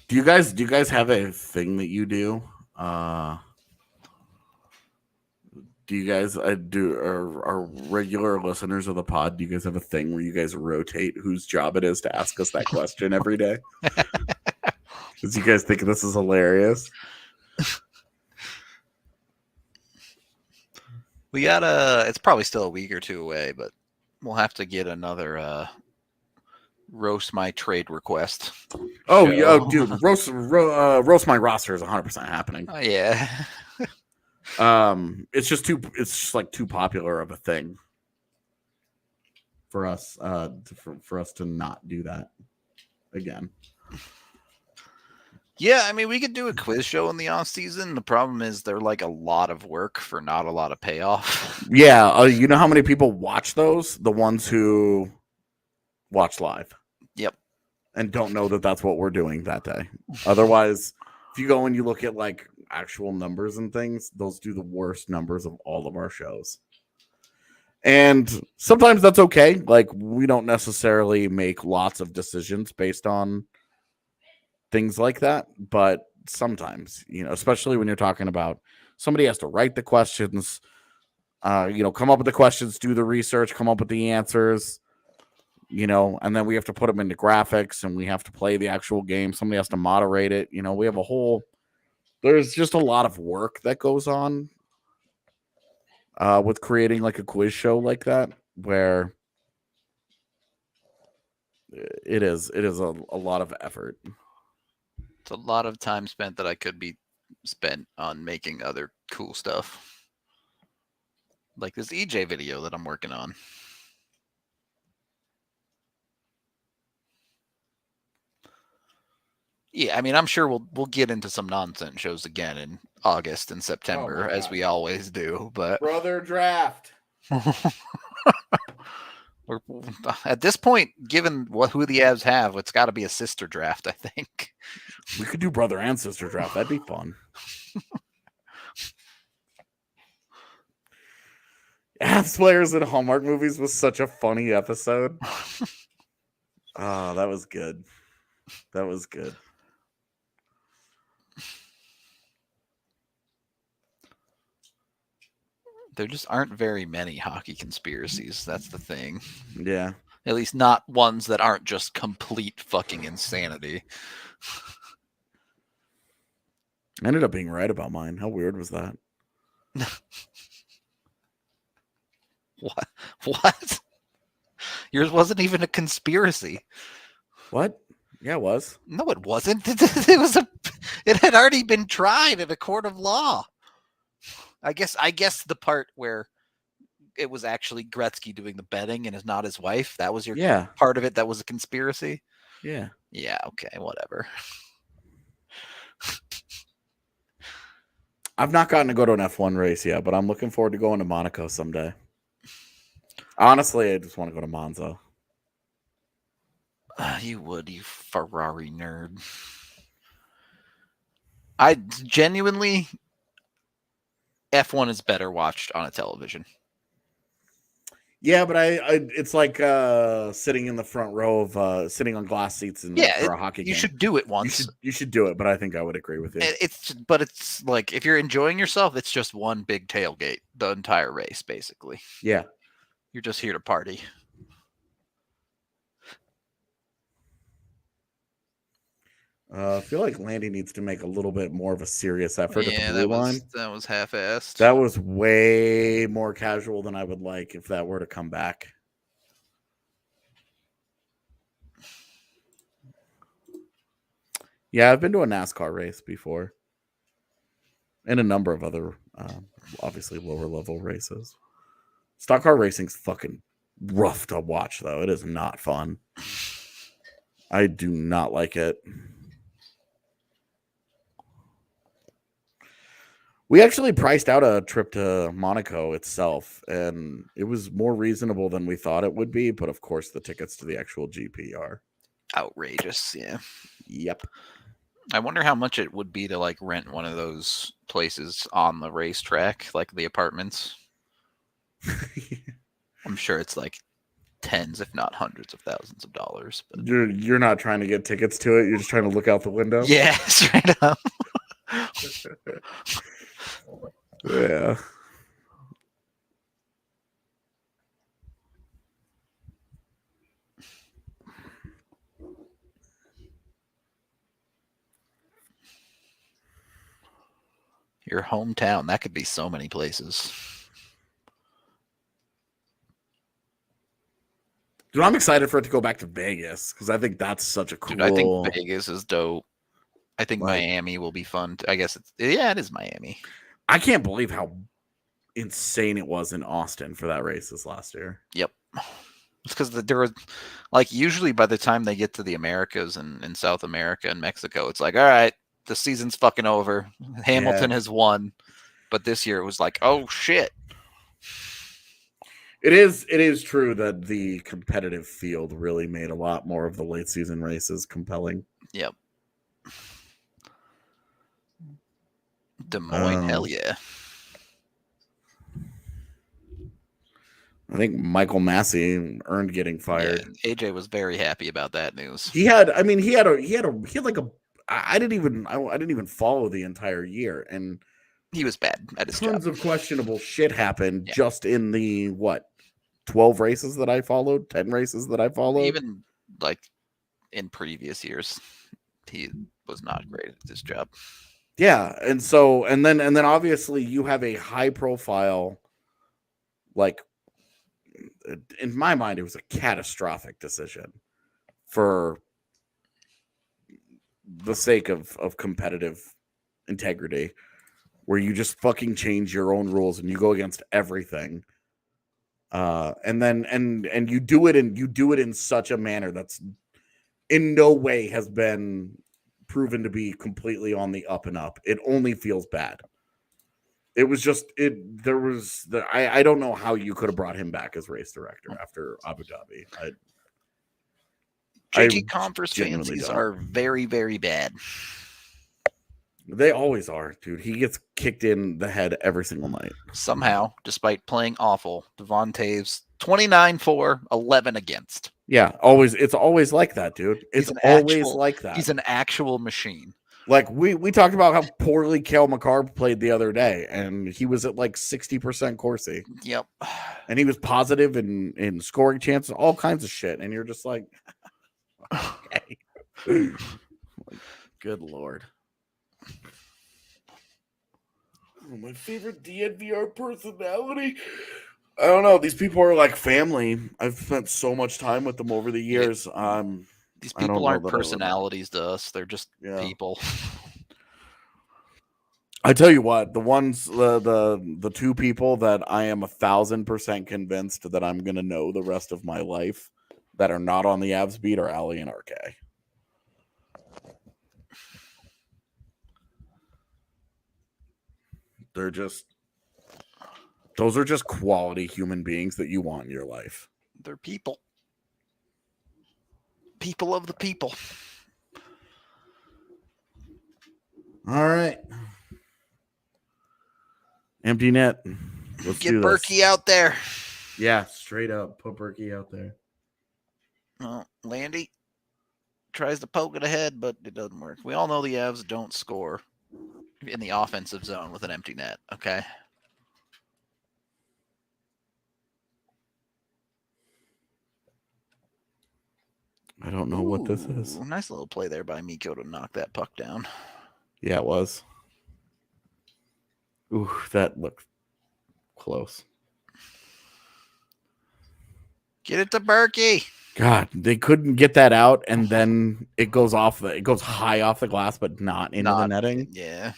Do you guys have a thing that you do? Do you guys are regular listeners of the pod? Do you guys have a thing where you guys rotate whose job it is to ask us that question every day? Because you guys think this is hilarious. We gotta. It's probably still a week or two away, but we'll have to get another roast my trade request. Oh show. yeah, dude, roast my roster is 100% happening. Oh yeah. It's just like too popular of a thing for us for us to not do that again. Yeah, I mean, we could do a quiz show in the off season. The problem is they're like a lot of work for not a lot of payoff. Yeah, you know how many people watch those? The ones who watch live. Yep. And don't know that that's what we're doing that day. Otherwise, if you go and you look at like actual numbers and things, those do the worst numbers of all of our shows. And sometimes that's okay. Like, we don't necessarily make lots of decisions based on things like that, but sometimes, especially when you're talking about somebody has to write the questions, come up with the questions, do the research, come up with the answers, and then we have to put them into graphics and we have to play the actual game. Somebody has to moderate it. We have there's just a lot of work that goes on with creating like a quiz show like that, where it is a lot of effort. It's a lot of time spent that I could be spent on making other cool stuff. Like this EJ video that I'm working on. Yeah, I mean, I'm sure we'll get into some nonsense shows again in August and September, as we always do. But brother draft. At this point, given who the Avs have, it's got to be a sister draft, I think. We could do brother and sister draft. That'd be fun. Avs players in Hallmark movies was such a funny episode. Oh, that was good. That was good. There just aren't very many hockey conspiracies. That's the thing. Yeah. At least not ones that aren't just complete fucking insanity. I ended up being right about mine. How weird was that? What? What? Yours wasn't even a conspiracy. What? Yeah, it was. No, it wasn't. It was a. It had already been tried in a court of law. I guess the part where it was actually Gretzky doing the betting and is not his wife. That was your Yeah. part of it. That was a conspiracy. Yeah. Yeah. Okay. Whatever. I've not gotten to go to an F1 race yet, but I'm looking forward to going to Monaco someday. Honestly, I just want to go to Monza. You would, you Ferrari nerd. I genuinely, F1 is better watched on a television. Yeah, but I it's like sitting in the front row of sitting on glass seats for a hockey game. You should do it once. You should do it, but I think I would agree with you. It's like if you're enjoying yourself, it's just one big tailgate the entire race, basically. Yeah. You're just here to party. I feel like Landy needs to make a little bit more of a serious effort at the blue line. That was half-assed. That was way more casual than I would like if that were to come back. Yeah, I've been to a NASCAR race before. And a number of other, obviously, lower level races. Stock car racing's fucking rough to watch, though. It is not fun. I do not like it. We actually priced out a trip to Monaco itself, and it was more reasonable than we thought it would be. But of course, the tickets to the actual GP are outrageous. Yeah. Yep. I wonder how much it would be to like rent one of those places on the racetrack, like the apartments. I'm sure it's like tens, if not hundreds of thousands of dollars. But you're not trying to get tickets to it. You're just trying to look out the window. Yeah, straight up. Yeah. Your hometown. That could be so many places. Dude, I'm excited for it to go back to Vegas because I think that's such a cool. Dude, I think Vegas is dope. I think Miami will be fun. I guess it is Miami. I can't believe how insane it was in Austin for that race this last year. Yep. It's because there was like usually by the time they get to the Americas and in South America and Mexico, it's like, all right, the season's fucking over. Hamilton has won. But this year it was like, oh shit. It is true that the competitive field really made a lot more of the late season races compelling. Yep. Des Moines, hell yeah. I think Michael Massey earned getting fired. Yeah, AJ was very happy about that news. I didn't even follow the entire year, and he was bad at his job. Tons of questionable shit happened just in the 12 races that I followed, 10 races that I followed. Even like in previous years, he was not great at this job. Yeah, and then obviously you have a high profile, like in my mind, it was a catastrophic decision for the sake of competitive integrity, where you just fucking change your own rules and you go against everything. And you do it in such a manner that's in no way has been proven to be completely on the up and up. It only feels bad. It was just I don't know how you could have brought him back as race director after Abu Dhabi. JT Converse fancies are very, very bad. They always are, dude. He gets kicked in the head every single night. Somehow, despite playing awful, Devon Taves 29-4, 11 against. Yeah, always. It's always like that, dude. It's always like that. He's an actual machine. Like we talked about how poorly Cale Makar played the other day, and he was at like 60% Corsi. Yep. And he was positive in scoring chances, all kinds of shit. And you're just like, okay. Good Lord. My favorite DNVR personality. I don't know. These people are like family. I've spent so much time with them over the years. These I don't people know aren't that I would- personalities to us. They're just Yeah. people. I tell you what, the ones, the two people that I am 1,000% convinced that I'm gonna know the rest of my life that are not on the Avs beat are Allie and RK. They're just, those are just quality human beings that you want in your life. They're people. People of the people. All right. Empty net. Let's Get do this. Berkey out there. Yeah, straight up. Put Berkey out there. Well, Landy tries to poke it ahead, but it doesn't work. We all know the Avs don't score in the offensive zone with an empty net, okay? I don't know what this is. Ooh, nice little play there by Mikko to knock that puck down. Yeah, it was. Ooh, that looked close. Get it to Berkey. God, they couldn't get that out, and then it goes high off the glass, but not into the netting. Yeah.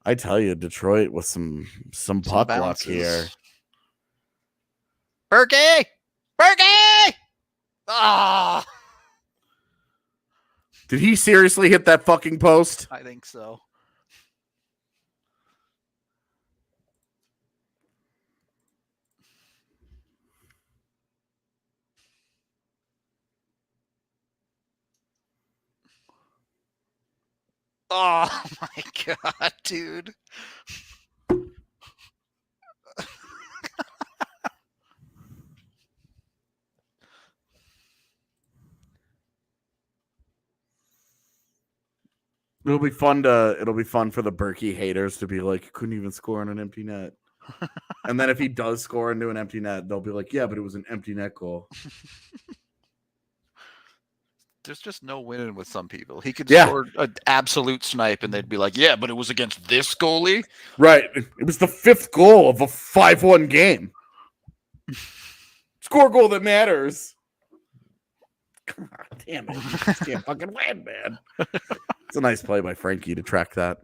I tell you, Detroit with some puck luck here. Berkey! Berkey! Ah! Did he seriously hit that fucking post? I think so. Oh my god, dude. It'll be fun for the Berkey haters to be like, couldn't even score on an empty net. And then if he does score into an empty net, they'll be like, yeah, but it was an empty net goal. There's just no winning with some people. He could Yeah. score an absolute snipe and they'd be like, yeah, but it was against this goalie. Right. It was the 5th goal of a 5-1 game. Score goal that matters. God damn it. You just can't fucking win, man. It's a nice play by Frankie to track that.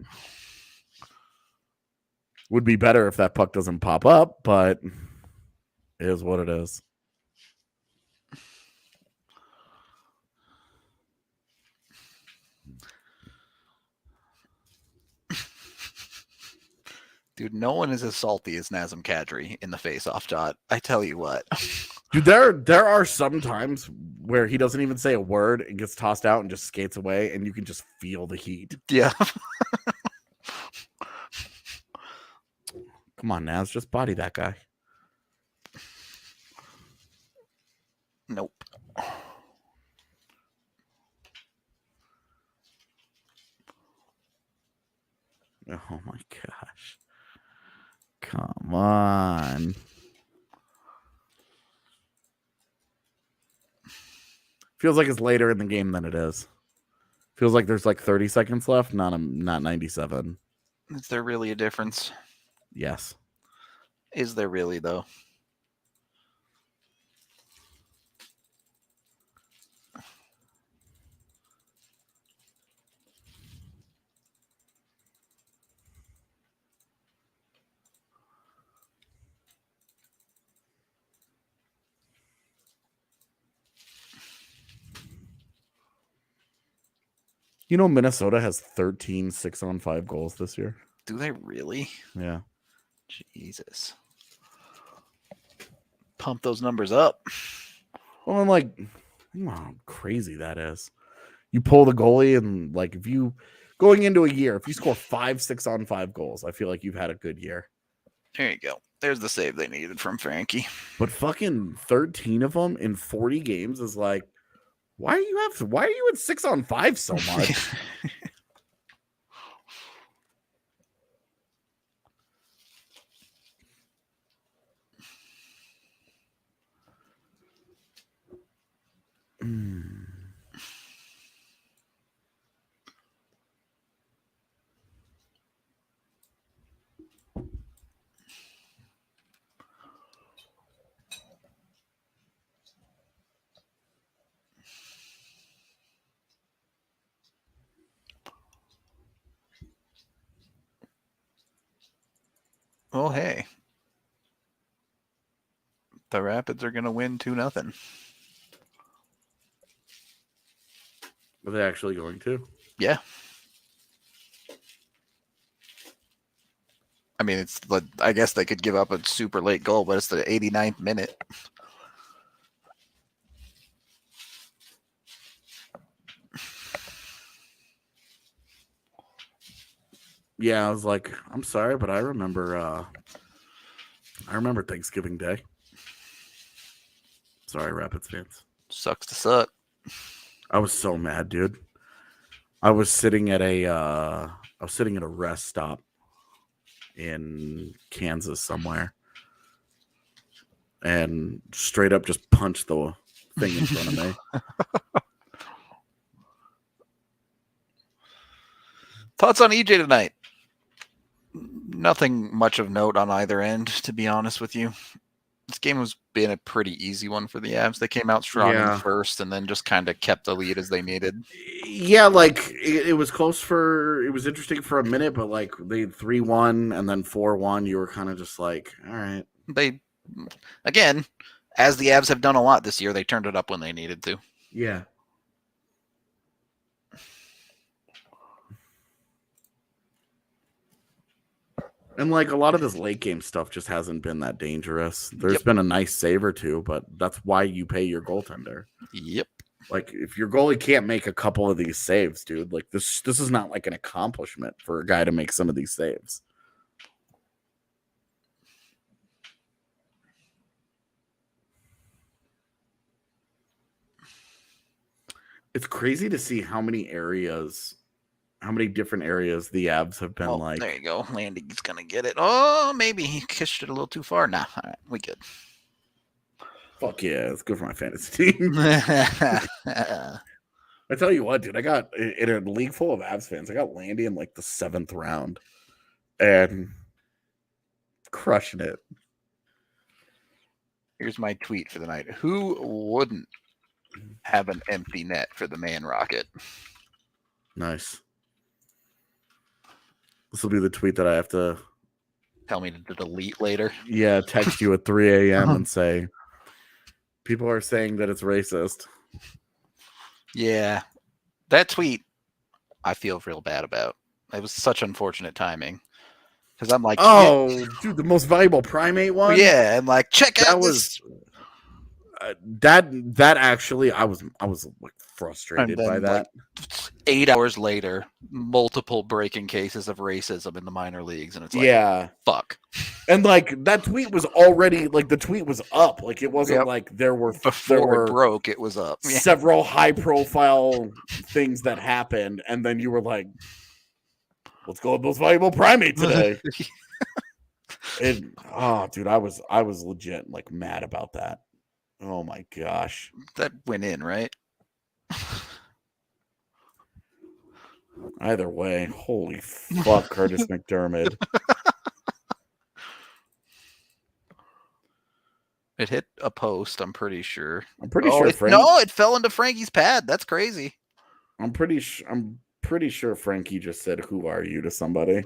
Would be better if that puck doesn't pop up, but it is what it is. Dude, no one is as salty as Nazem Kadri in the face-off shot. I tell you what. Dude, there are some times where he doesn't even say a word and gets tossed out and just skates away, and you can just feel the heat. Yeah. Come on, Naz, just body that guy. Nope. Oh my gosh. Come on. Feels like it's later in the game than it is. Feels like there's like 30 seconds left, not 97. Is there really a difference? Yes. Is there really, though? You know, Minnesota has 13 6-on-5 goals this year. Do they really? Yeah. Jesus. Pump those numbers up. Well, I'm like, how crazy that is. You pull the goalie, and like, if you going into a year, if you score 5 6-on-5 goals, I feel like you've had a good year. There you go. There's the save they needed from Frankie. But fucking 13 of them in 40 games is like, why are you in 6-on-5 so much? Well, hey. The Rapids are going to win 2-0. Are they actually going to? Yeah. I mean, it's. I guess they could give up a super late goal, but it's the 89th minute. Yeah, I was like, I'm sorry, but I remember Thanksgiving Day. Sorry, Rapids fans. Sucks to suck. I was so mad, dude. I was sitting at a rest stop in Kansas somewhere, and straight up just punched the thing in front of me. Thoughts on EJ tonight? Nothing much of note on either end, to be honest with you. This game has been a pretty easy one for the Avs. They came out strong in the first and then just kind of kept the lead as they needed. Yeah, like it was close it was interesting for a minute, but like they 3-1 and then 4-1, you were kind of just like, all right. They, again, as the Avs have done a lot this year, they turned it up when they needed to. Yeah. And like a lot of this late game stuff just hasn't been that dangerous. There's been a nice save or two, but that's why you pay your goaltender. Yep. Like if your goalie can't make a couple of these saves, dude, like this is not like an accomplishment for a guy to make some of these saves. It's crazy to see how many different areas the Avs have been like. There you go. Landy's going to get it. Oh, maybe he kissed it a little too far. Nah, all right, we good. Fuck yeah, it's good for my fantasy team. I tell you what, dude, I got in a league full of Avs fans. I got Landy in like the 7th round and crushing it. Here's my tweet for the night. Who wouldn't have an empty net for the Man Rocket? Nice. This will be the tweet that I have to tell me to delete later. Yeah, text you at 3 a.m. and say, people are saying that it's racist. Yeah. That tweet, I feel real bad about. It was such unfortunate timing. Because I'm like, dude, the most valuable primate one? Yeah, and like, check out this. That actually, I was like frustrated by that. Like 8 hours later, multiple breaking cases of racism in the minor leagues, and it's like, fuck. And like that tweet was already like the tweet was up, like it wasn't like there were it broke, it was up. Several high profile things that happened, and then you were like, let's go with most valuable primate today. Dude, I was legit like mad about that. Oh my gosh. That went in, right? Either way, holy fuck, Curtis McDermott. It hit a post, I'm pretty sure. I'm pretty sure it fell into Frankie's pad. That's crazy. I'm pretty sure Frankie just said, "Who are you?" to somebody.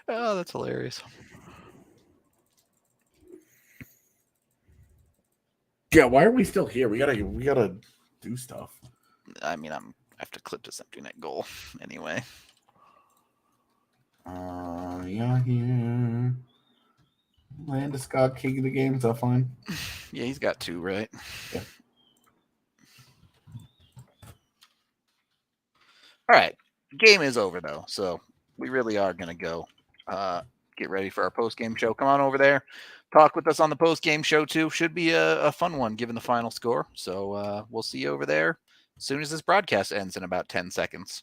Oh, that's hilarious. Yeah, why are we still here? We gotta do stuff. I mean, I have to clip this empty net goal anyway. Yeah, here. Landeskog king of the game. Is that fine? Yeah, he's got 2, right? Yeah. All right. Game is over, though, so we really are going to go get ready for our post-game show. Come on over there. Talk with us on the post-game show, too. Should be a fun one, given the final score. So we'll see you over there as soon as this broadcast ends in about 10 seconds.